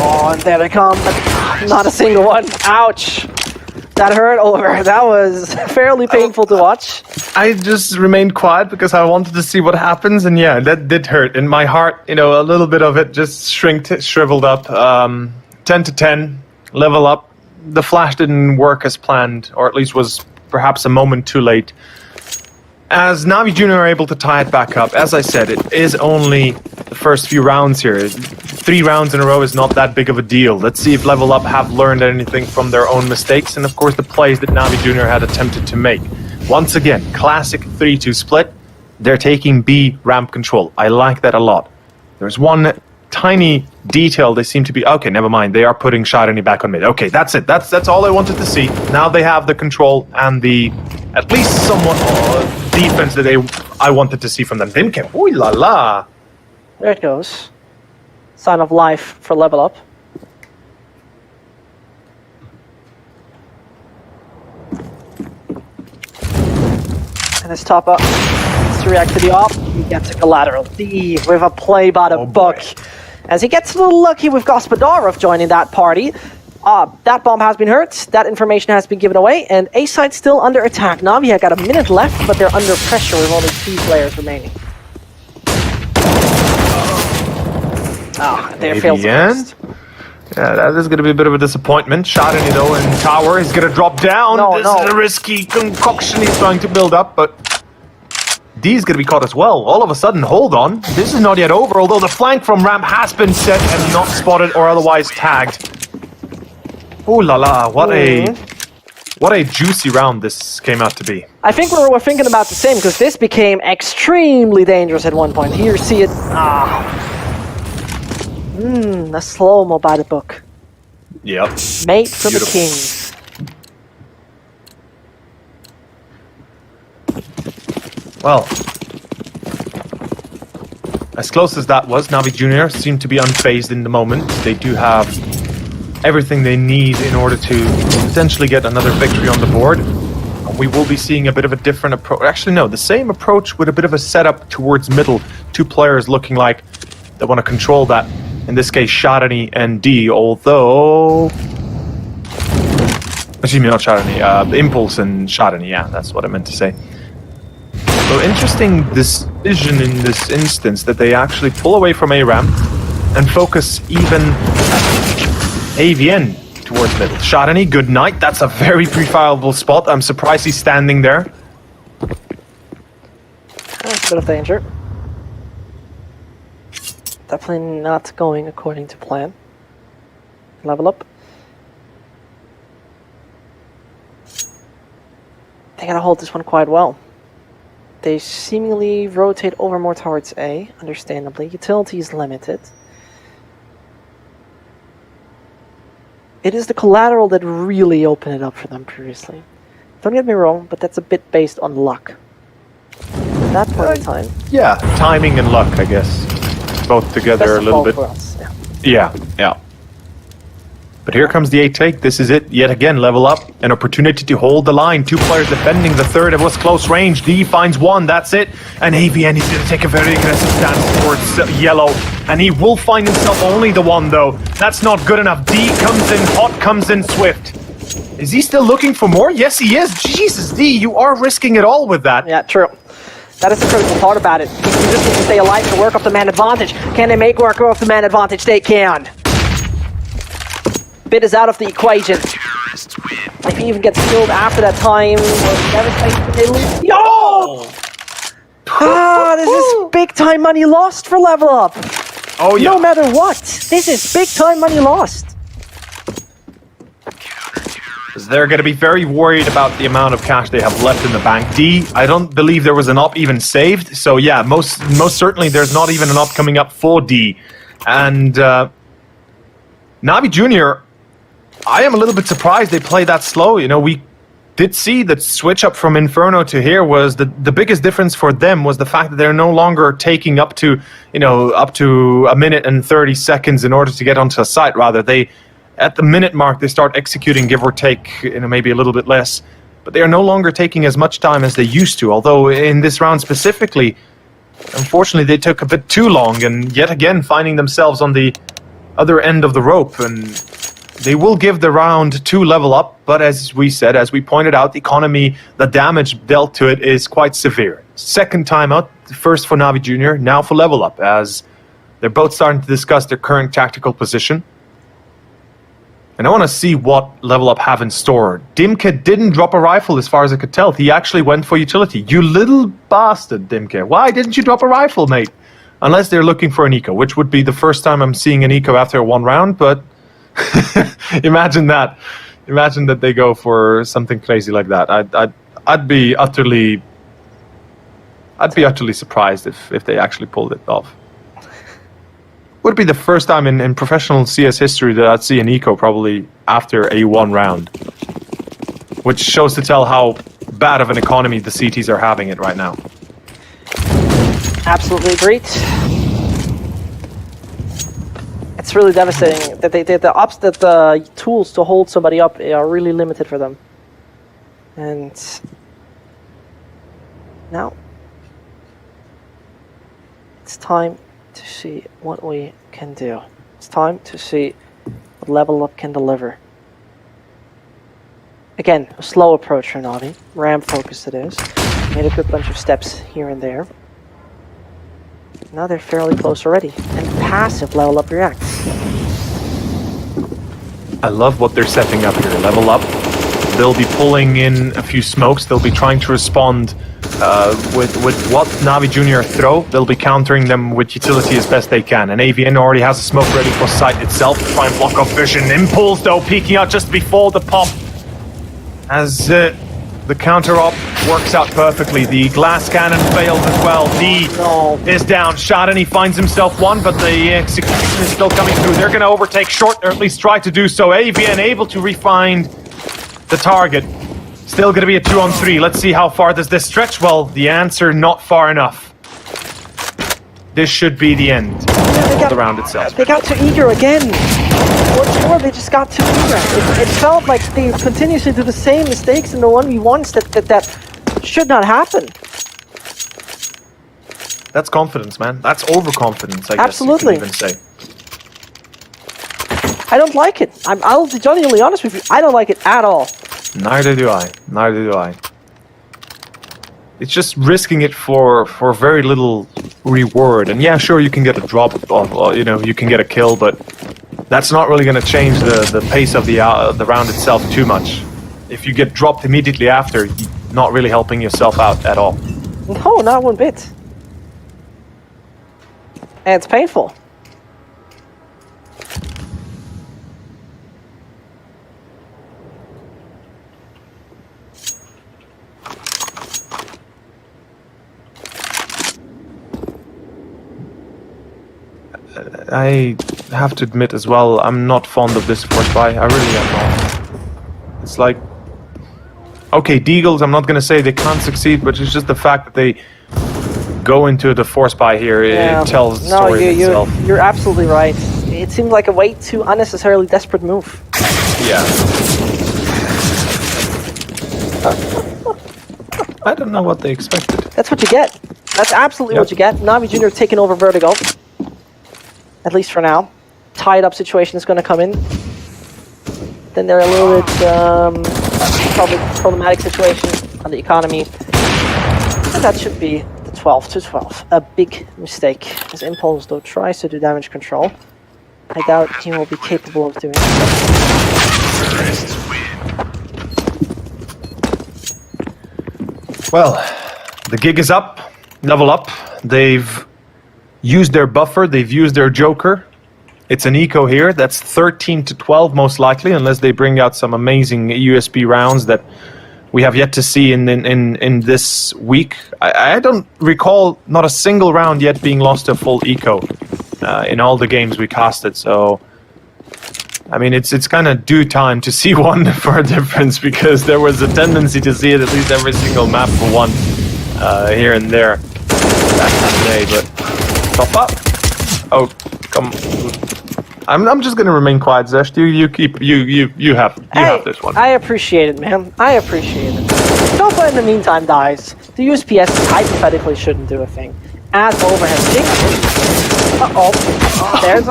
Oh, and there they come. Not a single one. Ouch. That hurt over. That was fairly painful to watch. I just remained quiet because I wanted to see what happens, and yeah, that did hurt. In my heart, a little bit of it just shriveled up. 10 to 10, level up. The flash didn't work as planned, or at least was perhaps a moment too late. As Navi Jr. are able to tie it back up, as I said, it is only the first few rounds here. 3 rounds in a row is not that big of a deal. Let's see if Level Up have learned anything from their own mistakes and, of course, the plays that Navi Jr. had attempted to make. Once again, classic 3-2 split. They're taking B ramp control. I like that a lot. There's one tiny detail they seem to be... Okay, never mind. They are putting Sharani back on mid. Okay, that's it. That's all I wanted to see. Now they have the control and the... At least somewhat defense that I wanted to see from them. Dimken, ooh la la. There it goes. Sign of life for Level Up. And his top up needs to react to the op. He gets a collateral D with a play by the book. As he gets a little lucky with Gospodarov joining that party. That bomb has been hurt, that information has been given away, and A side still under attack. Navi got a minute left, but they're under pressure with only 2 players remaining. They failed the first. Yeah, that is going to be a bit of a disappointment. Sharani, though, in tower, he's going to drop down. This is a risky concoction he's trying to build up, but D is going to be caught as well. All of a sudden, hold on, this is not yet over, although the flank from ramp has been set and not spotted or otherwise tagged. Ooh la la, what a juicy round this came out to be. I think we're thinking about the same, because this became extremely dangerous at one point. Here, see it. A slow-mo by the book. Yep. Mate for the Kings. Well, as close as that was, Navi Jr. seemed to be unfazed in the moment. They do have everything they need in order to potentially get another victory on the board. We will be seeing a bit of a different approach. Actually, no, the same approach with a bit of a setup towards middle. 2 players looking like they want to control that. In this case, Sharani and D, although... Excuse me, not Sharani. Impulse and Sharani, yeah, that's what I meant to say. So interesting decision in this instance that they actually pull away from A ramp and focus even AVN towards middle. Sharani, good night. That's a very prefiable spot. I'm surprised he's standing there. That's a bit of danger. Definitely not going according to plan. Level Up. They gotta hold this one quite well. They seemingly rotate over more towards A, understandably. Utility is limited. It is the collateral that really opened it up for them previously. Don't get me wrong, but that's a bit based on luck. At that point in time. Yeah, timing and luck, I guess. Both together a little bit. For us, yeah. But here comes the A take. This is it. Yet again, Level Up. An opportunity to hold the line. 2 players defending. The third, it was close range. D finds 1. That's it. And AVN, he's going to take a very aggressive stance towards yellow. And he will find himself only the 1, though. That's not good enough. D comes in hot, comes in swift. Is he still looking for more? Yes, he is. Jesus, D, you are risking it all with that. Yeah, true. That is the critical part about it. You just need to stay alive to work off the man advantage. Can they make work off the man advantage? They can. Bit is out of the equation. If he even gets killed after that time, they lose. Yo! This is big time money lost for Level Up. Oh yeah. No matter what, this is big time money lost. They're going to be very worried about the amount of cash they have left in the bank. D, I don't believe there was an op even saved. So yeah, most certainly there's not even an op coming up for D. And Navi Junior, I am a little bit surprised they play that slow. You know, we did see that switch up from Inferno to here was the biggest difference for them was the fact that they're no longer taking up to a minute and 30 seconds in order to get onto a site. Rather, they at the minute mark they start executing, give or take, maybe a little bit less. But they are no longer taking as much time as they used to. Although in this round specifically, unfortunately, they took a bit too long, and yet again finding themselves on the other end of the rope. And they will give the round 2 level up, but as we said, as we pointed out, the economy, the damage dealt to it is quite severe. Second time out, first for Navi Junior, now for level up, as they're both starting to discuss their current tactical position. And I want to see what level up have in store. Dimke didn't drop a rifle as far as I could tell. He actually went for utility. You little bastard, Dimke. Why didn't you drop a rifle, mate? Unless they're looking for an eco, which would be the first time I'm seeing an eco after 1 round, but imagine that. Imagine that they go for something crazy like that. I'd be utterly surprised if they actually pulled it off. Would be the first time in professional CS history that I'd see an eco probably after a 1 round, which shows to tell how bad of an economy the CTs are having it right now. Absolutely agreed. It's really devastating that the tools to hold somebody up are really limited for them. And now it's time to see what we can do. It's time to see what level up can deliver. Again, a slow approach for Navi. Ramp focused it is. Made a good bunch of steps here and there. Now they're fairly close already. And passive level up reacts. I love what they're setting up here. Level up. They'll be pulling in a few smokes. They'll be trying to respond with what Navi Junior throw. They'll be countering them with utility as best they can. And AVN already has a smoke ready for site itself to try and block off vision. Impulse though peeking out just before the pop. As the counter-op works out perfectly. The glass cannon fails as well. D is down. Shot and he finds himself one, but the execution is still coming through. They're going to overtake short, or at least try to do so. AVN able to refine the target. Still going to be a 2-on-3. Let's see how far does this stretch. Well, the answer, not far enough. This should be the end of the round itself. They got too eager again. Once more, they just got too eager. It felt like they continuously do the same mistakes in the 1v1s that should not happen. That's confidence, man. That's overconfidence, I guess Absolutely. you could even say. I don't like it. I'll be genuinely honest with you. I don't like it at all. Neither do I. Neither do I. It's just risking it for very little reward. And yeah, sure, you can get a drop, or you can get a kill, but that's not really going to change the pace of the round itself too much. If you get dropped immediately after, you're not really helping yourself out at all. No, not one bit. And it's painful. I have to admit as well, I'm not fond of this force buy. I really am not. It's like, okay, Deagles, I'm not going to say they can't succeed, but it's just the fact that they go into the force buy here, it tells the story itself. You're absolutely right. It seemed like a way too unnecessarily desperate move. Yeah. I don't know what they expected. That's what you get. That's absolutely what you get. Navi Junior taking over Vertigo. At least for now. Tied up situation is going to come in. Then they're a little bit probably problematic situation on the economy. And that should be the 12-12. A big mistake. As Impulse though tries to do damage control. I doubt he will be capable of doing that. Well, the gig is up. Level up. They've used their buffer, they've used their joker. It's an eco here. That's 13 to 12 most likely, unless they bring out some amazing USB rounds that we have yet to see in this week. I don't recall not a single round yet being lost to full eco in all the games we casted. So, I mean, it's kind of due time to see one for a difference, because there was a tendency to see it at least every single map for one here and there back in the day. But top up. Oh, come. I'm just gonna remain quiet, Zesh. You have this one. I appreciate it, man. I appreciate it. Sofa in the meantime dies. The USPS hypothetically shouldn't do a thing. As overhead six. There's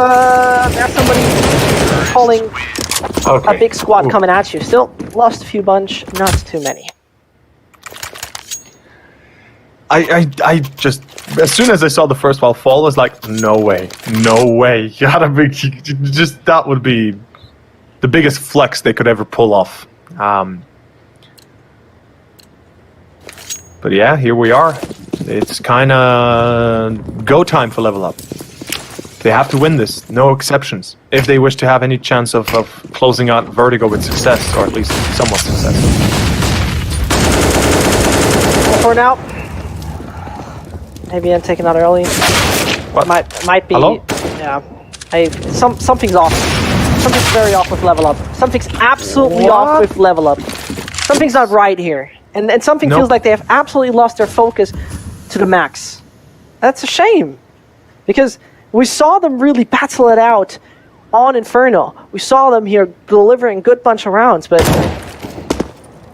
somebody calling a big squad coming at you. Still lost a few bunch, not too many. I just, as soon as I saw the first wall fall, I was like, no way. You gotta be, just, that would be the biggest flex they could ever pull off. But yeah, here we are. It's kind of go time for Level Up. They have to win this, no exceptions, if they wish to have any chance of closing out Vertigo with success, or at least somewhat success. Well, for now, maybe I'm taking out early. What? Might be. Hello? Yeah. Something's off. Something's very off with Level Up. Something's absolutely off with Level Up. Something's not right here. And something feels like they have absolutely lost their focus to the max. That's a shame. Because we saw them really battle it out on Inferno. We saw them here delivering a good bunch of rounds, but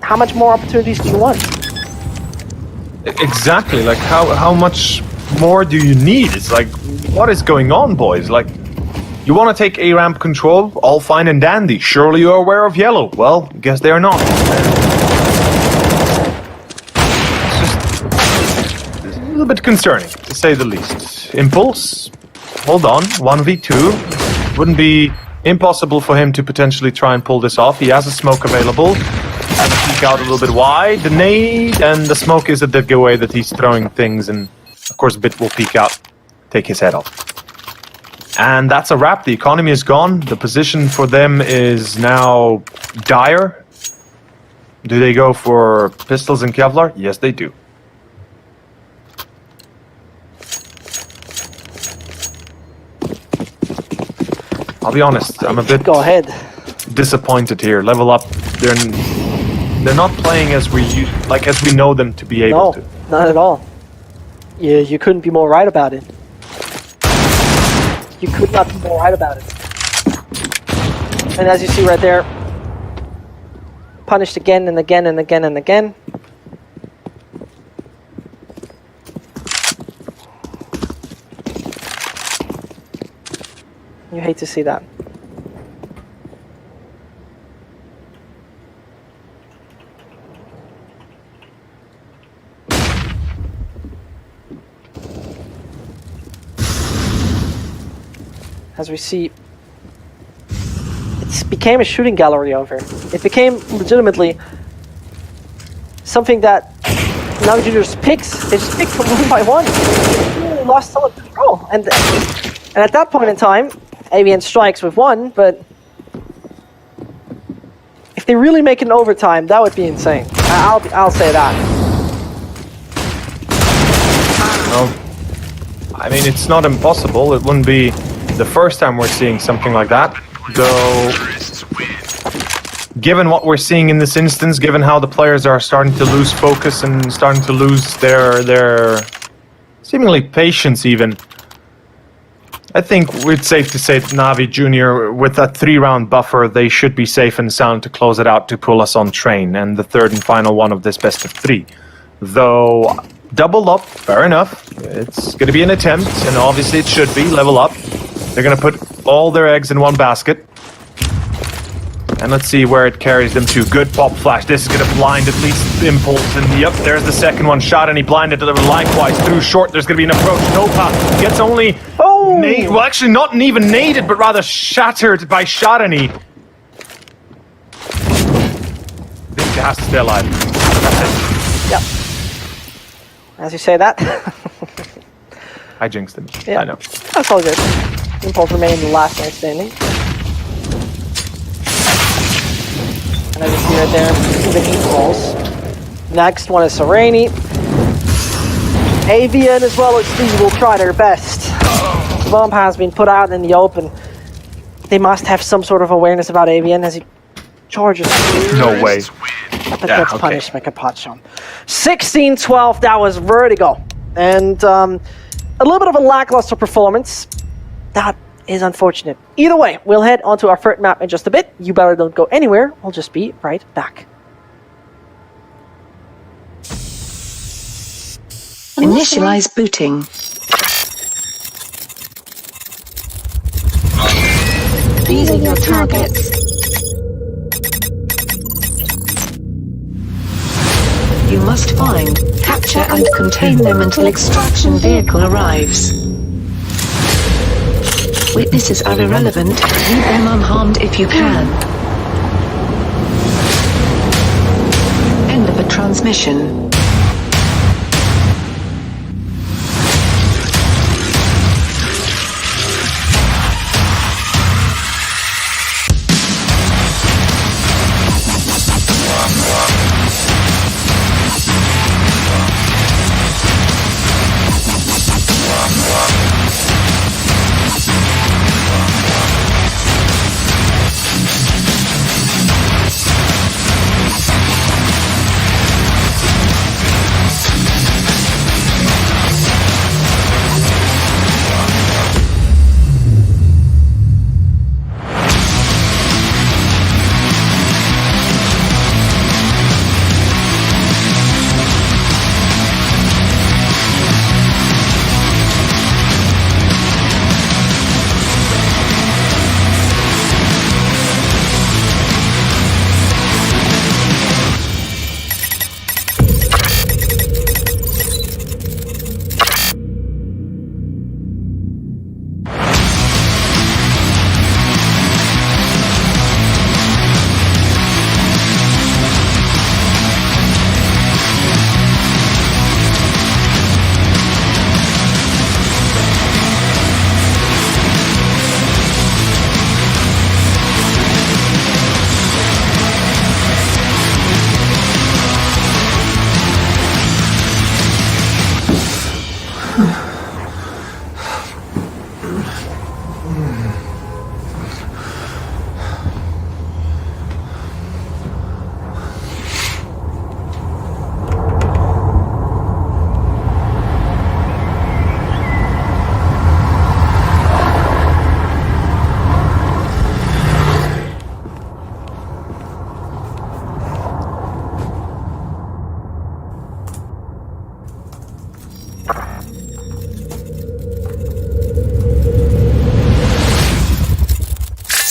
how much more opportunities do you want? Exactly, like how much more do you need? It's like, what is going on, boys? Like, you want to take A ramp control, all fine and dandy. Surely you're aware of yellow. Well, guess they are not. It's a little bit concerning, to say the least. Impulse, hold on, 1v2. Wouldn't be impossible for him to potentially try and pull this off. He has a smoke available. And peek out a little bit wide, the nade, and the smoke is a giveaway that he's throwing things, and of course Bit will peek out, take his head off. And that's a wrap. The economy is gone. The position for them is now dire. Do they go for pistols and Kevlar? Yes, they do. I'll be honest, I'm a bit disappointed here. Level Up, they're not playing as we know them to be able to. No, not at all. You couldn't be more right about it. You could not be more right about it. And as you see right there, punished again and again and again and again. You hate to see that. As we see, it became a shooting gallery over. It became legitimately something that now Juniors picks. They just pick from one by one. They really lost some of control. And at that point in time, ABN strikes with one, but if they really make it an overtime, that would be insane. I'll say that. No, I mean, it's not impossible. It wouldn't be the first time we're seeing something like that, though. Given what we're seeing in this instance, given how the players are starting to lose focus and starting to lose their seemingly patience even, I think it's safe to say that Navi Junior, with that 3-round buffer, they should be safe and sound to close it out to pull us on train, and the third and final one of this best of 3. Though, double up, fair enough. It's going to be an attempt, and obviously it should be, level up. They're going to put all their eggs in one basket. And let's see where it carries them to. Good pop flash. This is going to blind at least Impulse. And yep, there's the second one shot, and he blinded to the likewise through short. There's going to be an approach. No path. Gets only... well, actually not even naded, but rather shattered by shot, and he... I think he has to stay alive. That's it. Yep. As you say that. I jinxed him. Yeah. I know. That's all good. Impulse remaining the last man standing. And as you see right there, even Impulse. Next one is Sereni. Avian as well as Steve will try their best. Bomb has been put out in the open. They must have some sort of awareness about Avian as he charges. No way. But that's punished by Capaccio. 16-12, that was Vertigo. And a little bit of a lackluster performance. That is unfortunate. Either way, we'll head onto our third map in just a bit. You better don't go anywhere. We'll just be right back. Initialize booting. These are your targets. You must find, capture and contain them until extraction vehicle arrives. Witnesses are irrelevant. Leave them unharmed if you can. End of a transmission.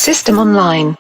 System online.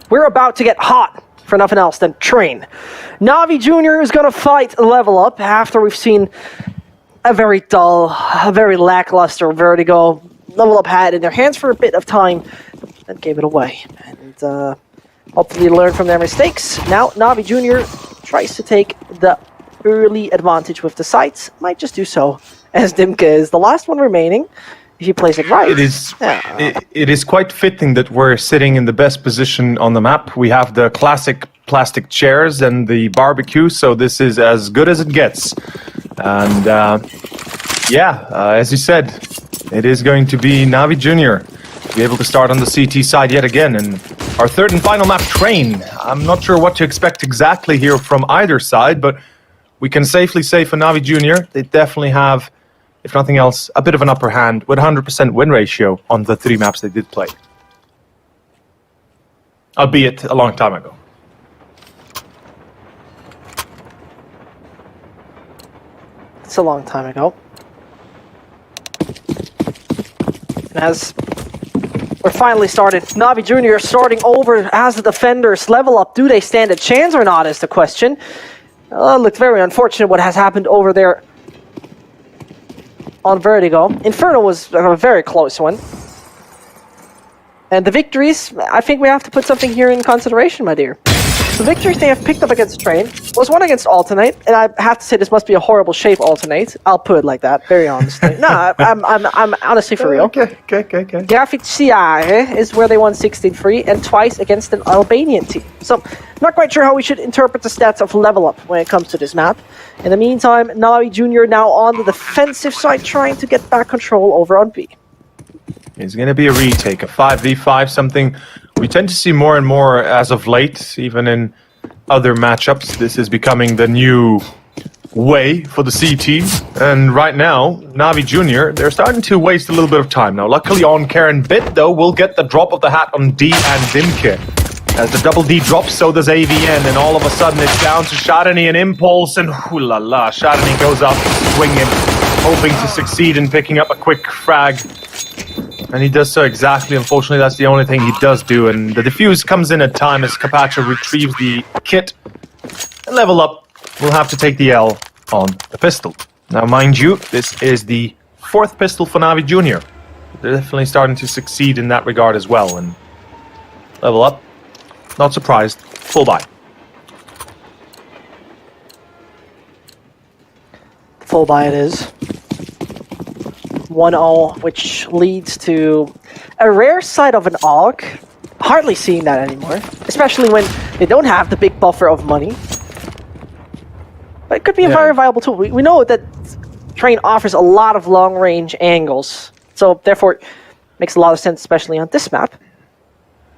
We're about to get hot for nothing else than train. Navi Jr. is going to fight Level Up after we've seen a very dull, a very lackluster Vertigo. Level Up had in their hands for a bit of time, then gave it away. And hopefully learn from their mistakes. Now Navi Jr. tries to take the early advantage with the sights. Might just do so, as Dimka is the last one remaining. If he plays it right. It is quite fitting that we're sitting in the best position on the map. We have the classic plastic chairs and the barbecue, so this is as good as it gets. And as you said, it is going to be Navi Jr. be able to start on the CT side yet again. And our third and final map, Train. I'm not sure what to expect exactly here from either side, but we can safely say for Navi Jr., they definitely have, if nothing else, a bit of an upper hand with 100% win ratio on the 3 maps they did play. Albeit a long time ago. It's a long time ago. And as we're finally started, Navi Jr. starting over as the defenders. Level Up, do they stand a chance or not is the question. Looked very unfortunate what has happened over there on Vertigo. Inferno was a very close one. And the victories, I think we have to put something here in consideration, my dear. The victories they have picked up against Train was one against Alternate, and I have to say this must be a horrible shape, Alternate. I'll put it like that, very honestly. No, I'm honestly for real. Okay. Graficia is where they won 16-3, and twice against an Albanian team. So, not quite sure how we should interpret the stats of Level Up when it comes to this map. In the meantime, Navi Jr. now on the defensive side, trying to get back control over on B. It's going to be a retake, a 5v5, something we tend to see more and more as of late, even in other matchups. This is becoming the new way for the C team. And right now, Navi Jr., they're starting to waste a little bit of time now. Luckily on Karen Bit, though, will get the drop of the hat on D and Dimke. As the double D drops, so does AVN, and all of a sudden it's down to Shadani and Impulse, and ooh la la, Shadani goes up swinging, hoping to succeed in picking up a quick frag. And he does so exactly. Unfortunately, that's the only thing he does do. And the defuse comes in at time as Carpaccio retrieves the kit. And level up will have to take the L on the pistol. Now, mind you, this is the 4th pistol for Navi Junior. They're definitely starting to succeed in that regard as well. And level up, not surprised, full buy. Full buy it is. 1-0, which leads to a rare sight of an AUG. Hardly seeing that anymore, especially when they don't have the big buffer of money. But it could be a very viable tool. We know that Train offers a lot of long-range angles, so therefore it makes a lot of sense, especially on this map.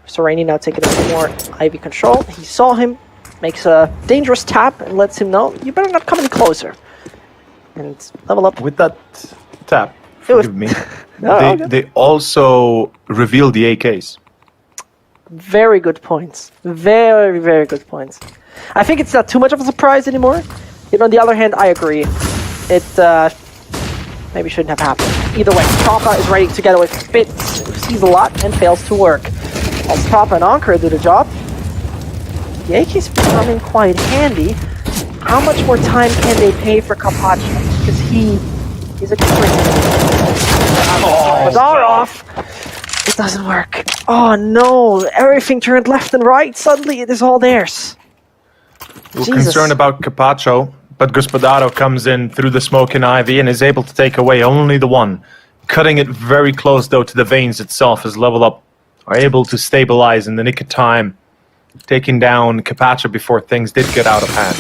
Sereni now taking a bit more Ivy control. He saw him, makes a dangerous tap, and lets him know, you better not come any closer. And level up. With that tap, forgive me, No, they also reveal the AKs. Very good points. Very, very good points. I think it's not too much of a surprise anymore. Yet on the other hand, I agree. It maybe shouldn't have happened. Either way, Papa is ready to get away with Spitz, who sees a lot and fails to work. As Papa and Ankara do the job, the AK's becoming quite handy. How much more time can they pay for Carpaccio? Because he's a Bizarre off. It doesn't work. Oh no, everything turned left and right. Suddenly it is all theirs. We're Jesus. concerned about Carpaccio, but Gospodaro comes in through the smoke and Ivy and is able to take away only the one. Cutting it very close though to the veins itself as level up are able to stabilize in the nick of time, taking down Carpaccio before things did get out of hand.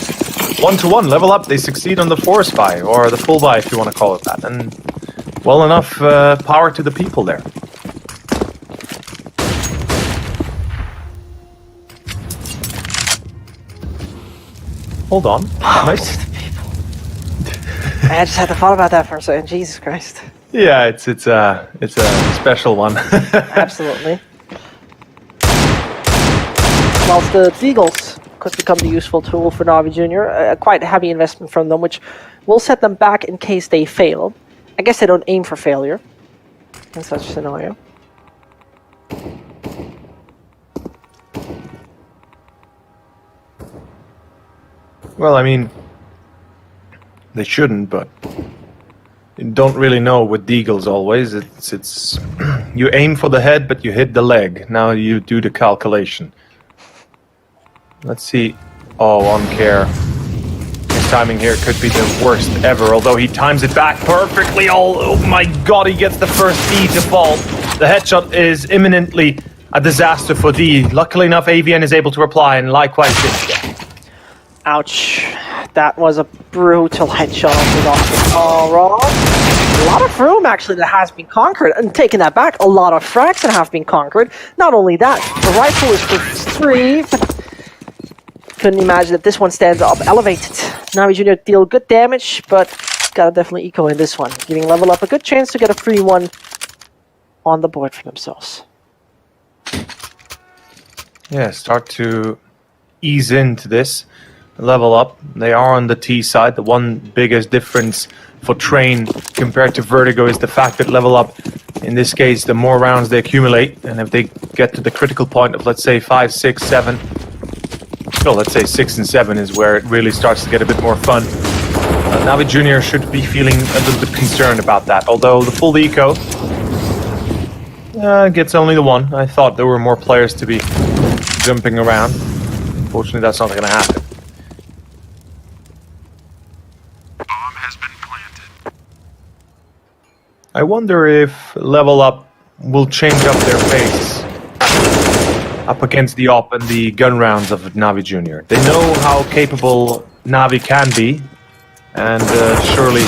1-1, level up, they succeed on the forest buy, or the full buy if you want to call it that, and well enough power to the people there. Hold on. Nice. I just had to thought about that for a second. Jesus Christ. Yeah, it's a special one. Absolutely. Whilst the Deagles could become the useful tool for Navi Junior, a quite heavy investment from them, which will set them back in case they fail. I guess they don't aim for failure in such a scenario. Well, I mean, they shouldn't, but you don't really know with Deagles always. It's you aim for the head, but you hit the leg. Now you do the calculation. Let's see. Oh, on care. His timing here could be the worst ever, although he times it back perfectly. Oh my god, he gets the first D to fall. The headshot is imminently a disaster for D. Luckily enough, AVN is able to reply, and likewise this. Ouch. That was a brutal headshot off all wrong. A lot of room actually that has been conquered, and taking that back, a lot of frags that have been conquered. Not only that, the rifle is for 3, but couldn't imagine that this one stands up elevated. Navi Junior deal good damage, but gotta definitely eco in this one, giving level up a good chance to get a free one on the board for themselves. Yeah, start to ease into this. Level up. They are on the T side. The one biggest difference for Train compared to Vertigo is the fact that level up, in this case, the more rounds they accumulate, and if they get to the critical point of, let's say, 5, 6, 7, no, let's say 6 and 7 is where it really starts to get a bit more fun. Navi Junior should be feeling a little bit concerned about that, although the full eco gets only the one. I thought there were more players to be jumping around. Unfortunately, that's not going to happen. I wonder if level up will change up their pace up against the op and the gun rounds of Navi Junior. They know how capable Navi can be, and surely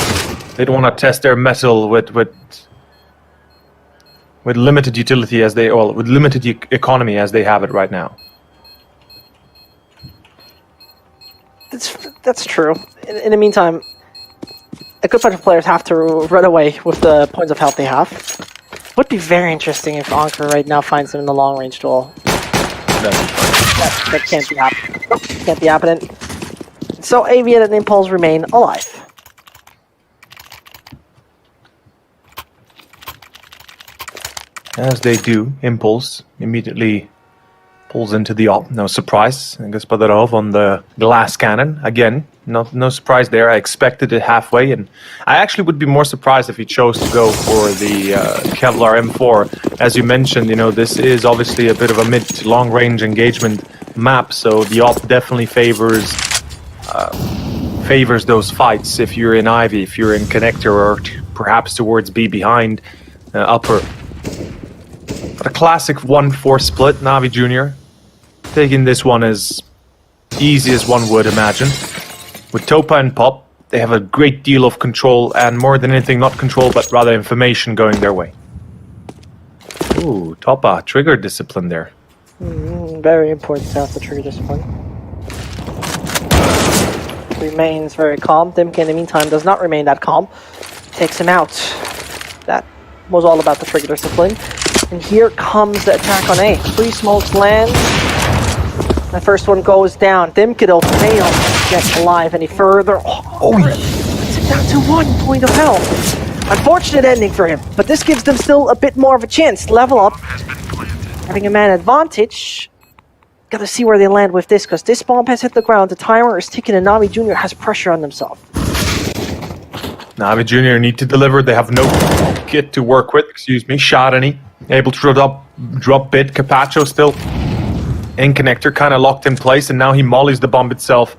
they don't want to test their mettle with limited utility as they, well, with limited economy as they have it right now. That's true. In the meantime, a good bunch of players have to run away with the points of health they have. Would be very interesting if Ankara right now finds them in the long-range duel. That can't be happening. Nope, can't be happening. So Avian and Impulse remain alive. As they do, Impulse immediately pulls into the op. No surprise. Gospodarov on the glass cannon. Again, no surprise there. I expected it halfway, and I actually would be more surprised if he chose to go for the Kevlar M4. As you mentioned, this is obviously a bit of a mid to long range engagement map, so the op definitely favors those fights if you're in Ivy, if you're in Connector, or perhaps towards B behind upper. But a classic 1-4 split, Navi Jr. taking this one as easy as one would imagine. With Topa and Pop, they have a great deal of control, and more than anything, not control, but rather information going their way. Ooh, Topa, trigger discipline there. Very important to have the trigger discipline. Remains very calm. Dimka, in the meantime, does not remain that calm. Takes him out. That was all about the trigger discipline. And here comes the attack on A. 3 smokes land. The first one goes down. Dimka, though, fails to get alive any further. Puts it down to 1 point of health. Unfortunate ending for him, but this gives them still a bit more of a chance. Level up, having a man advantage. Gotta see where they land with this, because this bomb has hit the ground. The timer is ticking, and Navi Jr. has pressure on himself. Navi Jr. need to deliver. They have no kit to work with. Sharani able to drop bit. Capacho still in Connector, kind of locked in place, and now he mollies the bomb itself,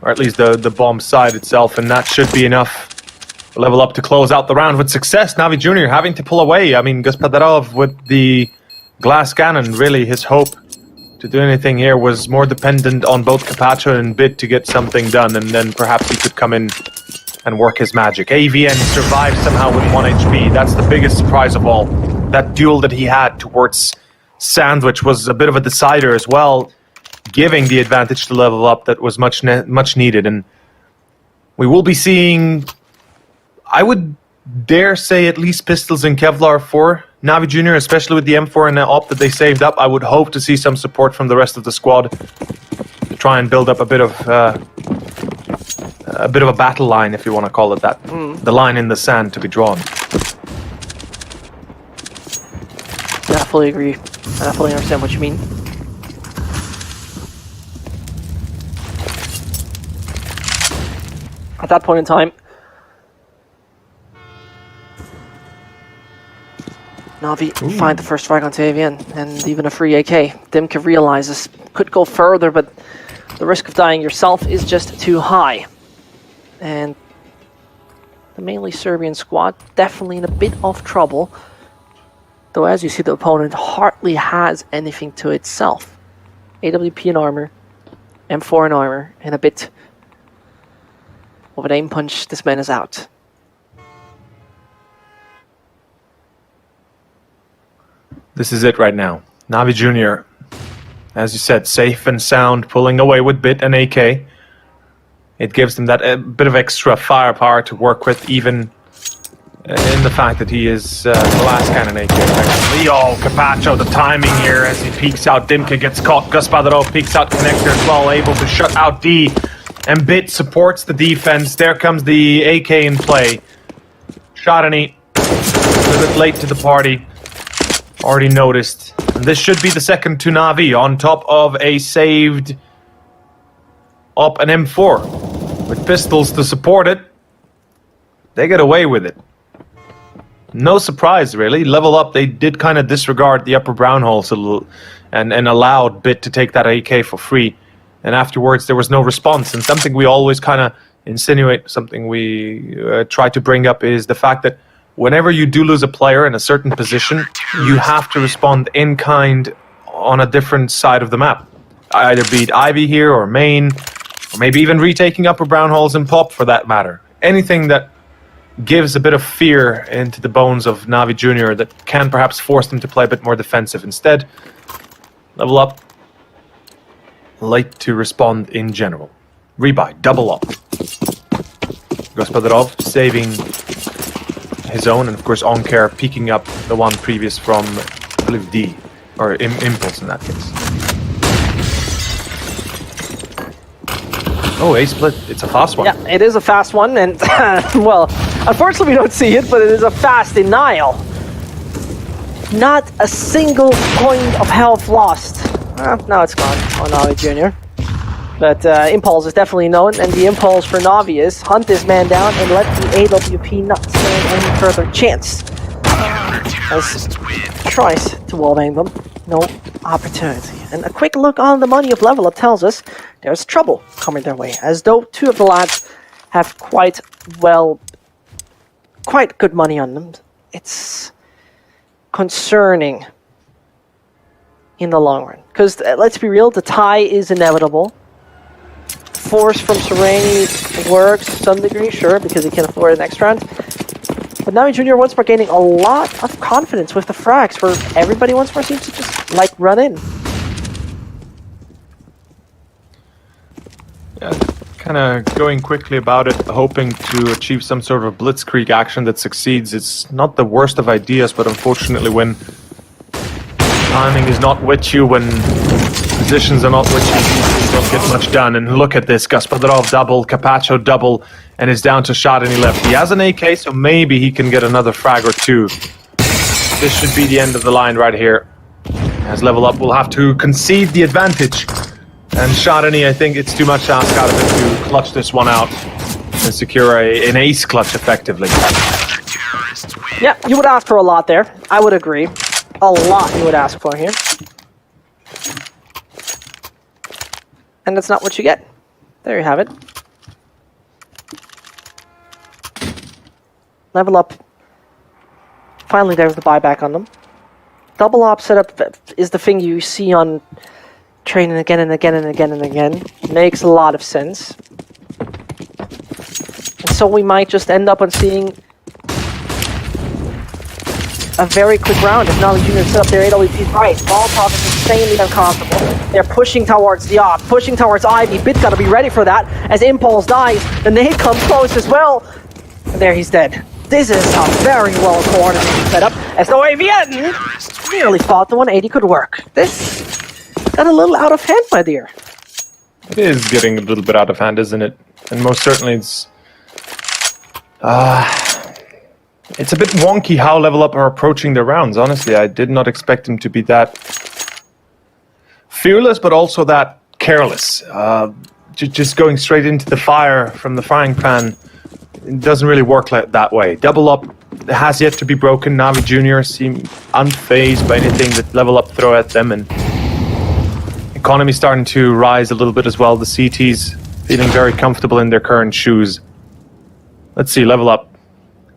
or at least the bomb side itself, and that should be enough. Level up to close out the round with success. Navi Jr. having to pull away. I mean, Gospodarov with the glass cannon, really his hope to do anything here was more dependent on both Capacho and Bit to get something done, and then perhaps he could come in and work his magic. AVN survived somehow with 1 HP. That's the biggest surprise of all. That duel that he had towards Sandwich was a bit of a decider as well, giving the advantage to level up that was much needed. And we will be seeing, I would dare say, at least pistols in Kevlar for Navi Jr., especially with the M4 and the op that they saved up. I would hope to see some support from the rest of the squad to try and build up a bit of a battle line, if you want to call it that. The line in the sand to be drawn. Definitely agree. I definitely understand what you mean. At that point in time, Navi find the first frag onto AVN, and even a free AK. Dimka realizes could go further, but the risk of dying yourself is just too high. And the mainly Serbian squad definitely in a bit of trouble. Though as you see, the opponent hardly has anything to itself. AWP in armor, M4 in armor, and a bit of an aim punch. This man is out. This is it right now. Navi Jr., as you said, safe and sound, pulling away with Bit and AK. It gives them that bit of extra firepower to work with, even in the fact that he is glass cannon AK. Leo, Capacho, the timing here as he peeks out. Dimka gets caught. Gospodarov peeks out Connector as well, able to shut out D. And Bit supports the defense. There comes the AK in play. Sharani, a little bit late to the party. Already noticed. And this should be the second to Navi on top of a saved op and M4. With pistols to support it, they get away with it. No surprise, really. Level up, they did kind of disregard the upper brown holes a little and allowed Bit to take that AK for free. And afterwards, there was no response. And something we always kind of insinuate, something we try to bring up is the fact that whenever you do lose a player in a certain position, you have to respond in kind on a different side of the map. Either beat Ivy here or main, or maybe even retaking upper brown holes and pop for that matter. Anything that gives a bit of fear into the bones of Navi Jr. that can perhaps force them to play a bit more defensive. Instead, level up, late to respond in general. Rebuy, double up. Gospodarov saving his own, and of course Oncare peeking up the one previous from, I believe, D, or Impulse in that case. Oh, A split, it's a fast one. Yeah, it is a fast one, and well, unfortunately we don't see it, but it is a fast denial. Not a single point of health lost. Now it's gone on Navi Jr. But Impulse is definitely known, and the impulse for Navi is hunt this man down and let the AWP not stand any further chance. As he tries to wallbang them, no opportunity. And a quick look on the money of Level Up tells us there's trouble coming their way, as though two of the lads have quite good money on them. It's concerning in the long run, because let's be real, the tie is inevitable. Force from Sereni works to some degree, sure, because he can afford an next round. But Navi Jr. once more gaining a lot of confidence with the frags, where everybody once more seems to just like run in. Yeah, kind of going quickly about it, hoping to achieve some sort of blitzkrieg action that succeeds. It's not the worst of ideas, but unfortunately when timing is not with you, when positions are not with you don't get much done. And look at this, Gaspadrov double, Capacho double, and is down to shot any left. He has an AK, so maybe he can get another frag or two. This should be the end of the line right here. As Level Up will have to concede the advantage. And Shadani, I think it's too much to ask out of him to clutch this one out and secure an ace clutch effectively. Yeah, you would ask for a lot there. I would agree. A lot you would ask for here. And that's not what you get. There you have it. Level Up. Finally there's the buyback on them. Double op setup is the thing you see on training again and again and again and again. Makes a lot of sense. And so we might just end up on seeing a very quick round if Navi Jr. set up their AWP right. Molotov is insanely uncomfortable. They're pushing towards the op, pushing towards Ivy. Bit gotta be ready for that. As Impulse dies, the nade comes close as well. And there he's dead. This is a very well coordinated setup, as the AVN nearly thought the 180 could work. This got a little out of hand, my dear. It is getting a little bit out of hand, isn't it? And most certainly it's a bit wonky how Level Up are approaching their rounds, honestly. I did not expect them to be that fearless, but also that careless. Just going straight into the fire from the frying pan, it doesn't really work like that way. Double Up has yet to be broken. Navi Jr. seem unfazed by anything that Level Up throw at them, and economy starting to rise a little bit as well. The CTs feeling very comfortable in their current shoes. Let's see, Level Up.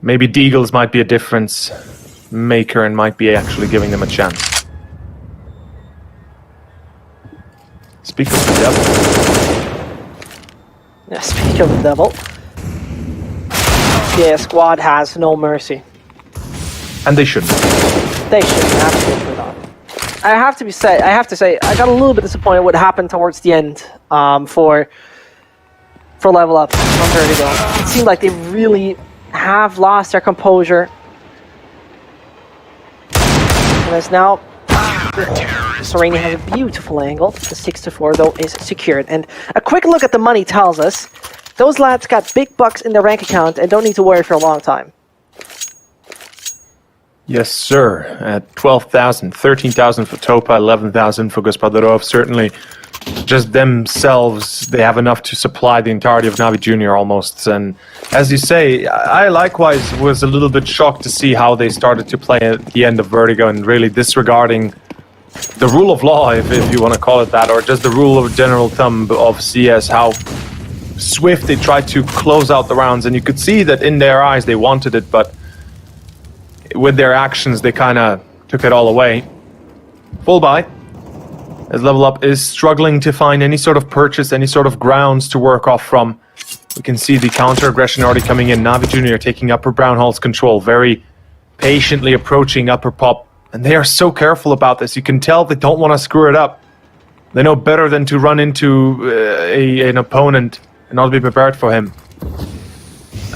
Maybe Deagles might be a difference maker and might be actually giving them a chance. Speak of the devil. Yeah, speak of the devil. Yeah, squad has no mercy. And they shouldn't. They shouldn't, absolutely not. I have to say, I got a little bit disappointed what happened towards the end for Level Up on Vertigo. It seemed like they really have lost their composure. And as now, Sereni has a beautiful angle. The 6-4 though is secured. And a quick look at the money tells us those lads got big bucks in their bank account and don't need to worry for a long time. Yes, sir. At 12,000, 13,000 for Topa, 11,000 for Gospodarov. Certainly, just themselves, they have enough to supply the entirety of Navi Jr. almost. And as you say, I likewise was a little bit shocked to see how they started to play at the end of Vertigo and really disregarding the rule of law, if you want to call it that, or just the rule of general thumb of CS, how swift they tried to close out the rounds. And you could see that in their eyes they wanted it, but with their actions they kind of took it all away. Full buy. As Level Up is struggling to find any sort of purchase, any sort of grounds to work off from. We can see the counter-aggression already coming in. Navi Jr. taking Upper Brown Hall's control, very patiently approaching Upper Pop. And they are so careful about this. You can tell they don't want to screw it up. They know better than to run into an opponent and not be prepared for him.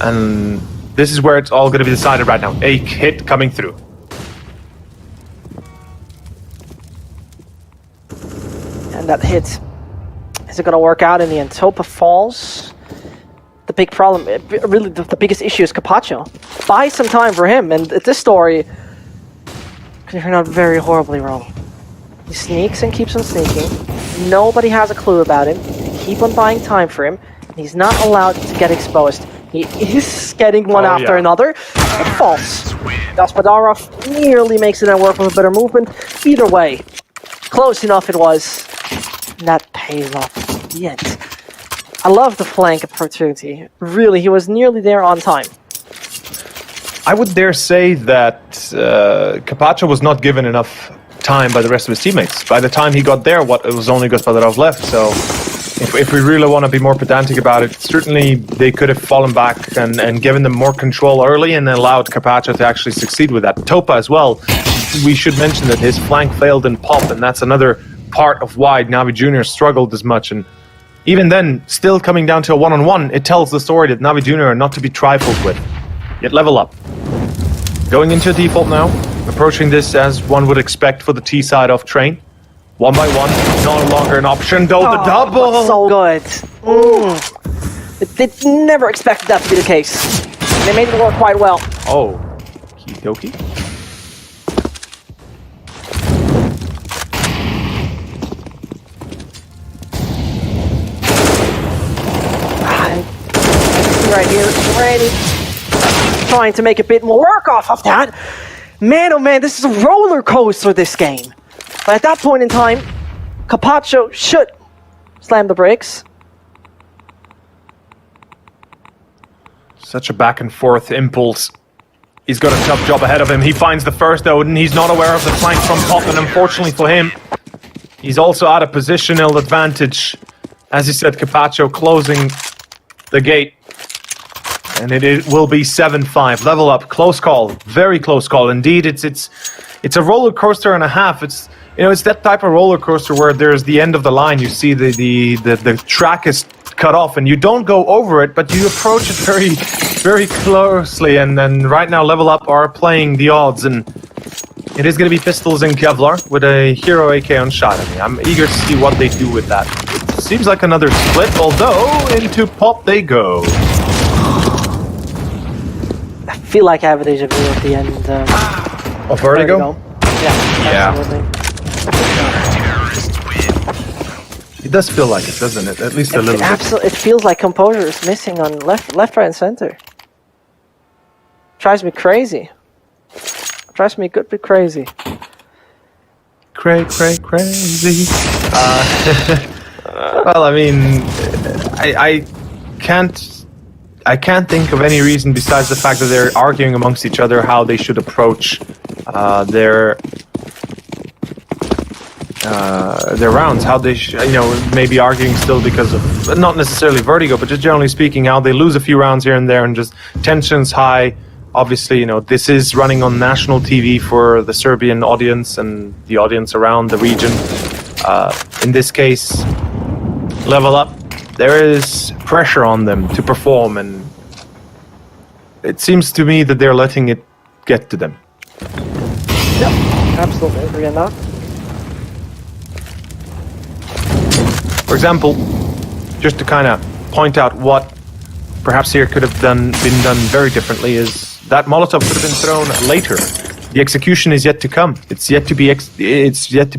And this is where it's all going to be decided right now. A hit coming through. And that hit, is it going to work out in the end? Topa falls. The big problem, really the biggest issue is Capacho. Buy some time for him, and this story You're not very horribly wrong. He sneaks and keeps on sneaking. Nobody has a clue about him. They keep on buying time for him. And he's not allowed to get exposed. He is getting one after another. False. Gaspadarov nearly makes it and work with a better movement. Either way, close enough it was. And that pays off at the end. I love the flank opportunity. Really, he was nearly there on time. I would dare say that Carpaccio was not given enough time by the rest of his teammates. By the time he got there, it was only Gaspadarov left. So if we really want to be more pedantic about it, certainly they could have fallen back and given them more control early and allowed Carpaccio to actually succeed with that. Topa as well. We should mention that his flank failed in pop, and that's another part of why Navi Jr. struggled as much. And even then, still coming down to a one-on-one, it tells the story that Navi Jr. are not to be trifled with. Yet level up. Going into default now, approaching this as one would expect for the T side of train. One by one, no longer an option, though the double! So good. They never expected that to be the case. They made it work quite well. Oh, okie dokie. Right here, ready. Trying to make a bit more work off of that. Man, oh man, this is a roller coaster, this game. But at that point in time, Carpaccio should slam the brakes. Such a back and forth impulse. He's got a tough job ahead of him. He finds the first Odin. He's not aware of the flank from Pop, and unfortunately for him, he's also out of positional advantage. As he said, Carpaccio closing the gate. And it will be 7-5. Level up. Close call. Very close call. Indeed, it's a roller coaster and a half. It's that type of roller coaster where there's the end of the line. You see the track is cut off, and you don't go over it, but you approach it very, very closely. And then right now, Level Up are playing the odds, and it is going to be Pistols and Kevlar with a Hero AK on shot. I'm eager to see what they do with that. It seems like another split, although into Pop they go. I feel like I have a deja vu at the end. Of Vertigo? Yeah. Absolutely. It does feel like it, doesn't it? At least a little bit. It feels like composure is missing on left, right, and center. Drives me crazy. Drives me a good bit crazy. Crazy. Well, I mean, I can't think of any reason besides the fact that they're arguing amongst each other how they should approach their rounds, how they maybe arguing still because of not necessarily Vertigo, but just generally speaking, how they lose a few rounds here and there, and just tensions high. Obviously, this is running on national TV for the Serbian audience and the audience around the region. In this case, Level Up, there is pressure on them to perform, and it seems to me that they're letting it get to them. Yep, absolutely agree on that. For example, just to kind of point out what perhaps here could have been done very differently, is that Molotov could have been thrown later. The execution is yet to come. It's yet to be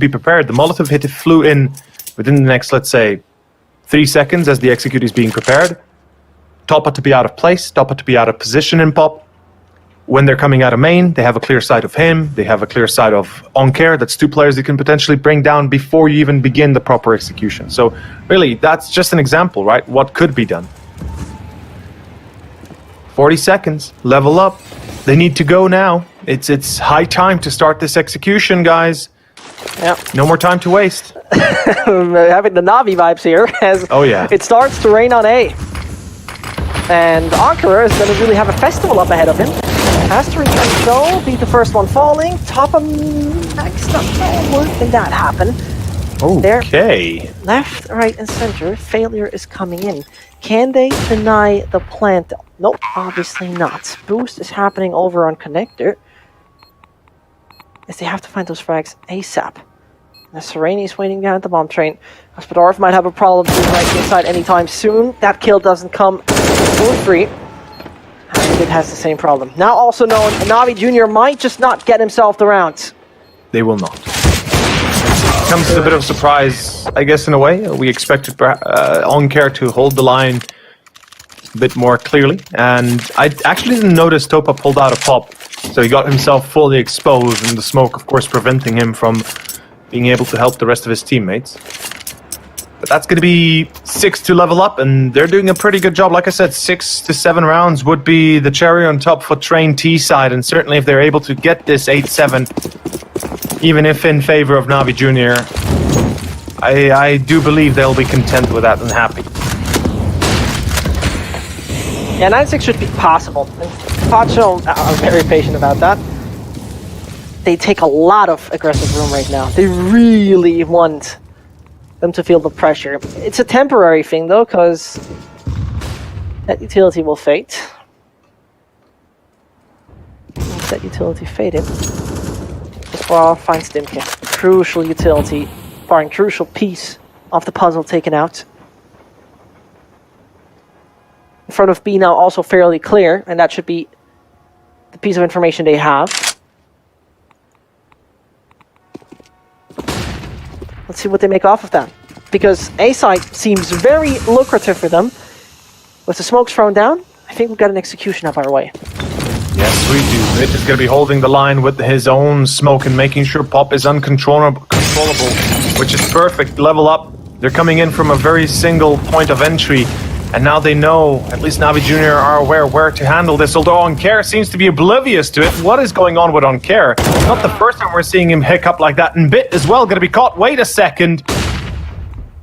prepared. The Molotov hit flew in within the next, let's say, 3 seconds as the execute is being prepared. Topa to be out of place, Topa to be out of position in Pop. When they're coming out of main, they have a clear sight of him, they have a clear sight of Oncare. That's two players you can potentially bring down before you even begin the proper execution. So really, that's just an example, right? What could be done. 40 seconds, Level Up. They need to go now. It's high time to start this execution, guys. Yeah. No more time to waste. Having the Navi vibes here as it starts to rain on A. And Ankara is going to really have a festival up ahead of him. Has to return control, be the first one falling. Top of next up. Where can that happen? Okay. There, left, right, and center. Failure is coming in. Can they deny the plant? Nope, obviously not. Boost is happening over on connector. As they have to find those frags ASAP. The Sereni is waiting down at the bomb train. Gaspadarov might have a problem being right inside anytime soon. That kill doesn't come for free. And it has the same problem. Now also known, Navi Jr. might just not get himself the round. they will not. Comes as a bit of a surprise, I guess, in a way. We expected OnCare to hold the line a bit more clearly, and I actually didn't notice Topa pulled out a pop, so he got himself fully exposed, and the smoke, of course, preventing him from being able to help the rest of his teammates. But that's going to be 6 to level up, and they're doing a pretty good job. Like I said, 6 to 7 rounds would be the cherry on top for Train T side, and certainly if they're able to get this 8-7, even if in favor of Navi Junior, I do believe they'll be content with that and happy. Yeah, 9-6 should be possible. And Pacho are very patient about that. They take a lot of aggressive room right now. They really want them to feel the pressure. It's a temporary thing though, because that utility will fade. Once that utility faded, Gaspar finds Dimke. Crucial utility, barring crucial piece of the puzzle taken out. In front of B now also fairly clear, and that should be the piece of information they have. Let's see what they make off of that. Because A side seems very lucrative for them. With the smokes thrown down, I think we've got an execution up our way. Yes, we do. Bit is going to be holding the line with his own smoke and making sure Pop is uncontrollable, which is perfect. Level up. They're coming in from a very single point of entry. And now they know, at least Navi Junior are aware where to handle this, although OnCare seems to be oblivious to it. What is going on with OnCare? Not the first time we're seeing him hiccup like that, and Bit as well going to be caught. Wait a second.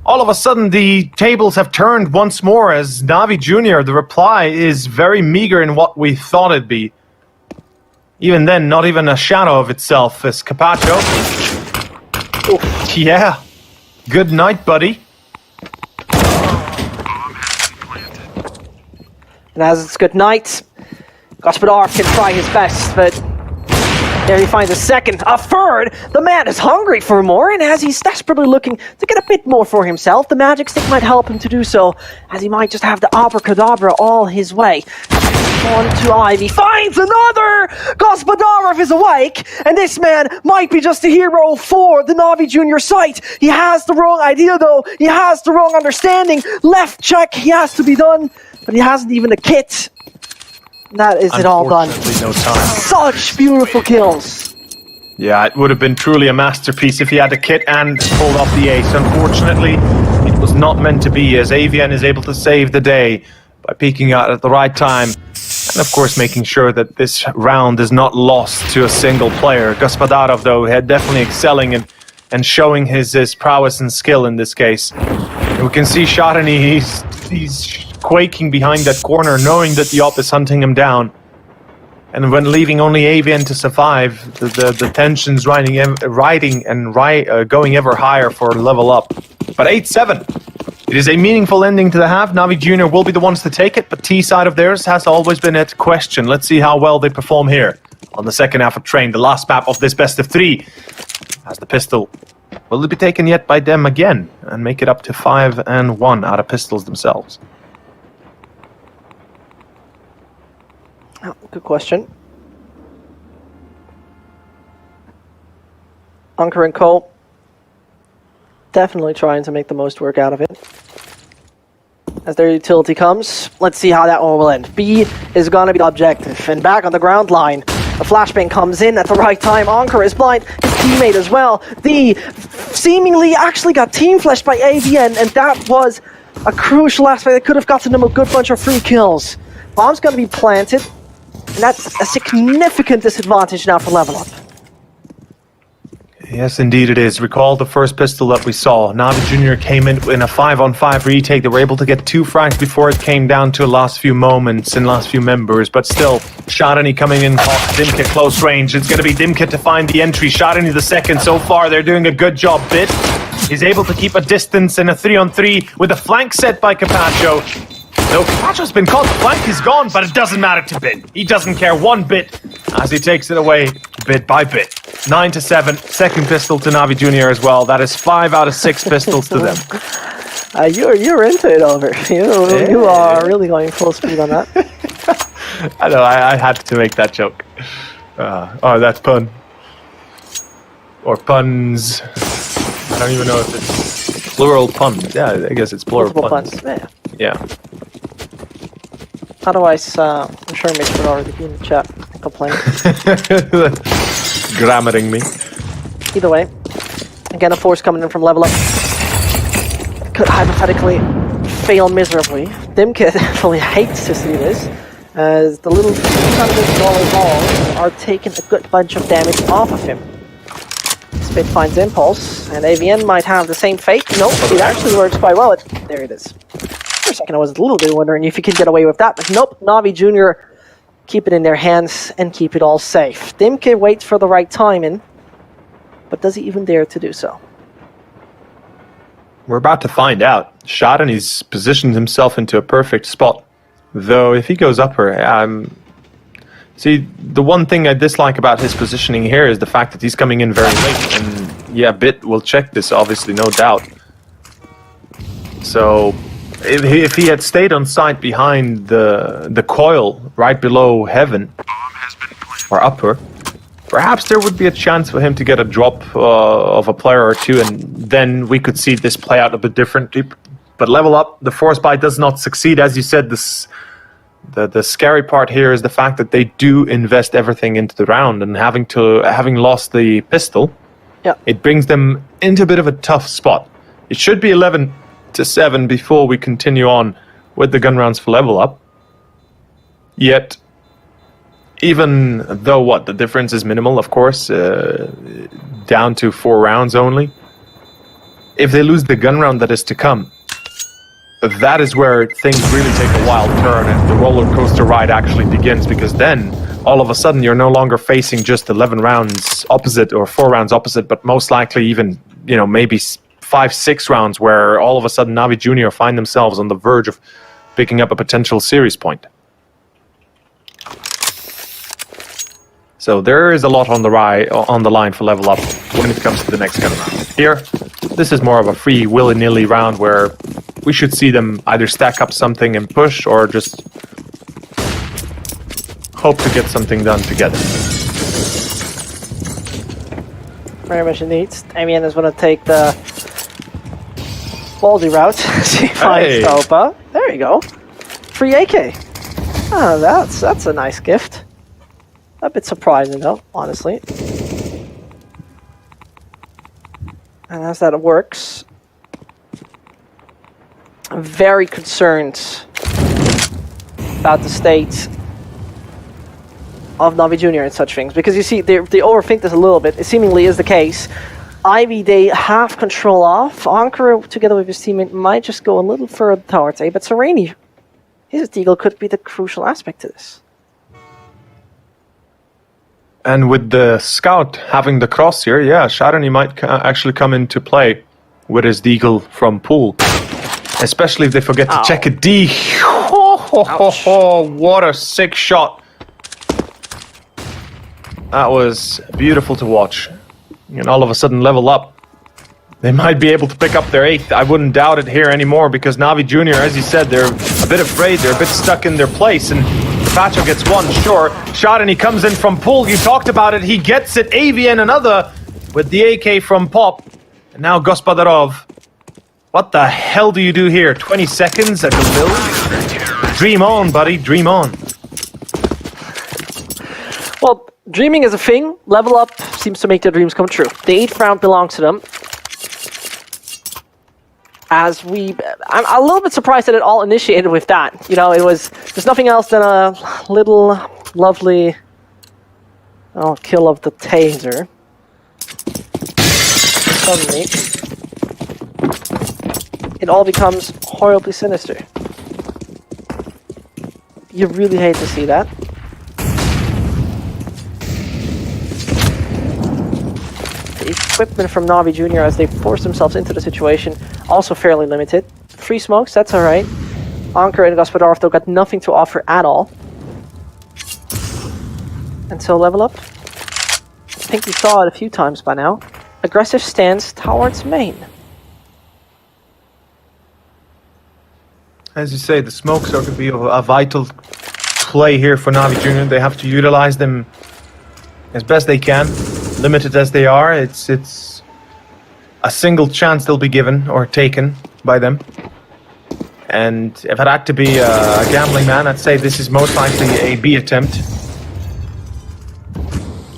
All of a sudden, the tables have turned once more as Navi Junior, the reply is very meager in what we thought it'd be. Even then, not even a shadow of itself as Capacho. Yeah. Good night, buddy. And as it's good night, Gospodarov can try his best, but there he finds a second, a third. The man is hungry for more, and as he's desperately looking to get a bit more for himself, the magic stick might help him to do so, as he might just have the abracadabra all his way. On to Ivy, finds another! Gospodarov is awake, and this man might be just a hero for the Navi Junior site. He has the wrong idea though, he has the wrong understanding. Left check, he has to be done. But he hasn't even a kit. That is it all done. No time. Such beautiful kills. Yeah, it would have been truly a masterpiece if he had a kit and pulled off the ace. Unfortunately, it was not meant to be, as Avian is able to save the day by peeking out at the right time. And of course, making sure that this round is not lost to a single player. Gospodarov, though, had definitely excelling and showing his prowess and skill in this case. And we can see Sharani, he's quaking behind that corner, knowing that the op is hunting him down. And when leaving only Avian to survive, the tensions going ever higher for level up. But 8-7. It is a meaningful ending to the half. Navi Junior will be the ones to take it, but T side of theirs has always been at question. Let's see how well they perform here on the second half of Train, the last map of this best of 3. As the pistol, will it be taken yet by them again and make it up to 5-1 out of pistols themselves? Oh, good question. Anker and Cole definitely trying to make the most work out of it. As their utility comes, let's see how that one will end. B is going to be the objective, and back on the ground line, the flashbang comes in at the right time. Anker is blind, his teammate as well. D seemingly actually got team flashed by AVN, and that was a crucial aspect that could have gotten them a good bunch of free kills. Bomb's going to be planted. And that's a significant disadvantage now for level up. Yes, indeed it is. Recall the first pistol that we saw. Navi Junior came in a 5-on-5 retake. They were able to get 2 frags before it came down to last few moments and last few members. But still, Sharani coming in hot. Dimke close range. It's going to be Dimke to find the entry. Sharani the second. So far, they're doing a good job. Bit is able to keep a distance in a 3-on-3 with a flank set by Capacho. No, Capacho's been caught, the flank is gone, but it doesn't matter to Bit. He doesn't care one bit as he takes it away bit by bit. 9-7, second pistol to Navi Junior as well. That is 5 out of 6 pistols to them. You're into it, Over. You are really going full speed on that. I know, I had to make that joke. That pun. or puns. I don't even know if it's plural puns. Yeah, I guess it's plural Multiple puns. puns. Yeah. Yeah. Otherwise, I'm sure Mitch would already be in the chat and complaining. Grammaring me. Either way, again, a force coming in from level up could hypothetically fail miserably. Dimke definitely hates to see this, as the little $200 balls are taking a good bunch of damage off of him. Spit finds Impulse, and AVN might have the same fate. Nope, it actually works quite well. There it is. For a second, I was a little bit wondering if he could get away with that, but nope, Navi Jr. keep it in their hands and keep it all safe. Dimke waits for the right timing, but does he even dare to do so? We're about to find out. Shaden, he's positioned himself into a perfect spot. Though, if he goes up her, see, the one thing I dislike about his positioning here is the fact that he's coming in very late. And yeah, Bit will check this, obviously, no doubt. So, if he had stayed on site behind the coil right below Heaven, or upper, perhaps there would be a chance for him to get a drop of a player or two, and then we could see this play out a bit differently. But level up, the force buy does not succeed. As you said, the scary part here is the fact that they do invest everything into the round, and having lost the pistol, yeah, it brings them into a bit of a tough spot. It should be 11-7 before we continue on with the gun rounds for level up. Yet, even though the difference is minimal, of course, down to 4 rounds only. If they lose the gun round that is to come, that is where things really take a wild turn and the roller coaster ride actually begins, because then all of a sudden you're no longer facing just 11 rounds opposite or 4 rounds opposite, but most likely even, maybe 5-6 rounds where all of a sudden Navi Jr. find themselves on the verge of picking up a potential series point. So there is a lot on the line for level up when it comes to the next gun round. Here, this is more of a free willy-nilly round where we should see them either stack up something and push, or just hope to get something done together. Very much indeed. AVN is going to take the ballsy route. She finds Opa. There you go. Free AK. Oh, that's a nice gift. A bit surprising though, honestly. And as that works, I'm very concerned about the state of Navi Jr. and such things, because you see, they overthink this a little bit. It seemingly is the case. Ivy, they have control off. Ankara, together with his teammate, might just go a little further towards A, but Sereni, his deagle could be the crucial aspect to this. And with the scout having the cross here, yeah, Shaden might actually come into play with his deagle from pool. Especially if they forget to check a D. What a sick shot. That was beautiful to watch. And all of a sudden level up. They might be able to pick up their 8th. I wouldn't doubt it here anymore, because Navi Jr., as you said, they're a bit afraid. They're a bit stuck in their place. And Pacho gets one, sure. Shot, and he comes in from pool. You talked about it. He gets it. AVN another with the AK from Pop. And now Gospodarov. What the hell do you do here? 20 seconds at the build? Dream on, buddy. Dream on. Well, dreaming is a thing. Level up seems to make their dreams come true. The 8th round belongs to them. I'm a little bit surprised that it all initiated with that. There's nothing else than a little lovely kill of the taser. Suddenly, it all becomes horribly sinister. You really hate to see that. The equipment from Navi Jr. as they force themselves into the situation, also fairly limited. 3 smokes, that's alright. Anker and Gospodarov though got nothing to offer at all. Until level up. I think we saw it a few times by now. Aggressive stance towards main. As you say, the smokes are going to be a vital play here for Navi Jr. They have to utilize them as best they can. limited as they are, it's a single chance they'll be given or taken by them. And if it had to be a gambling man, I'd say this is most likely a B attempt.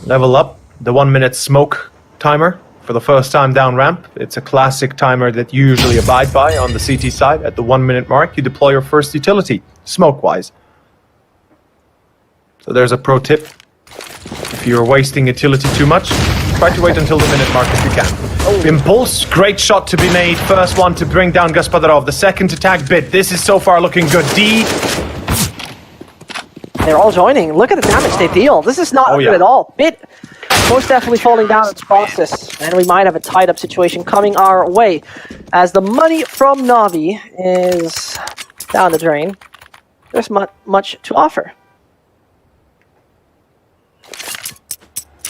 Level up, the 1 minute smoke timer for the first time down ramp. It's a classic timer that you usually abide by on the CT side. At the 1 minute mark, you deploy your first utility, smoke-wise. So there's a pro tip. If you're wasting utility too much, try to wait until the minute mark if you can. Impulse, great shot to be made. First one to bring down Gospodarov. The second to tag Bit. This is so far looking good. D. They're all joining. Look at the damage they deal. This is not good at all. Bit most definitely falling down in the process. And we might have a tied-up situation coming our way. As the money from Navi is down the drain, there's much to offer.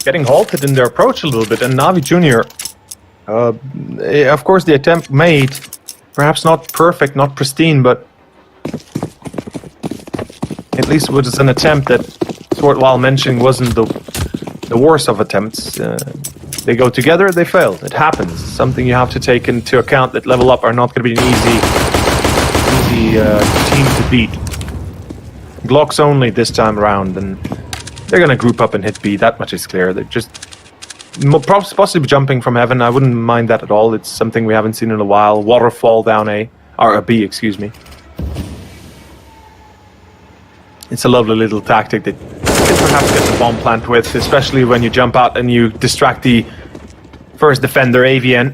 Getting halted in their approach a little bit, and Navi Junior, of course, the attempt made, perhaps not perfect, not pristine, but at least it was an attempt that, while mentioning, wasn't the worst of attempts. They go together, they failed. It happens. Something you have to take into account that Level Up are not going to be an easy team to beat. Glocks only this time around, and they're going to group up and hit B. That much is clear. They're just possibly jumping from heaven. I wouldn't mind that at all. It's something we haven't seen in a while. Waterfall down A, or B, excuse me. It's a lovely little tactic that you can perhaps get the bomb plant with, especially when you jump out and you distract the first defender, AVN.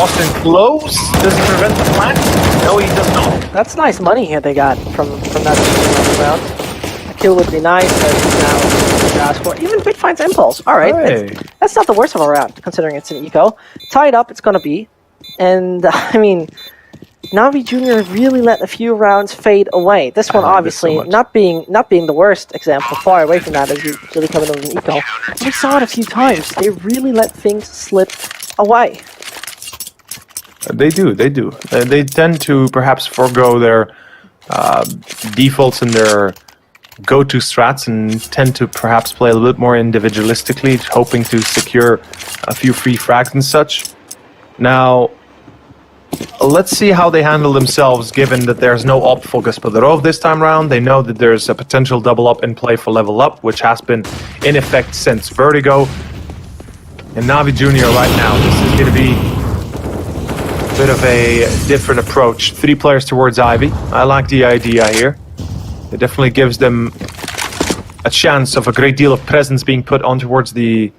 Austin close. Does he prevent the plant? No, he does not. That's nice money here they got from that round. Kill would be nice, but now ask for. Even Bit finds Impulse. Alright, Hey. That's not the worst of a round, considering it's an eco. Tied up, it's gonna be. And, I mean, Navi Junior really let a few rounds fade away. This one, obviously, so not being the worst example, far away from that, as you really coming over an eco. But we saw it a few times. They really let things slip away. They do. They tend to perhaps forego their defaults and their go-to strats and tend to perhaps play a little bit more individualistically, hoping to secure a few free frags and such. Now, let's see how they handle themselves, given that there's no op for Gospodarov this time around. They know that there's a potential double up in play for Level Up, which has been in effect since Vertigo. And Navi Junior right now, this is going to be a bit of a different approach. 3 players towards Ivy. I like the idea here. It definitely gives them a chance of a great deal of presence being put on towards the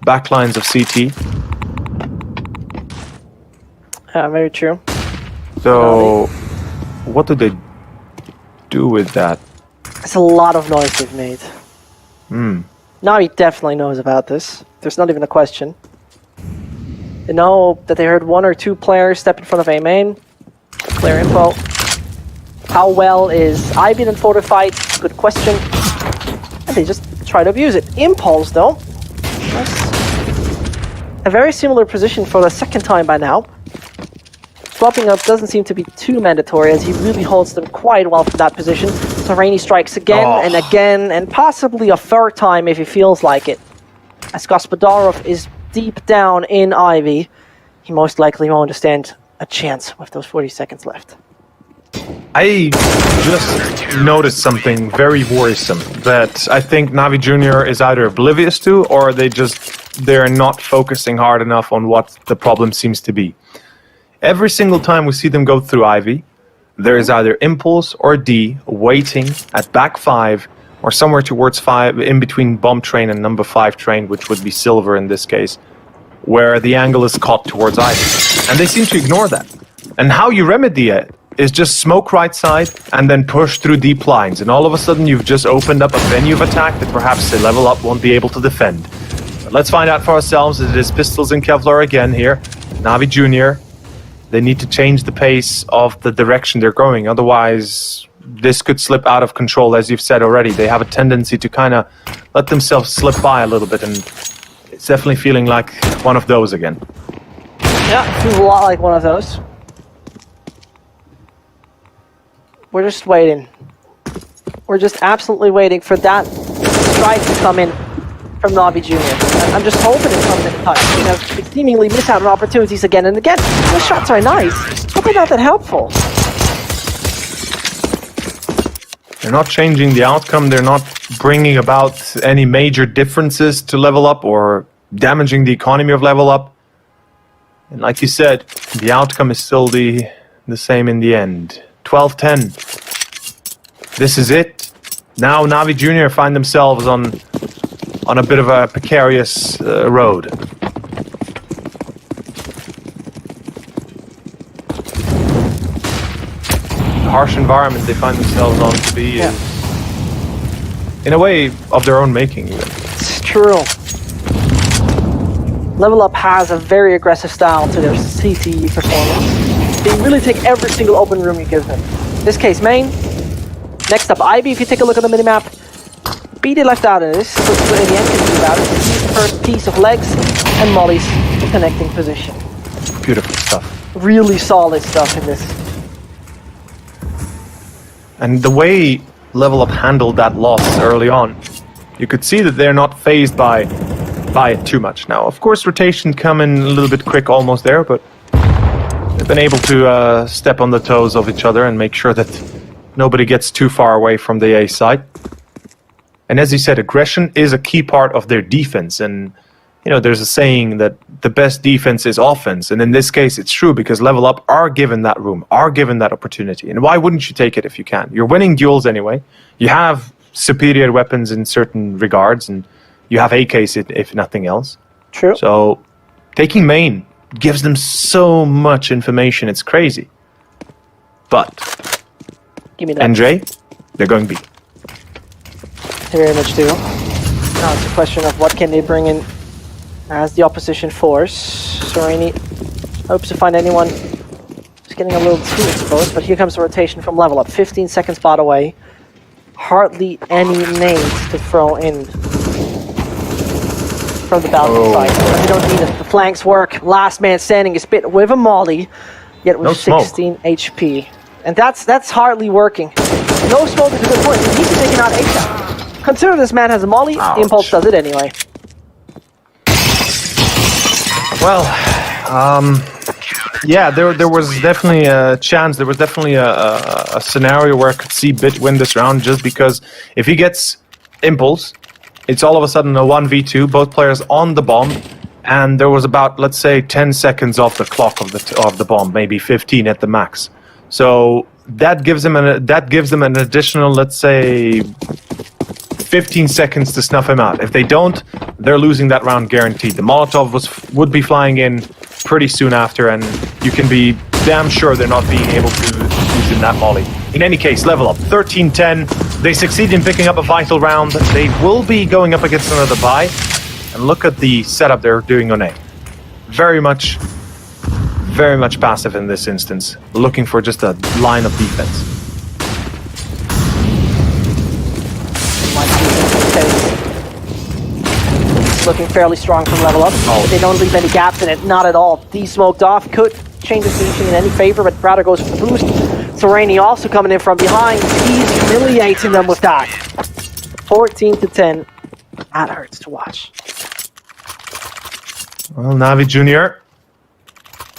backlines of CT. Very true. So, what do they do with that? It's a lot of noise they've made. Navi definitely knows about this. There's not even a question. They know that they heard 1 or 2 players step in front of A main. Clear info. How well is Ivy then fortified? Good question. And they just try to abuse it. Impulse, though. That's a very similar position for the second time by now. Swapping up doesn't seem to be too mandatory, as he really holds them quite well from that position. So Rainy strikes again and again, and possibly a third time if he feels like it. As Gospodarov is deep down in Ivy, he most likely won't stand a chance with those 40 seconds left. I just noticed something very worrisome that I think Navi Junior is either oblivious to, or they're not focusing hard enough on what the problem seems to be. Every single time we see them go through Ivy, there is either Impulse or D waiting at back 5 or somewhere towards 5, in between bomb train and number 5 train, which would be Silver in this case, where the angle is caught towards Ivy. And they seem to ignore that. And how you remedy it is just smoke right side and then push through deep lines. And all of a sudden you've just opened up a venue of attack that perhaps a Level Up won't be able to defend. But let's find out for ourselves. It is Pistols and Kevlar again here. Navi Junior. They need to change the pace of the direction they're going. Otherwise, this could slip out of control, as you've said already. They have a tendency to kind of let themselves slip by a little bit, and it's definitely feeling like one of those again. Yeah, it feels a lot like one of those. We're just waiting. We're just absolutely waiting for that strike to come in. from NAVI Junior. And I'm just hoping it comes in touch. You know, they seemingly miss out on opportunities again and again. Those shots are nice, but they're not that helpful. They're not changing the outcome. They're not bringing about any major differences to level up or damaging the economy of level up. And like you said, the outcome is still the same in the end. 12-10. This is it. Now NAVI Junior find themselves on a bit of a precarious road. The harsh environment they find themselves on to be is, in a way, of their own making even. It's true. lvlUp has a very aggressive style to their CT performance. They really take every single open room you give them. In this case, main. Next up, Ivy. If you take a look at the minimap, BD left out of this, so in the end can do about it. First piece of legs and Molly's connecting position. Beautiful stuff. Really solid stuff in this. And the way lvlUp handled that loss early on, you could see that they're not phased by it too much now. Of course, rotation come in a little bit quick almost there, but they've been able to step on the toes of each other and make sure that nobody gets too far away from the A side. And as you said, aggression is a key part of their defense. And, you know, there's a saying that the best defense is offense. And in this case, it's true because lvlUp are given that room, are given that opportunity. And why wouldn't you take it if you can? You're winning duels anyway. You have superior weapons in certain regards, and you have AKs if nothing else. True. So taking main gives them so much information. It's crazy. But Give me that. NJ, they're going B. They very much do. Now it's a question of what can they bring in as the opposition force. Sorini hopes to find anyone who's getting a little too exposed, but here comes the rotation from lvlUp. 15 seconds spot away. Hardly any nades to throw in from the balcony side. But they don't need it. The flanks work. Last man standing is bit with a molly, yet with No smoke. 16 HP. And that's hardly working. No smoke is a good point. He needs to take it out ASAP. Consider this man has a molly, Ouch. the impulse does it anyway. Well, yeah, there was definitely a chance. There was definitely a scenario where I could see Bit win this round just because if he gets impulse, it's all of a sudden a 1v2, both players on the bomb, and there was about, let's say, 10 seconds off the clock of the bomb, maybe 15 at the max. So that gives them an additional, let's say, 15 seconds to snuff him out. If they don't, they're losing that round guaranteed. The Molotov would be flying in pretty soon after, and you can be damn sure they're not being able to use in that molly. In any case, lvlUp 13-10. They succeed in picking up a vital round. They will be going up against another buy. And look at the setup they're doing on A. Very much passive in this instance, looking for just a line of defense. It's looking fairly strong from lvlUp. Oh. They don't leave any gaps in it, not at all. De-smoked off, could change the position in any favor, but rather goes for the boost. Sereni also coming in from behind. He's humiliating them with that. 14-10. That hurts to watch. Well, NAVI Junior,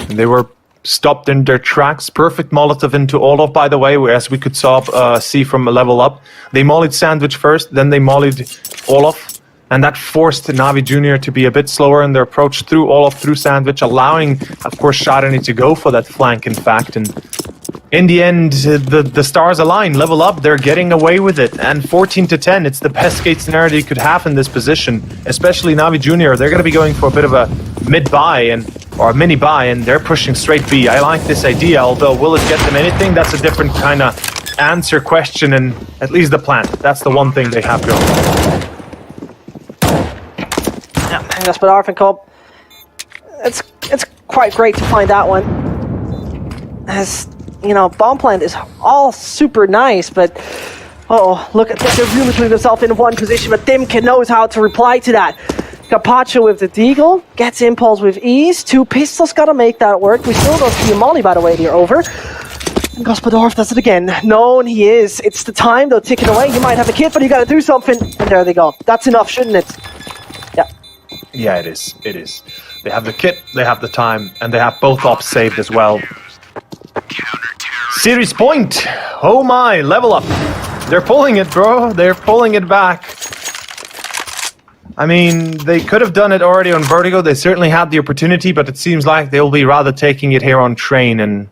they were stopped in their tracks. Perfect Molotov into Olaf, by the way, as we could see from lvlUp. They mollied Sandwich first, then they mollied Olaf, and that forced NAVI Junior to be a bit slower in their approach through Olaf, through Sandwich, allowing, of course, Shadani to go for that flank, in fact. And in the end, the stars align. lvlUp, they're getting away with it. And 14-10, it's the best case scenario you could have in this position, especially NAVI Junior. They're going to be going for a bit of a mid-buy or a mini-buy, and they're pushing straight B. I like this idea, although will it get them anything? That's a different kind of answer question, and at least the plan. That's the one thing they have going. Yeah, and that's what Arfin called. It's quite great to find that one. As you know, bomb plant is all super nice, but look at that. They're really putting themselves in one position, but Dimkin knows how to reply to that. Carpaccio with the Deagle, gets impulse with ease. 2 pistols, gotta make that work. We still don't see a molly, by the way, here over. And Gospodarov does it again. Known he is. It's the time, though, ticking away. You might have a kid, but you gotta do something. And there they go. That's enough, shouldn't it? Yeah, it is. It is. They have the kit, they have the time, and they have both ops saved as well. Series point! Oh my, level up! They're pulling it, bro. They're pulling it back. I mean, they could have done it already on Vertigo. They certainly had the opportunity, but it seems like they'll be rather taking it here on Train, and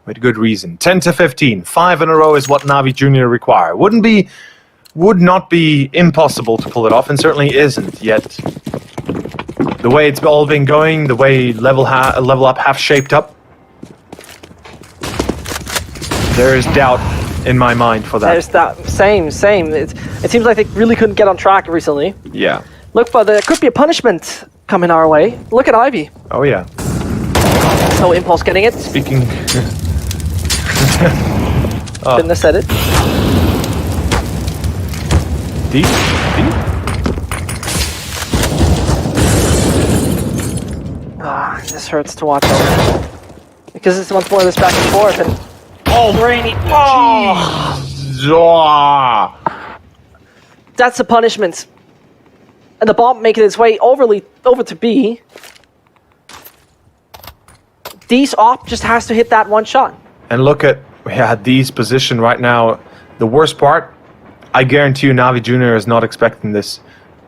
with good reason. 10 to 15. 5 in a row is what Navi Junior require. Would not be impossible to pull it off, and certainly isn't yet. The way it's all been going, the way level up have shaped up, there is doubt in my mind for that. There's that. Same. It seems like they really couldn't get on track recently. Yeah. Look, but there could be a punishment coming our way. Look at Ivy. Oh yeah. No impulse getting it. Speaking. Shouldn't have said it. Deep. This hurts to watch over. Because it's once more this back and forth and Rainy. That's the punishment. And the bomb making its way over to B. D's op just has to hit that one shot. And look at D's position right now. The worst part, I guarantee you Navi Junior is not expecting this.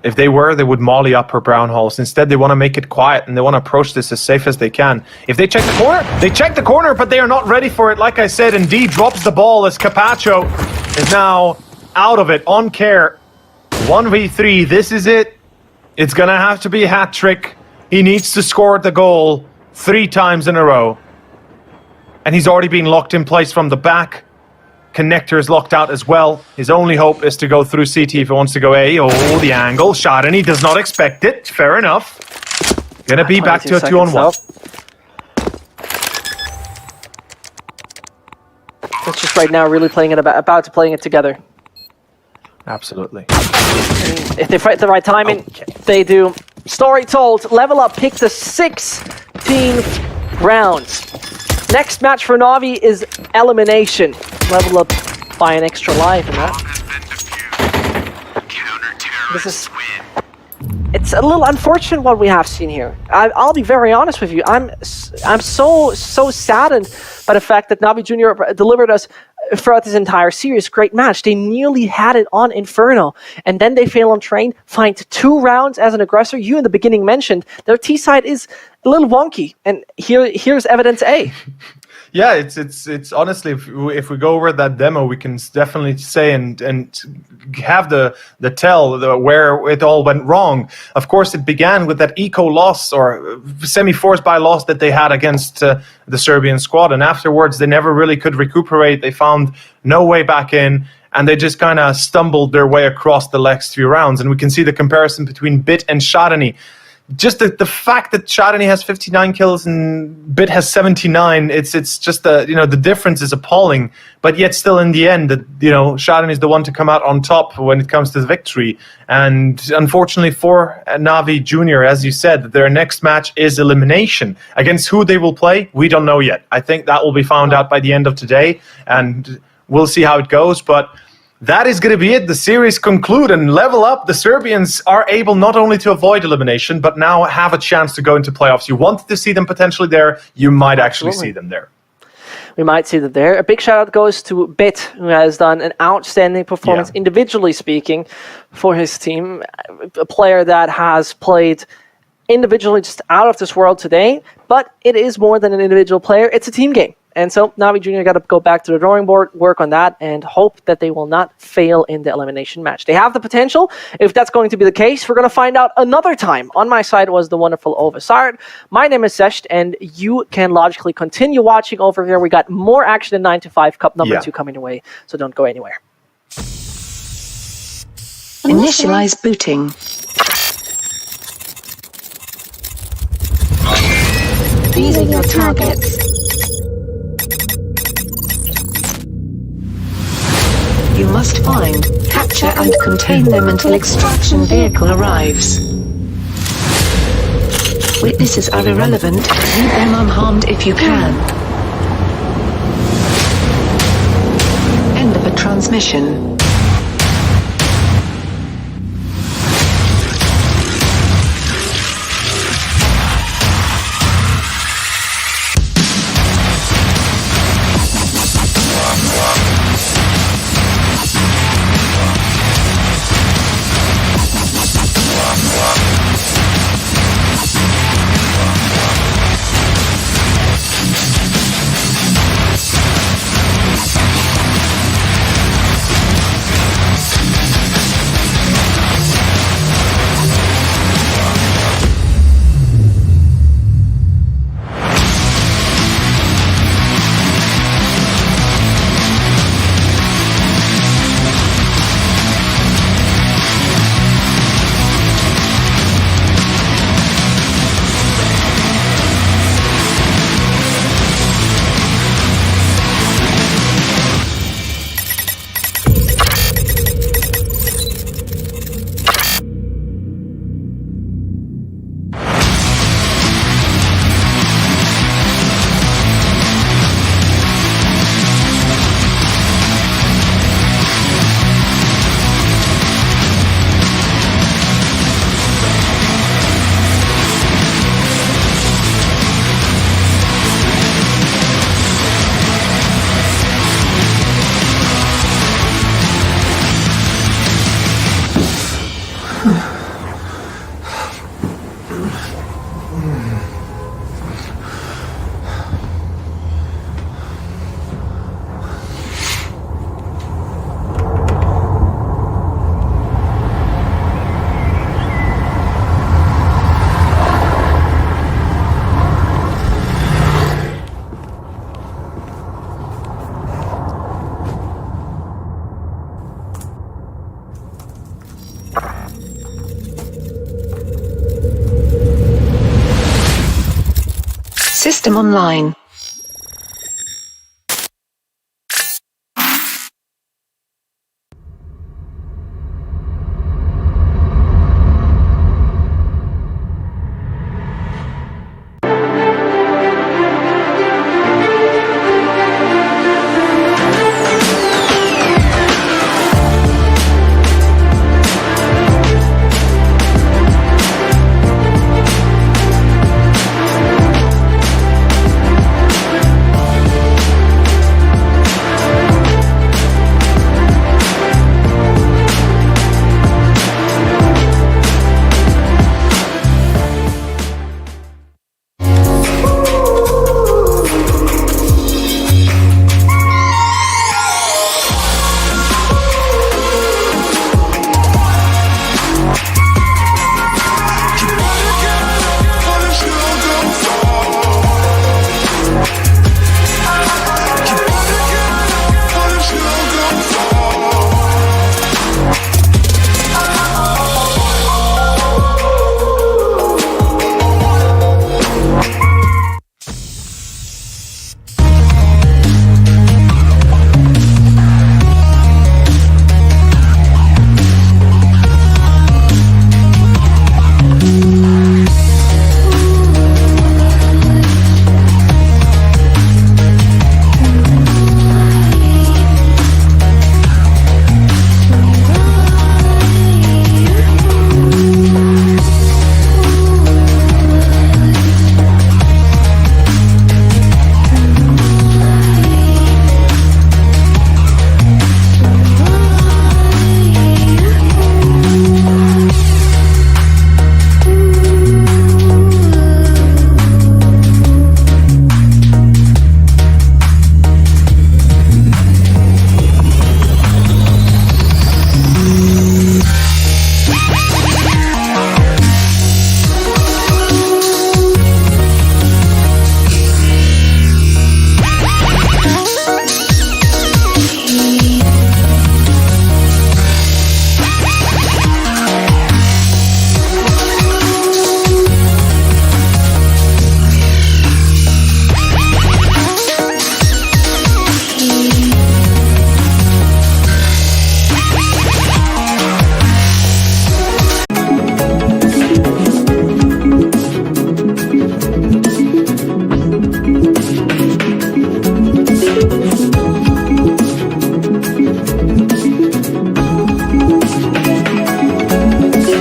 If they were, they would molly up her brown holes. Instead, they want to make it quiet and they want to approach this as safe as they can. If they check the corner, they check the corner, but they are not ready for it. Like I said, and D drops the ball as Capacho is now out of it on care. 1v3, this is it. It's going to have to be a hat trick. He needs to score the goal 3 times in a row. And he's already been locked in place from the back. Connector is locked out as well. His only hope is to go through CT if he wants to go A. Oh, the angle. Shot, and he does not expect it. Fair enough. Gonna be back to a 2-on-1. It's just right now really playing it about to playing it together. Absolutely. And if they fight the right timing, they do. Story told, Level Up picked the 16th round. Next match for Navi is elimination. Level Up by an extra life in that. It's a little unfortunate what we have seen here. I'll be very honest with you. I'm so saddened by the fact that Navi Junior delivered us throughout this entire series. Great match. They nearly had it on Inferno, and then they fail on Train. Find 2 rounds as an aggressor. You in the beginning mentioned their T side is a little wonky, and here's evidence A. Yeah, it's honestly, if we go over that demo, we can definitely say and have the tell where it all went wrong. Of course, it began with that eco loss or semi-forced by loss that they had against the Serbian squad, and afterwards they never really could recuperate. They found no way back in, and they just kind of stumbled their way across the next few rounds. And we can see the comparison between Bit and Shadani. Just the fact that Shadani has 59 kills and Bit has 79, it's just the difference is appalling. But yet still in the end, Shadani is the one to come out on top when it comes to the victory. And unfortunately for Navi Junior, as you said, their next match is elimination. Against who they will play, we don't know yet. I think that will be found out by the end of today, and we'll see how it goes. But that is going to be it. The series conclude and Level Up. The Serbians are able not only to avoid elimination, but now have a chance to go into playoffs. You wanted to see them potentially there. You might actually see them there. We might see them there. A big shout out goes to Bit, who has done an outstanding performance, individually speaking, for his team. A player that has played individually just out of this world today, but it is more than an individual player. It's a team game. And so Navi Junior got to go back to the drawing board, work on that, and hope that they will not fail in the elimination match. They have the potential. If that's going to be the case, we're going to find out another time. On my side was the wonderful Ove Sard. My name is Sesht, and you can logically continue watching over here. We got more action in 9 to 5 Cup number 2 coming your way, so don't go anywhere. Initialize booting. These are your targets. You must find, capture and contain them until extraction vehicle arrives. Witnesses are irrelevant. Leave them unharmed if you can. End of a transmission. System online.